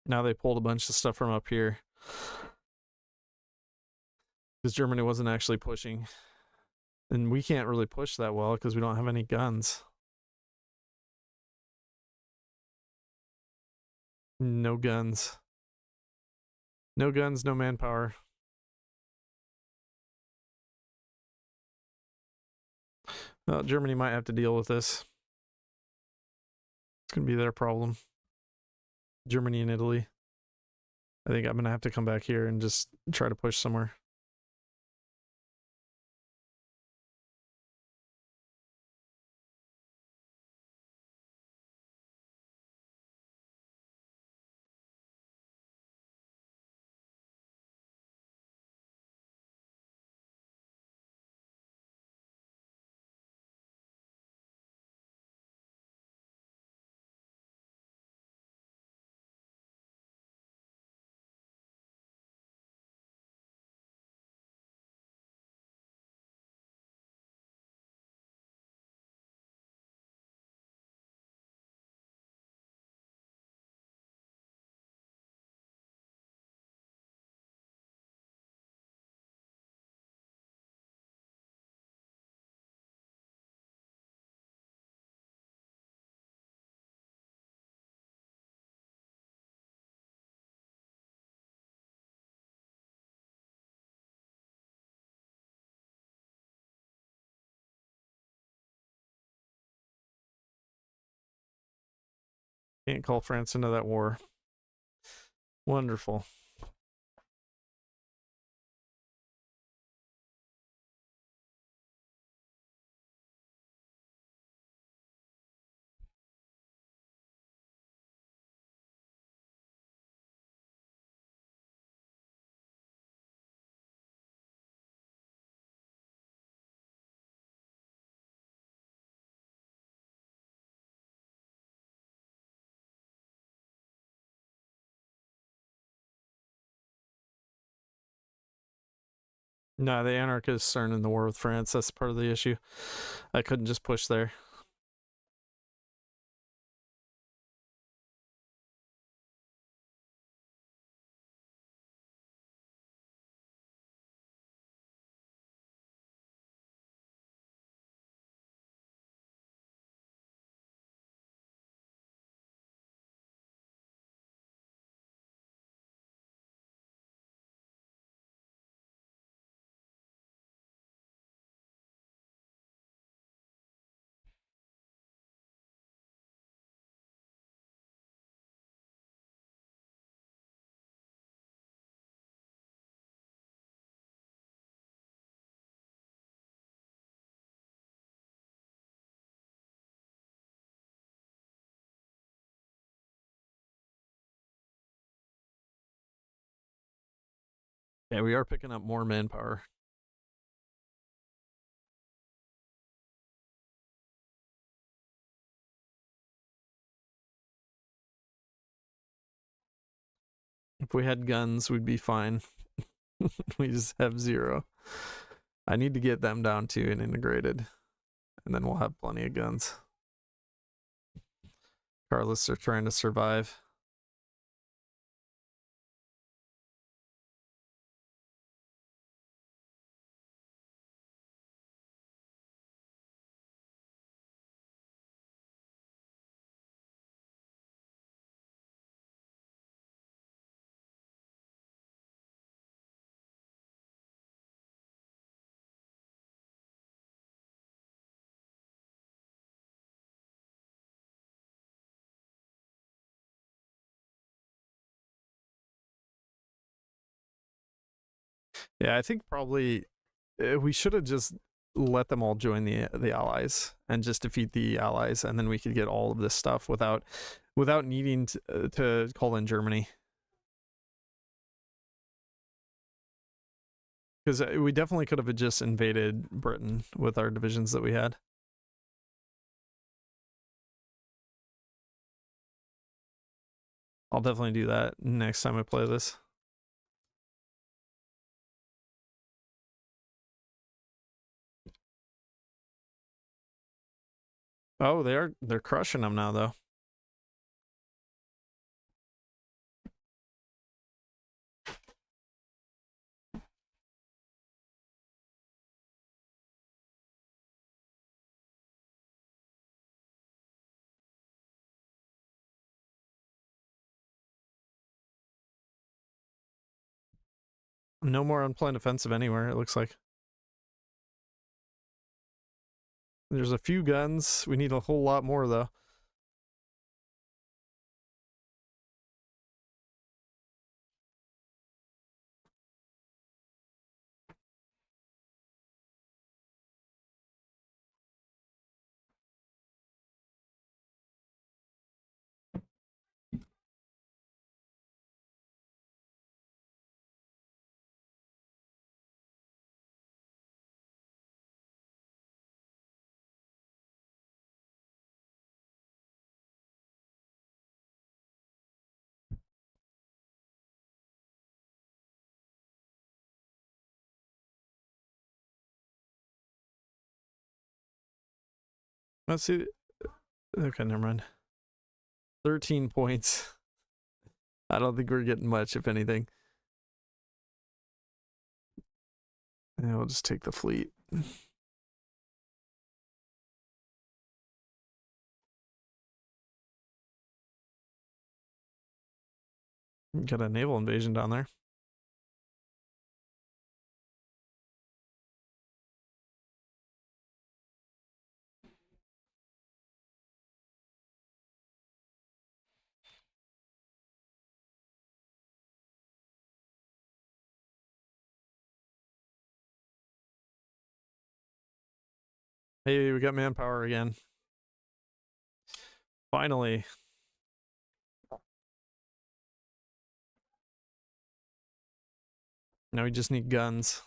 Now they pulled a bunch of stuff from up here. Because Germany wasn't actually pushing. And we can't really push that well because we don't have any guns. No guns. No guns, no manpower. Well, Germany might have to deal with this. It's going to be their problem. Germany and Italy. I think I'm going to have to come back here and just try to push somewhere. Can't call France into that war. Wonderful. No, the anarchists aren't in the war with France. That's part of the issue. I couldn't just push there. Yeah, we are picking up more manpower. If we had guns, we'd be fine. We just have 0. I need to get them down to and integrated, and then we'll have plenty of guns. Carlists are trying to survive. Yeah, I think probably we should have just let them all join the allies and just defeat the allies, and then we could get all of this stuff without needing to call in Germany. Because we definitely could have just invaded Britain with our divisions that we had. I'll definitely do that next time I play this. Oh, they're crushing them now though. No more unplanned offensive anywhere, it looks like. There's a few guns. We need a whole lot more though. Let's see. Okay, never mind. 13 points. I don't think we're getting much, if anything. Yeah, we'll just take the fleet. Got a naval invasion down there. Hey, we got manpower again. Finally. Now we just need guns.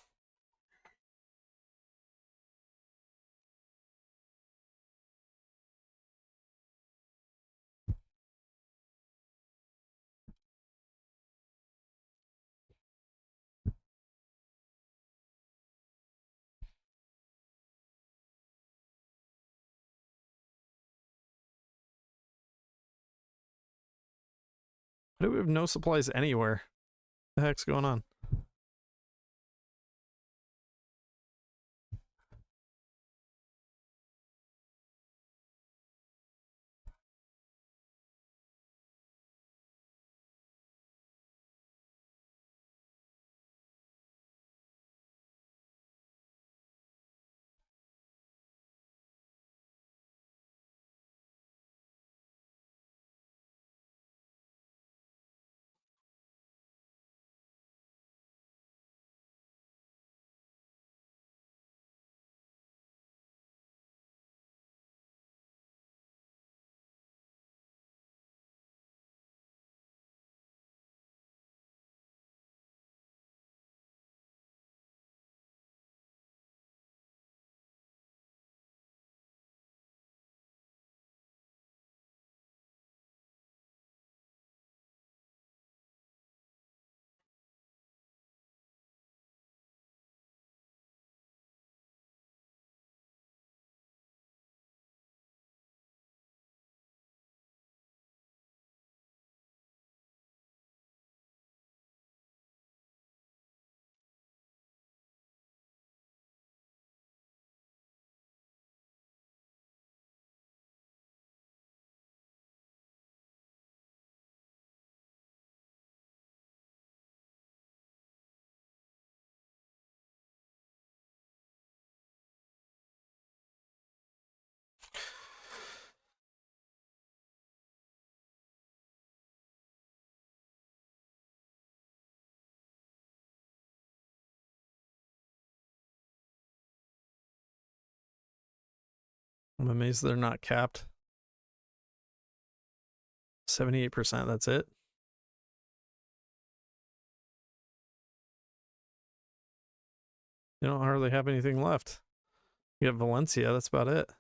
Why do we have no supplies anywhere? What the heck's going on? I'm amazed they're not capped. 78%, that's it. You don't hardly have anything left. You have Valencia, that's about it.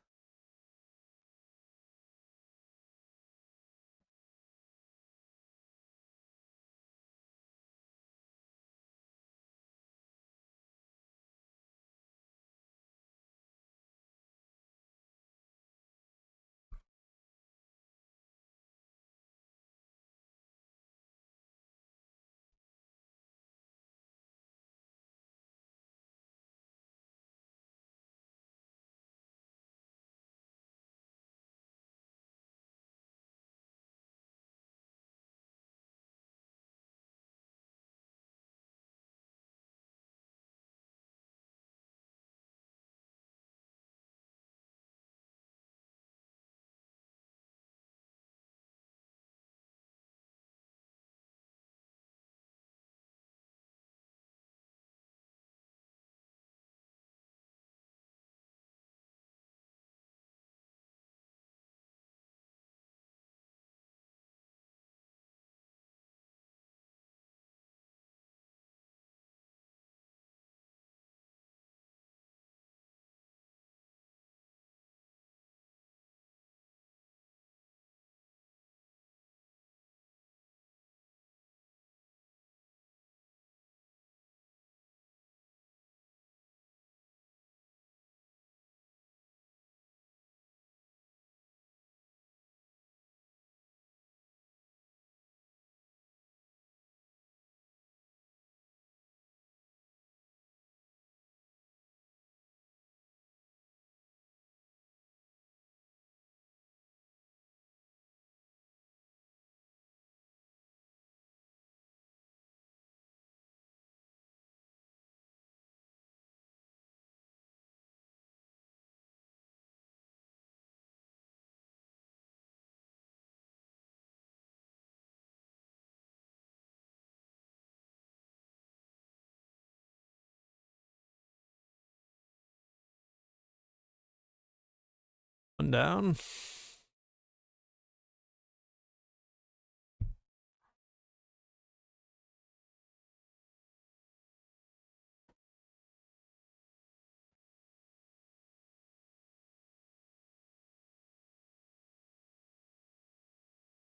One down.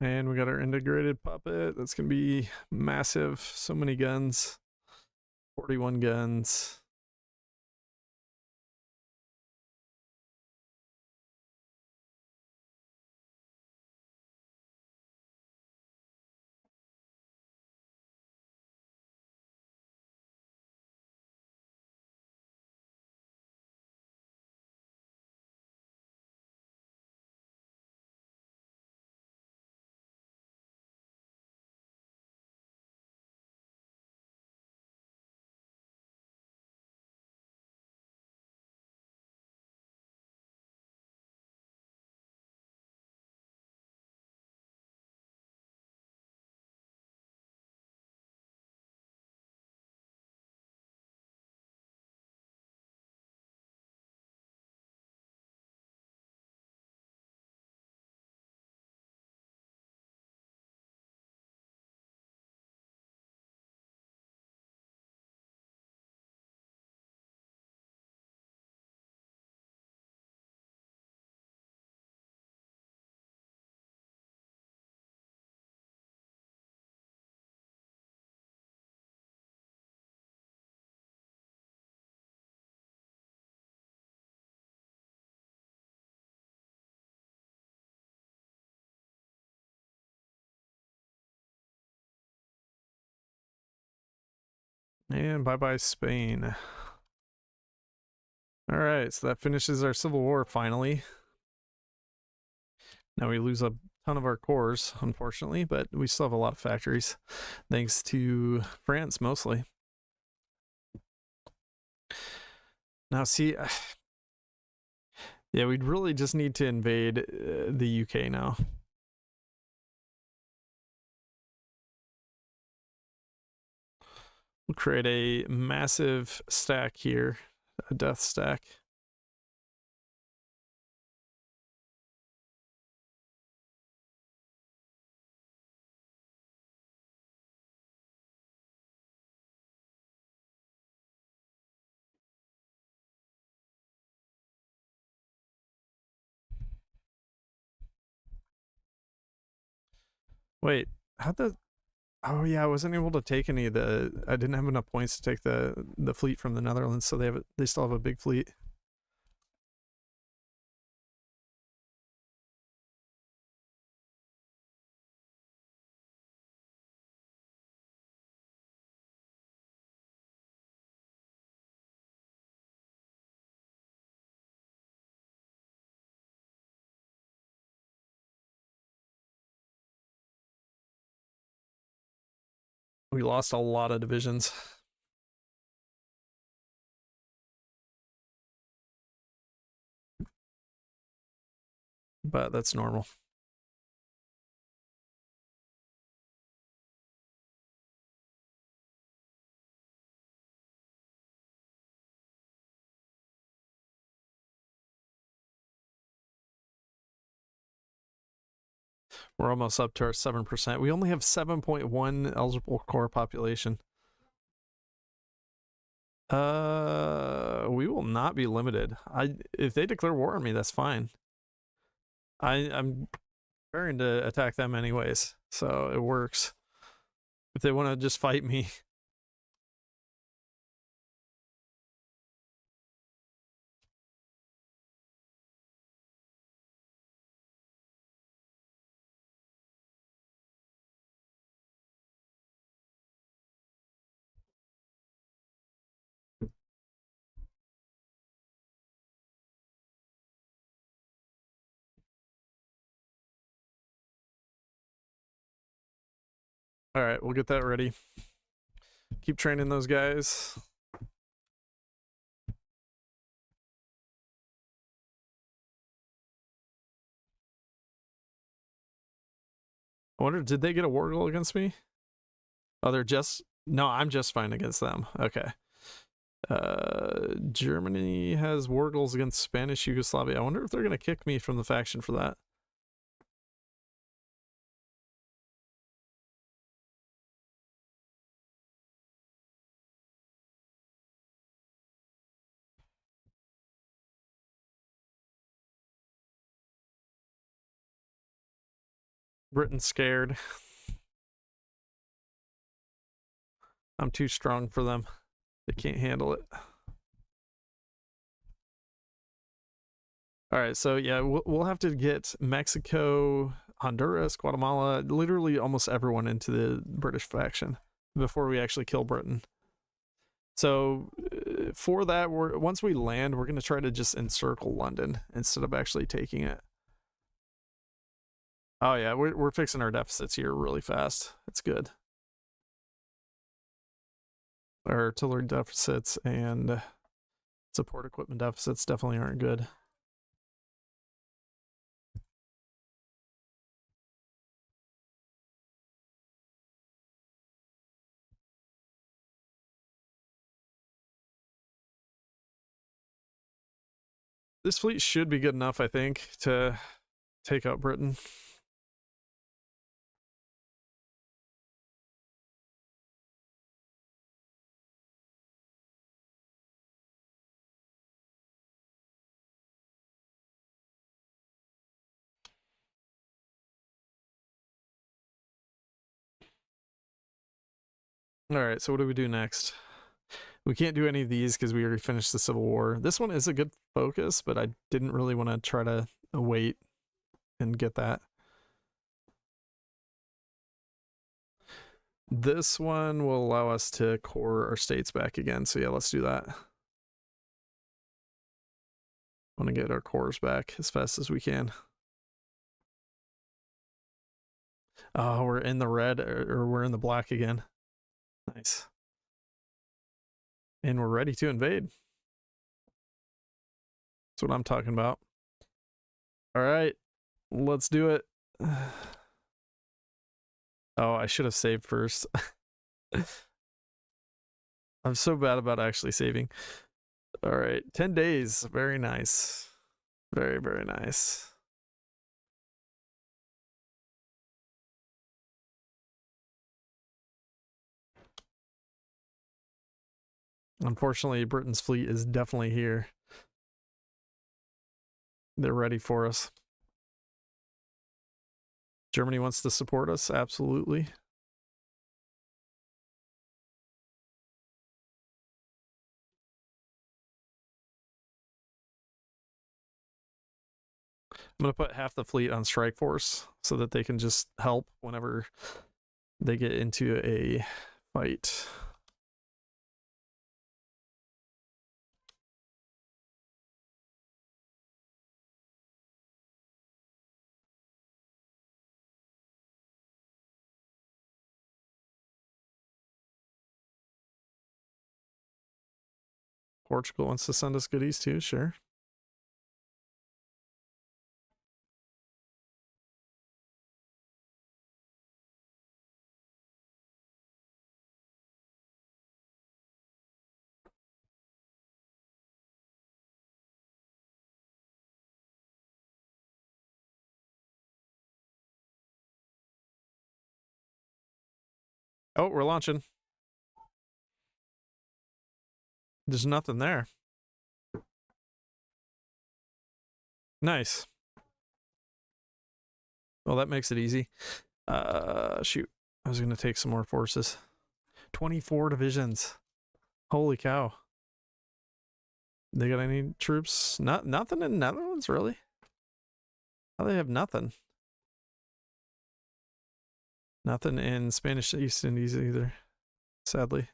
And we got our integrated puppet. That's going to be massive. So many guns. 41 guns. And bye-bye Spain. All right, so that finishes our civil war finally. Now we lose a ton of our cores, unfortunately, but we still have a lot of factories, thanks to France mostly. Now, see, yeah, we'd really just need to invade the UK now. We'll create a massive stack here, a death stack. Wait, how'd the... Oh yeah, I wasn't able to take any of the... I didn't have enough points to take the fleet from the Netherlands, so they still have a big fleet. We lost a lot of divisions. But that's normal. We're almost up to our 7%. We only have 7.1 eligible core population. We will not be limited. If they declare war on me, that's fine. I'm preparing to attack them anyways, so it works. If they want to just fight me. All right, we'll get that ready. Keep training those guys. I wonder, did they get a war goal against me? Oh, they're just... No, I'm just fine against them. Okay. Germany has war goals against Spanish Yugoslavia. I wonder if they're going to kick me from the faction for that. Britain's scared. I'm too strong for them. They can't handle it. All right, so yeah, we'll have to get Mexico, Honduras, Guatemala, literally almost everyone into the British faction before we actually kill Britain. So for that, once we land, we're going to try to just encircle London instead of actually taking it. Oh yeah, we're fixing our deficits here really fast. It's good. Our artillery deficits and support equipment deficits definitely aren't good. This fleet should be good enough, I think, to take out Britain. All right, so what do we do next? We can't do any of these because we already finished the Civil War. This one is a good focus, but I didn't really want to try to wait and get that. This one will allow us to core our states back again. So yeah, let's do that. I want to get our cores back as fast as we can. Oh, we're in the red, or we're in the black again. Nice. And we're ready to invade. That's what I'm talking about. All right, let's do it. Oh, I should have saved first. I'm so bad about actually saving. All right, 10 days. Very nice. Very, very nice. Unfortunately, Britain's fleet is definitely here. They're ready for us. Germany wants to support us, absolutely. I'm going to put half the fleet on strike force so that they can just help whenever they get into a fight. Portugal wants to send us goodies too, sure. Oh, we're launching. There's nothing there. Nice. Well, that makes it easy. Shoot. I was going to take some more forces. 24 divisions. Holy cow. They got any troops? Nothing in Netherlands, really? How they have nothing? Nothing in Spanish East Indies either, sadly.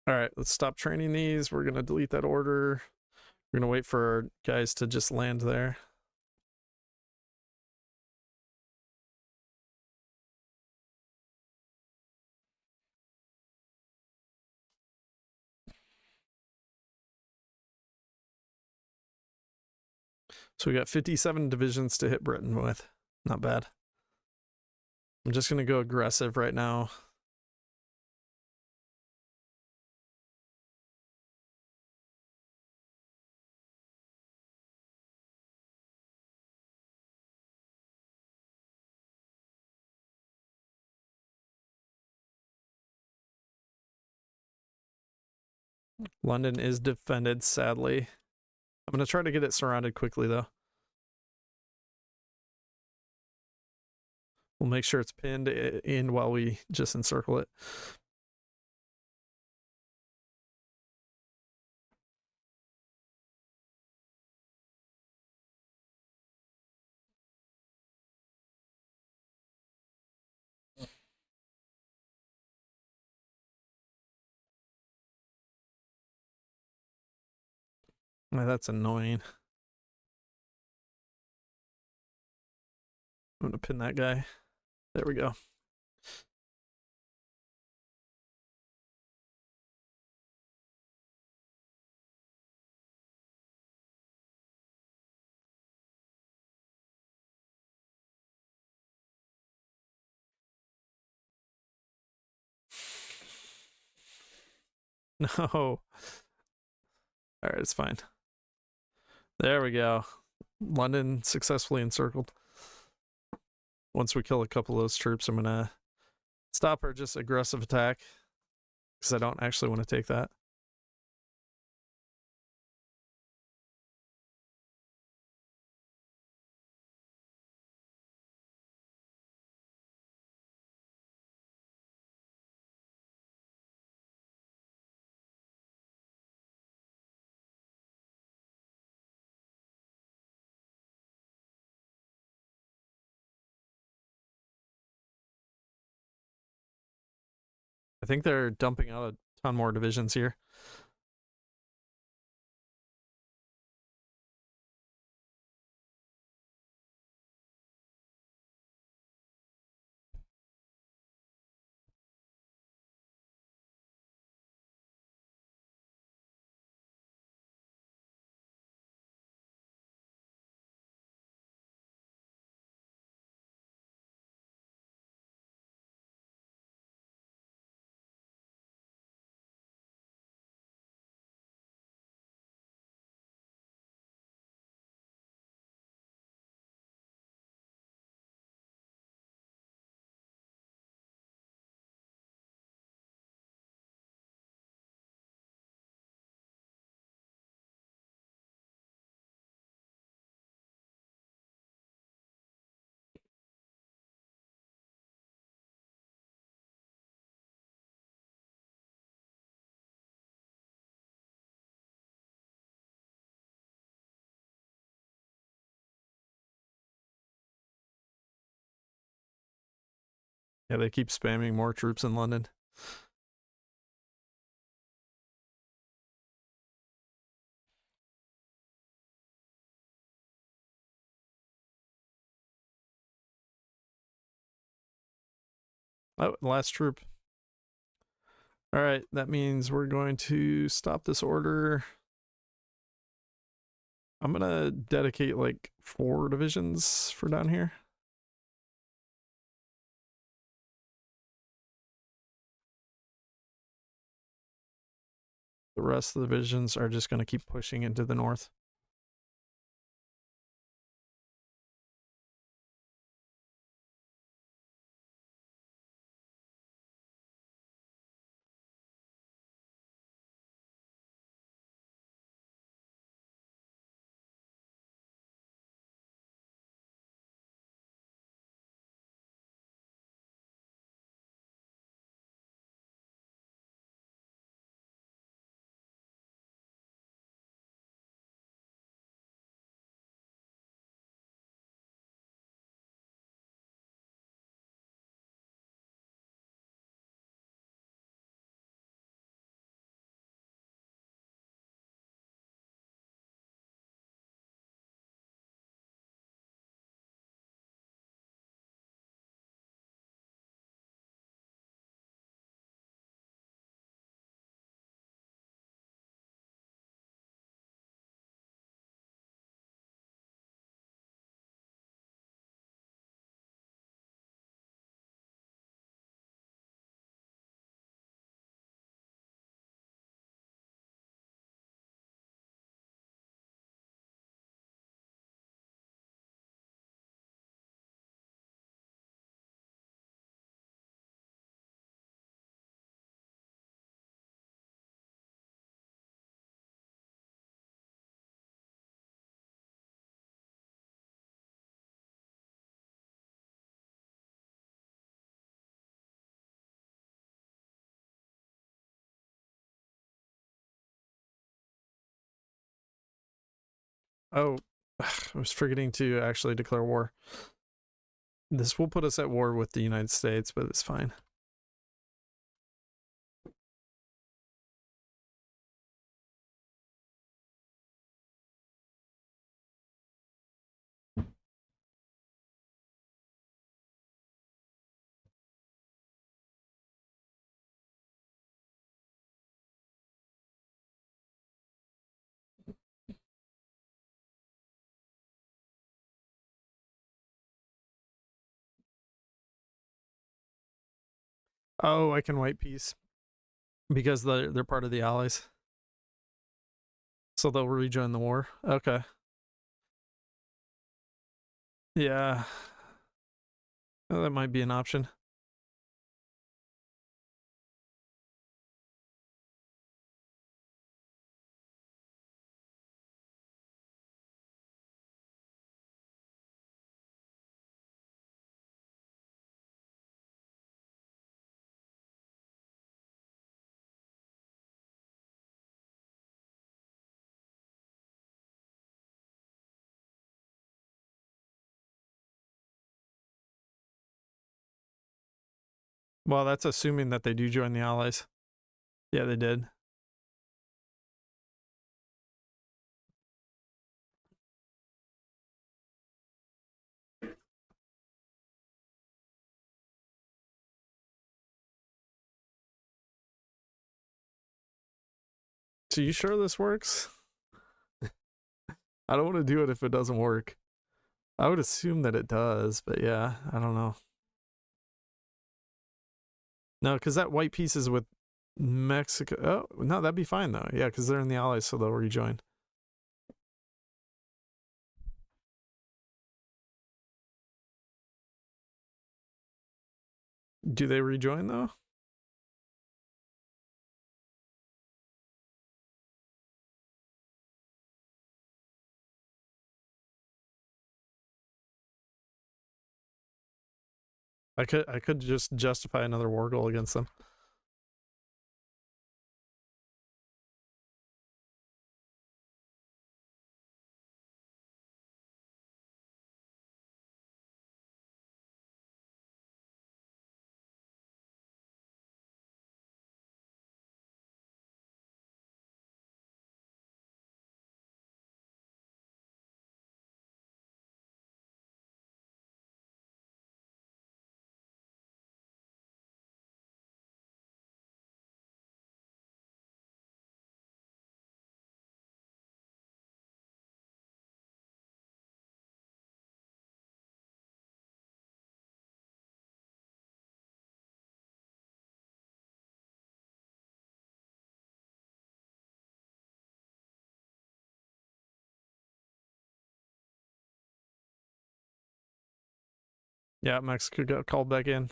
All right, let's stop training these. We're going to delete that order. We're going to wait for our guys to just land there. So we got 57 divisions to hit Britain with. Not bad. I'm just going to go aggressive right now. London is defended, sadly. I'm going to try to get it surrounded quickly, though. We'll make sure it's pinned in while we just encircle it. That's annoying. I'm going to pin that guy. There we go. No. All right, it's fine. There we go. London successfully encircled. Once we kill a couple of those troops, I'm going to stop our just aggressive attack because I don't actually want to take that. I think they're dumping out a ton more divisions here. Yeah, they keep spamming more troops in London. Oh, last troop. All right, that means we're going to stop this order. I'm gonna dedicate like 4 divisions for down here. The rest of the divisions are just gonna keep pushing into the north. Oh, I was forgetting to actually declare war. This will put us at war with the United States, but it's fine. Oh, I can white peace because they're part of the Allies, so they'll rejoin the war. Okay, yeah, well, that might be an option. Well, that's assuming that they do join the Allies. Yeah, they did. So you sure this works? I don't want to do it if it doesn't work. I would assume that it does, but yeah, I don't know. No, because that white piece is with Mexico. Oh, no, that'd be fine though. Yeah, because they're in the Allies, so they'll rejoin. Do they rejoin though? I could just justify another war goal against them. Yeah, Mexico got called back in.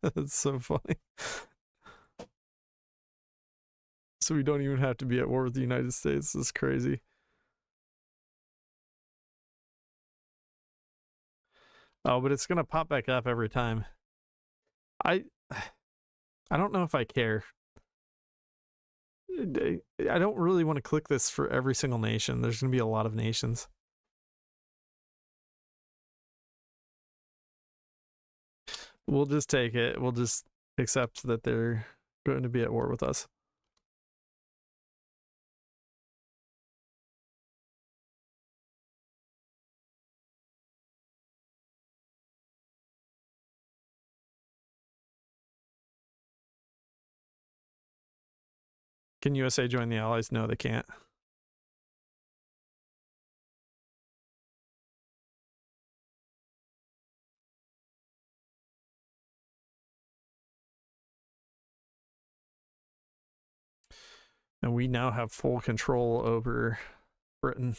That's so funny. So we don't even have to be at war with the United States. This is crazy. Oh, but it's gonna pop back up every time. I I don't know if I care. I don't really want to click this for every single nation. There's gonna be a lot of nations. We'll just take it. We'll just accept that they're going to be at war with us. Can USA join the Allies? No, they can't. And we now have full control over Britain.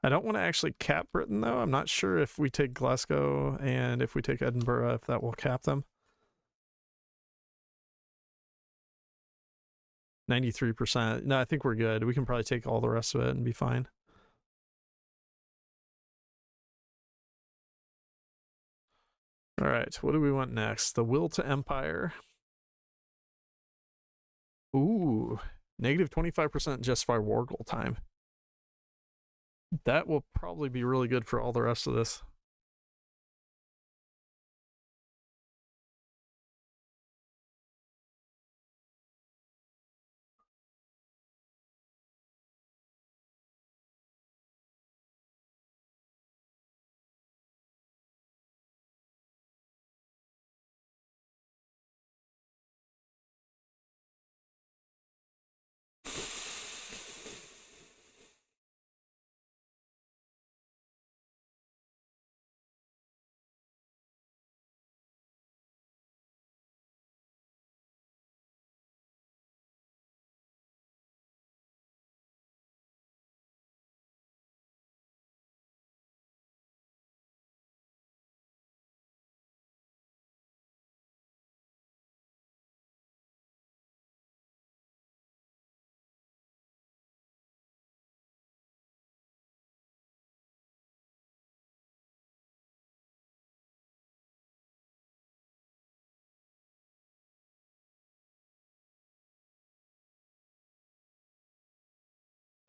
I don't want to actually cap Britain, though. I'm not sure if we take Glasgow and if we take Edinburgh, if that will cap them. 93%. No, I think we're good. We can probably take all the rest of it and be fine. All right, what do we want next? The will to empire. Ooh, negative 25% justify war goal time. That will probably be really good for all the rest of this.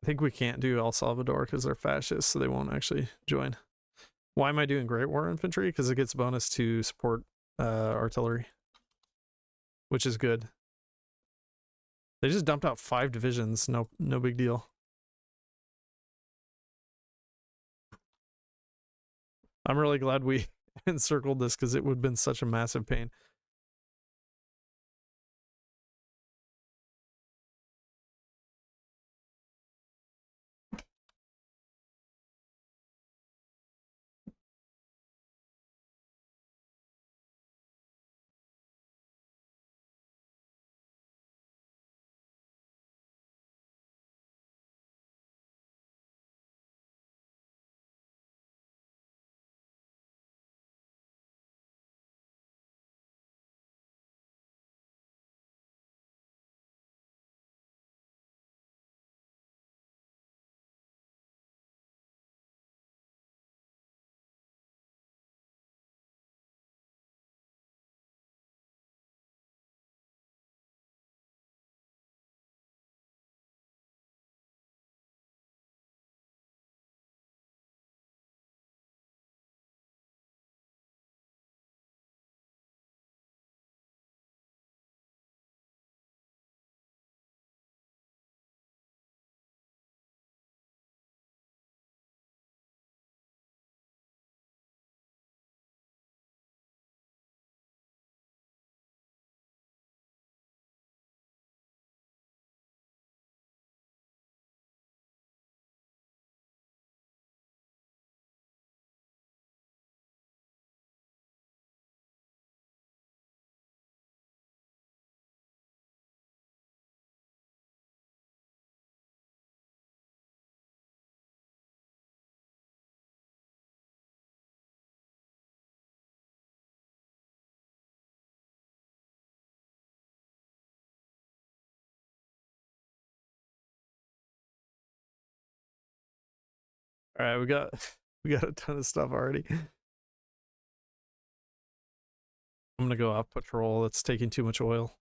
think we can't do El Salvador because they're fascists, so they won't actually join. Why am I doing Great War Infantry? Because it gets bonus to support artillery, which is good. They just dumped out 5 divisions. No big deal. I'm really glad we encircled this because it would have been such a massive pain. All right, we got a ton of stuff already. I'm gonna go off patrol. That's taking too much oil.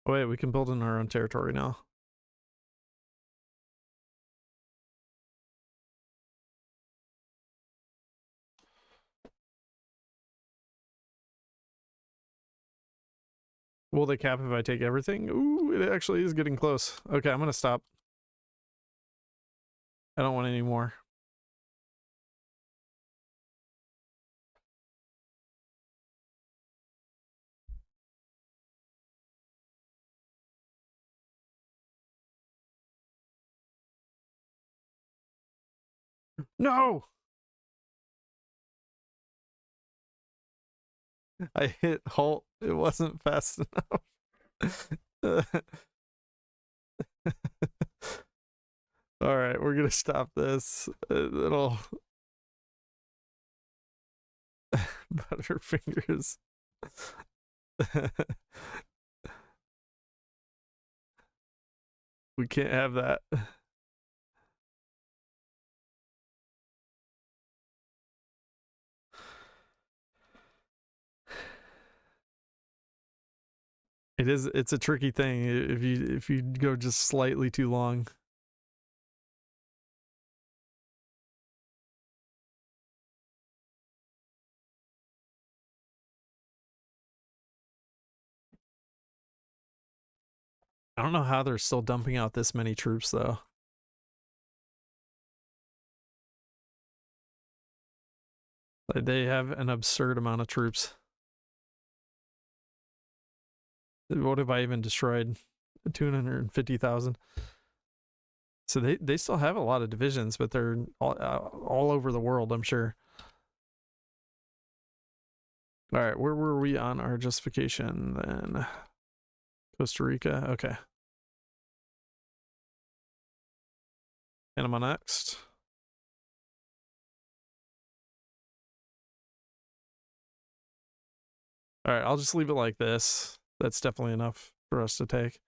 Oh wait, we can build in our own territory now. Will they cap if I take everything? Ooh, it actually is getting close. Okay, I'm gonna stop. I don't want any more. No! I hit halt. It wasn't fast enough. All right, we're gonna stop this. It'll Butterfingers. We can't have that. It's a tricky thing if you go just slightly too long. I don't know how they're still dumping out this many troops though. Like, they have an absurd amount of troops. What have I even destroyed? 250,000. So they still have a lot of divisions, but they're all over the world, I'm sure. All right, where were we on our justification then? Costa Rica, okay. Panama next. All right, I'll just leave it like this. That's definitely enough for us to take.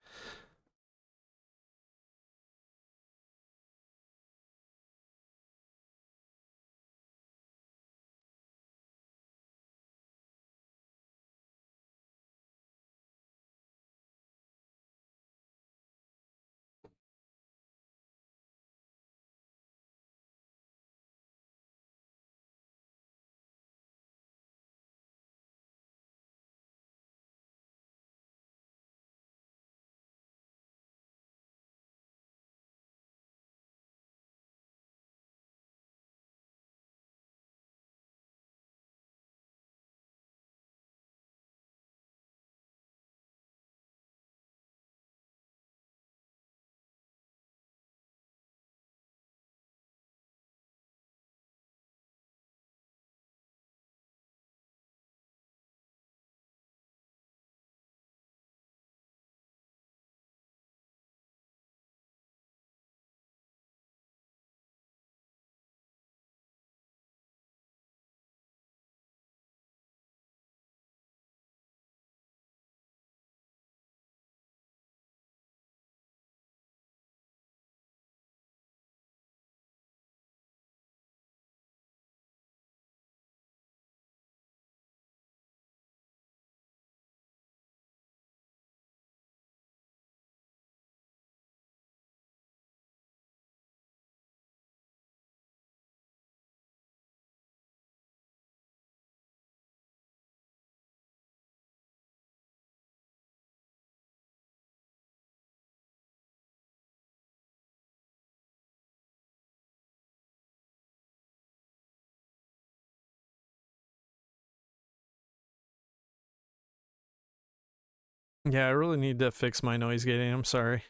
Yeah, I really need to fix my noise gating. I'm sorry.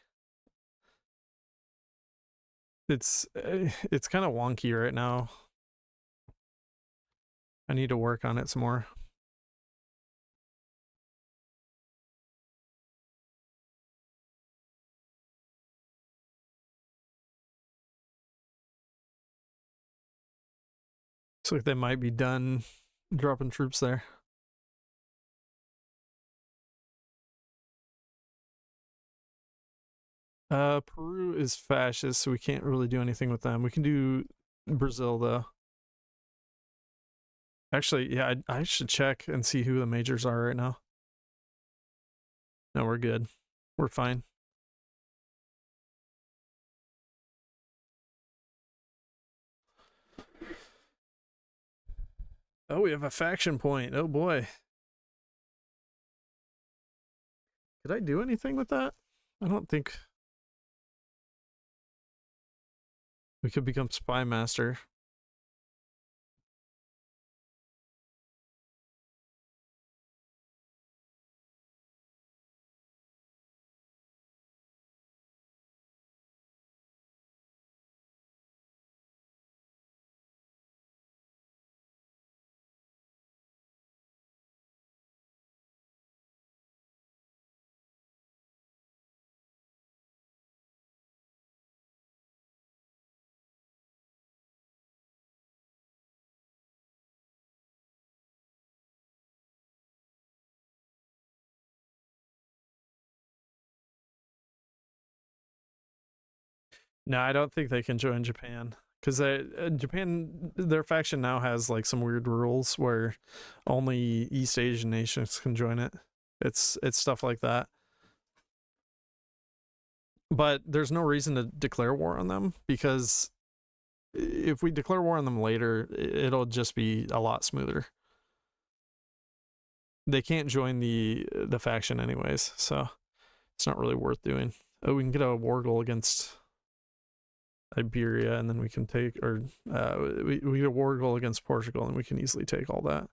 It's kind of wonky right now. I need to work on it some more. Looks like they might be done dropping troops there. Peru is fascist, so we can't really do anything with them. We can do Brazil though. Actually, yeah, I should check and see who the majors are right now. No, we're good. We're fine. Oh, we have a faction point. Oh boy. Did I do anything with that? I don't think we could become spy master. No, I don't think they can join Japan because Japan, their faction now has like some weird rules where only East Asian nations can join it. It's stuff like that. But there's no reason to declare war on them because if we declare war on them later, it'll just be a lot smoother. They can't join the faction anyways, so it's not really worth doing. Oh, we can get a war goal against Iberia, and then we can take, or we get a war goal against Portugal, and we can easily take all that.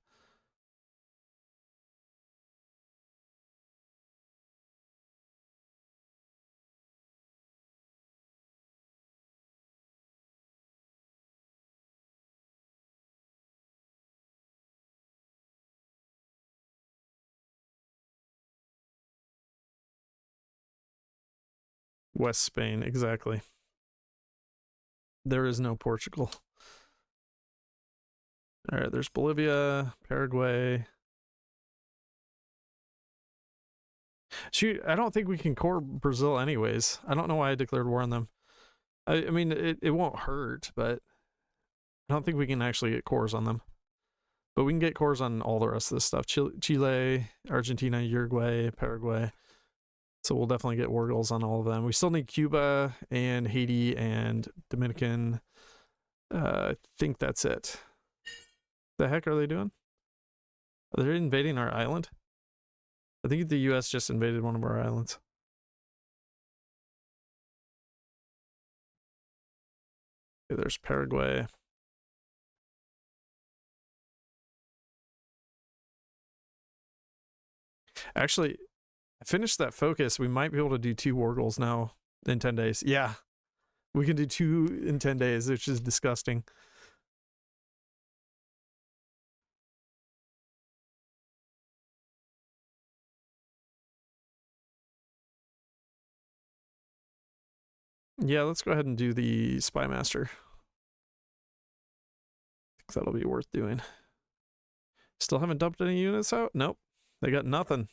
West Spain, exactly. There is no Portugal. All right, there's Bolivia, Paraguay. Shoot, I don't think we can core Brazil anyways. I don't know why I declared war on them. I mean, it won't hurt, but I don't think we can actually get cores on them. But we can get cores on all the rest of this stuff. Chile, Argentina, Uruguay, Paraguay. So we'll definitely get war goals on all of them. We still need Cuba and Haiti and Dominican. I think that's it. The heck are they doing? Are they invading our island? I think the US just invaded one of our islands. Okay, there's Paraguay. Actually, I finished that focus. We might be able to do 2 war goals now in 10 days. Yeah, we can do 2 in 10 days, which is disgusting. Yeah, let's go ahead and do the Spy Master. I think that'll be worth doing. Still haven't dumped any units out? Nope. They got nothing.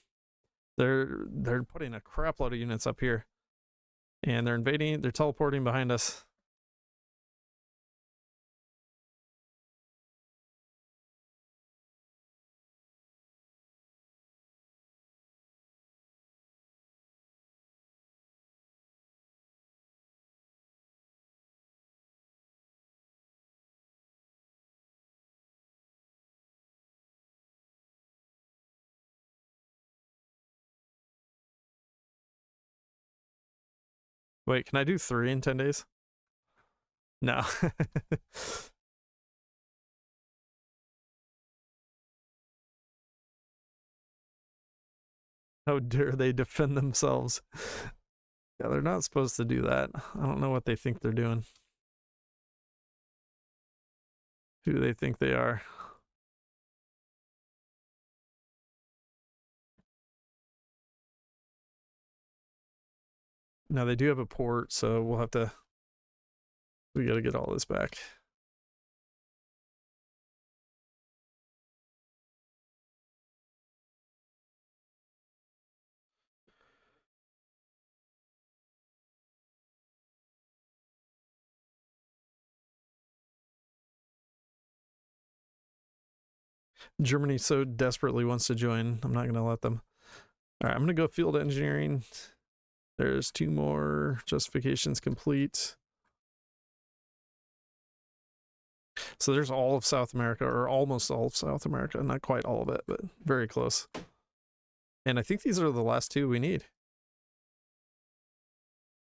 They're putting a crap load of units up here. And they're invading, they're teleporting behind us. Wait, can I do 3 in 10 days? No. How dare they defend themselves? Yeah, they're not supposed to do that. I don't know what they think they're doing. Who do they think they are? Now they do have a port, so we'll have to. We got to get all this back. Germany so desperately wants to join. I'm not going to let them. All right, I'm going to go field engineering. There's 2 more justifications complete. So there's all of South America, or almost all of South America. Not quite all of it, but very close. And I think these are the last 2 we need.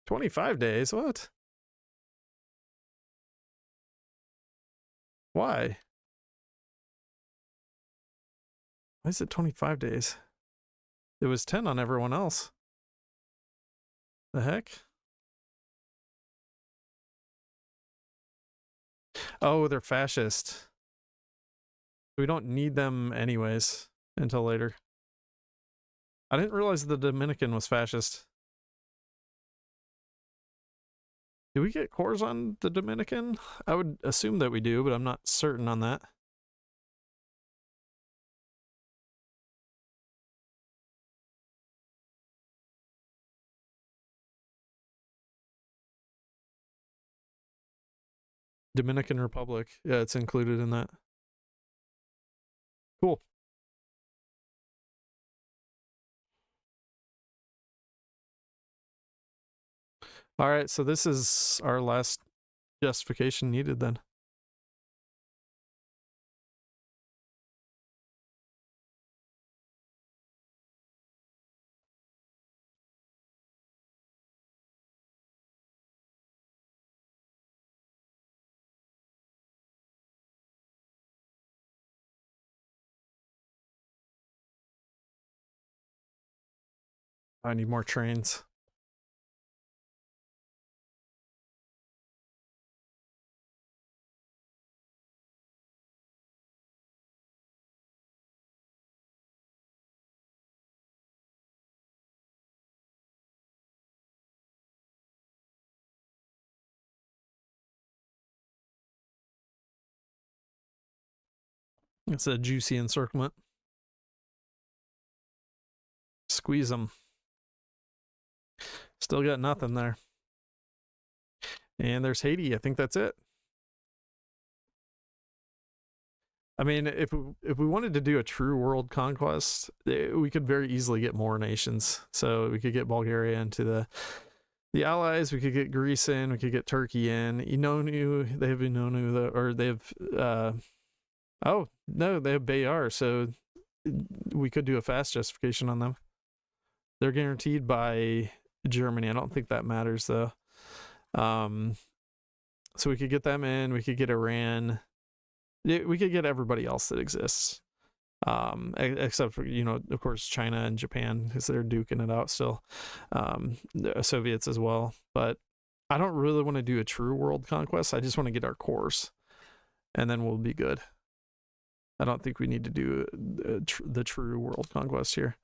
25 days? What? Why? Why is it 25 days? It was 10 on everyone else. The heck? Oh, they're fascist. We don't need them anyways until later. I didn't realize the Dominican was fascist. Do we get cores on the Dominican? I would assume that we do, but I'm not certain on that. Dominican Republic. Yeah, it's included in that. Cool. All right, so this is our last justification needed then. I need more trains. It's a juicy encirclement. Squeeze them. Still got nothing there. And there's Haiti. I think that's it. I mean, if we wanted to do a true world conquest, we could very easily get more nations. So we could get Bulgaria into the Allies. We could get Greece in. We could get Turkey in. Inonu, they have Inonu, or they have. Oh no, they have Bayar. So we could do a fast justification on them. They're guaranteed by Germany. I don't think that matters though. So we could get them in. We could get Iran. We could get everybody else that exists, except for, of course, China and Japan, because they're duking it out still. The Soviets as well. But I don't really want to do a true world conquest. I just want to get our cores, and then we'll be good. I don't think we need to do the true world conquest here.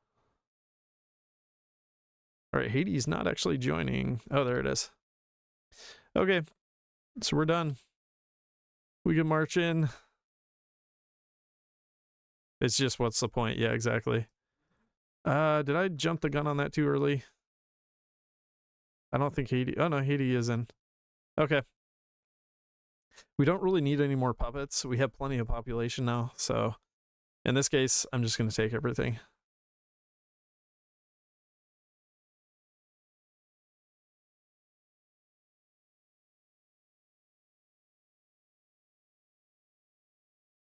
All right, Haiti's not actually joining. Oh, there it is. Okay, so we're done. We can march in. It's just, what's the point? Yeah, exactly. Did I jump the gun on that too early? I don't think Haiti. Oh no, Haiti is in. Okay. We don't really need any more puppets. We have plenty of population now. So in this case, I'm just going to take everything.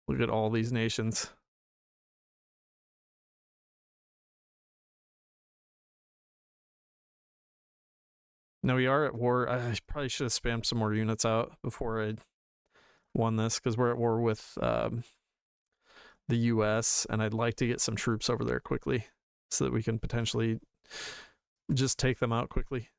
Look at all these nations. No, we are at war. I probably should have spammed some more units out before I won this, because we're at war with the US, and I'd like to get some troops over there quickly. so that we can potentially just take them out quickly.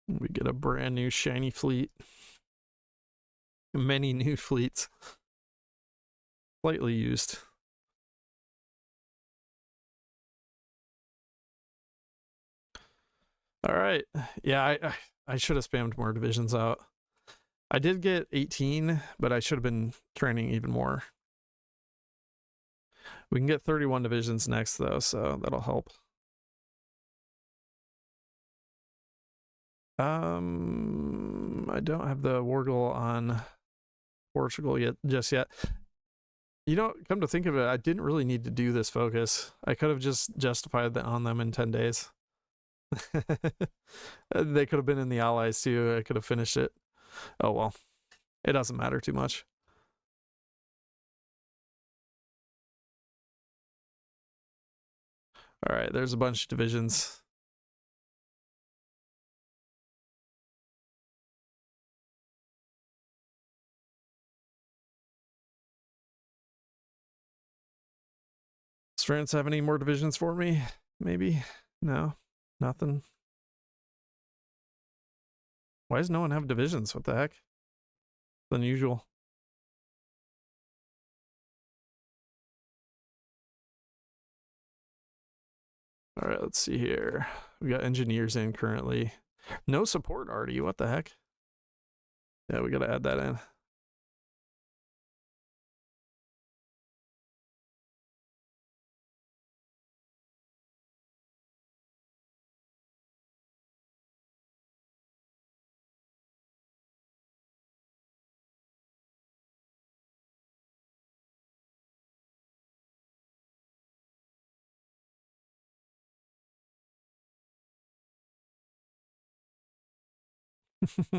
We get a brand new shiny fleet. Many new fleets. Slightly used. All right. Yeah, I should have spammed more divisions out. I did get 18, but I should have been training even more. We can get 31 divisions next, though, so that'll help. I don't have the war goal on Portugal just yet. You know, come to think of it, I didn't really need to do this focus. I could have just justified on them in 10 days. They could have been in the Allies too. I could have finished it. Oh well, it doesn't matter too much. All right, there's a bunch of divisions. Does France have any more divisions for me? Maybe? No, nothing. Why does no one have divisions? What the heck? It's unusual. All right, let's see here. We got engineers in currently. No support, Artie. What the heck? Yeah, we got to add that in.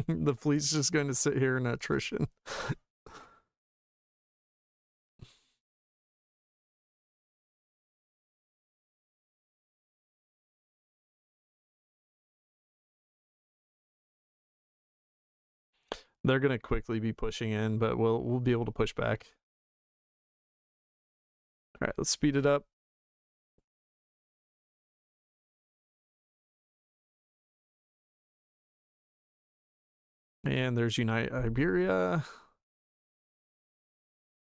The fleet's just going to sit here in attrition. They're going to quickly be pushing in, but we'll be able to push back. All right, let's speed it up. And there's Unite Iberia.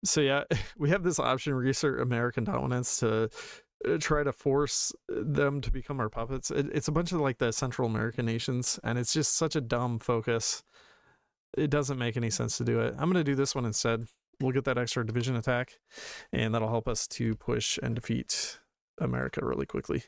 So yeah, we have this option, reassert American dominance, to try to force them to become our puppets. It's a bunch of like the Central American nations, and it's just such a dumb focus. It doesn't make any sense to do it. I'm going to do this one instead. We'll get that extra division attack, and that'll help us to push and defeat America really quickly.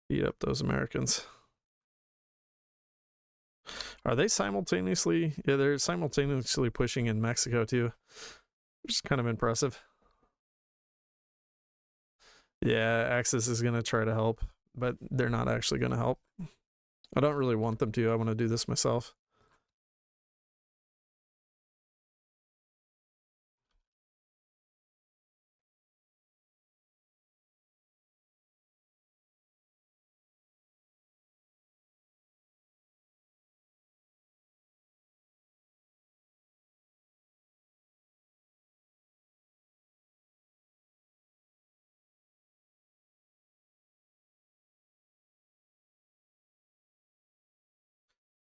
Beat up those Americans. Are they simultaneously? Yeah, they're simultaneously pushing in Mexico too, which is kind of impressive. Yeah, Axis is going to try to help, but they're not actually going to help. I don't really want them to. I want to do this myself.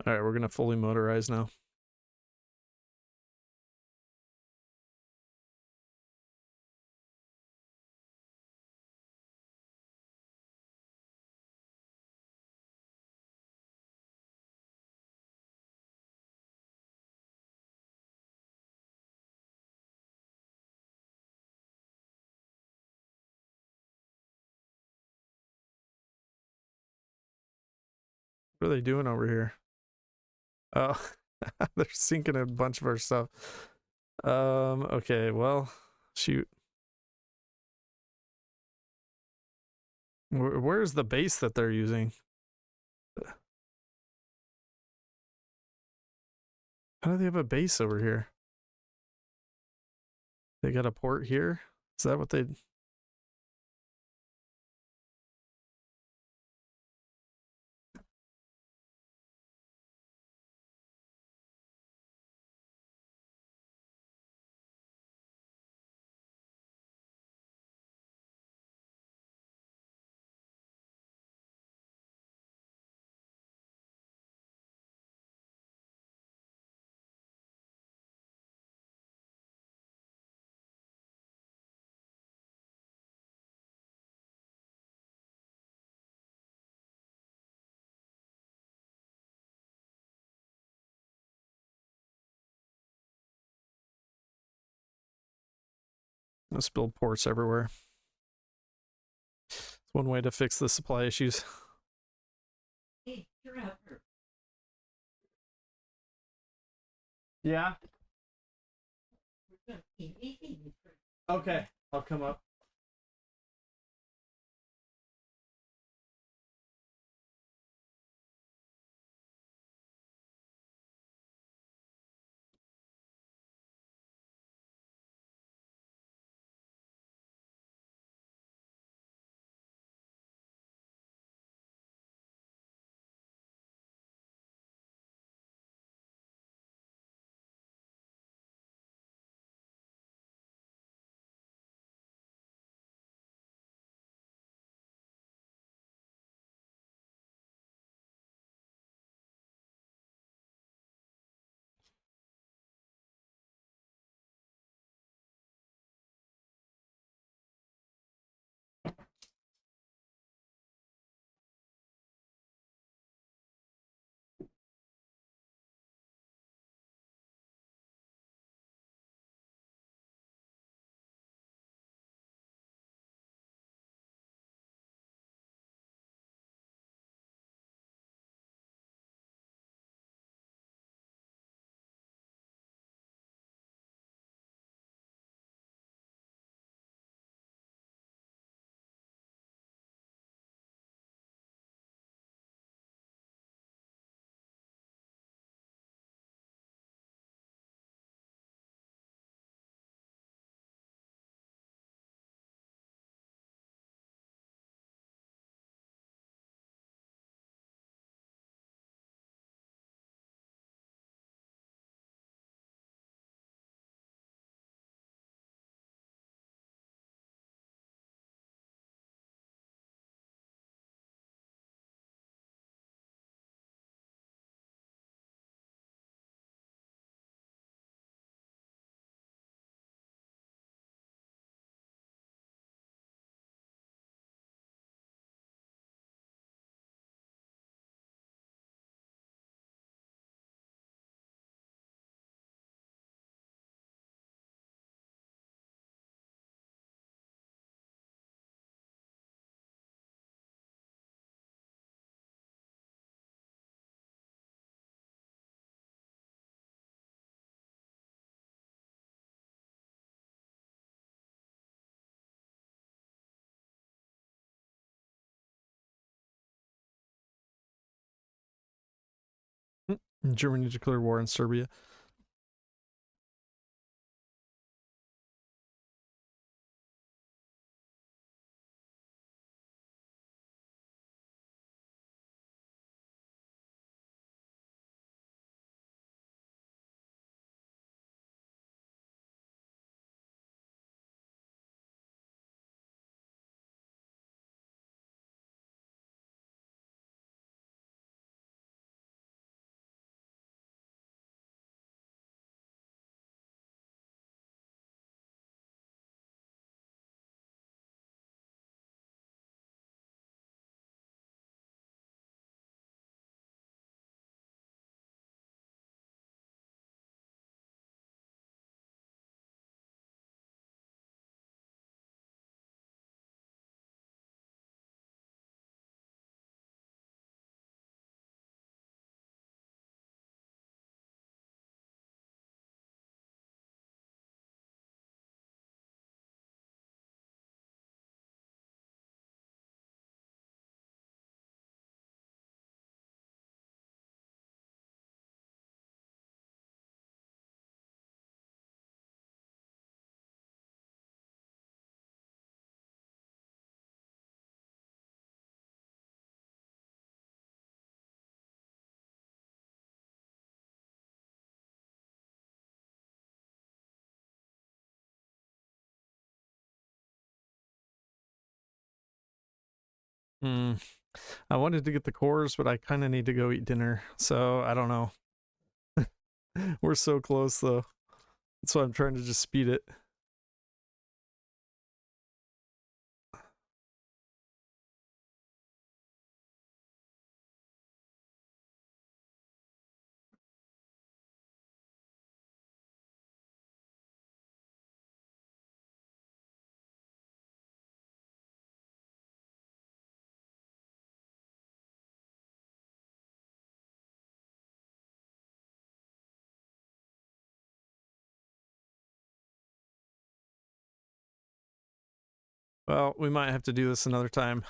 All right, we're going to fully motorize now. What are they doing over here? Oh, they're sinking a bunch of our stuff. Okay, well, shoot. Where's the base that they're using? How do they have a base over here? They got a port here? Is that what they... Let's build ports everywhere. It's one way to fix the supply issues. Hey, you're out here. Yeah? We're gonna keep eating this. Okay, I'll come up. Germany declared war on Serbia. I wanted to get the cores, but I kind of need to go eat dinner. So I don't know. We're so close though. That's why I'm trying to just speed it. Well, we might have to do this another time,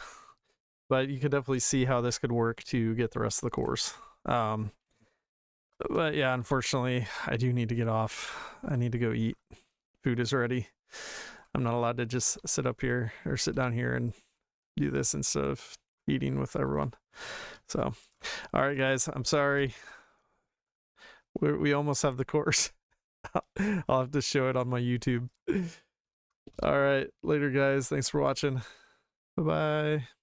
but you could definitely see how this could work to get the rest of the cores. But yeah, unfortunately, I do need to get off. I need to go eat. Food is ready. I'm not allowed to just sit up here or sit down here and do this instead of eating with everyone. So, all right, guys, I'm sorry. We almost have the course. I'll have to show it on my YouTube. All right, later, guys. Thanks for watching. Bye bye.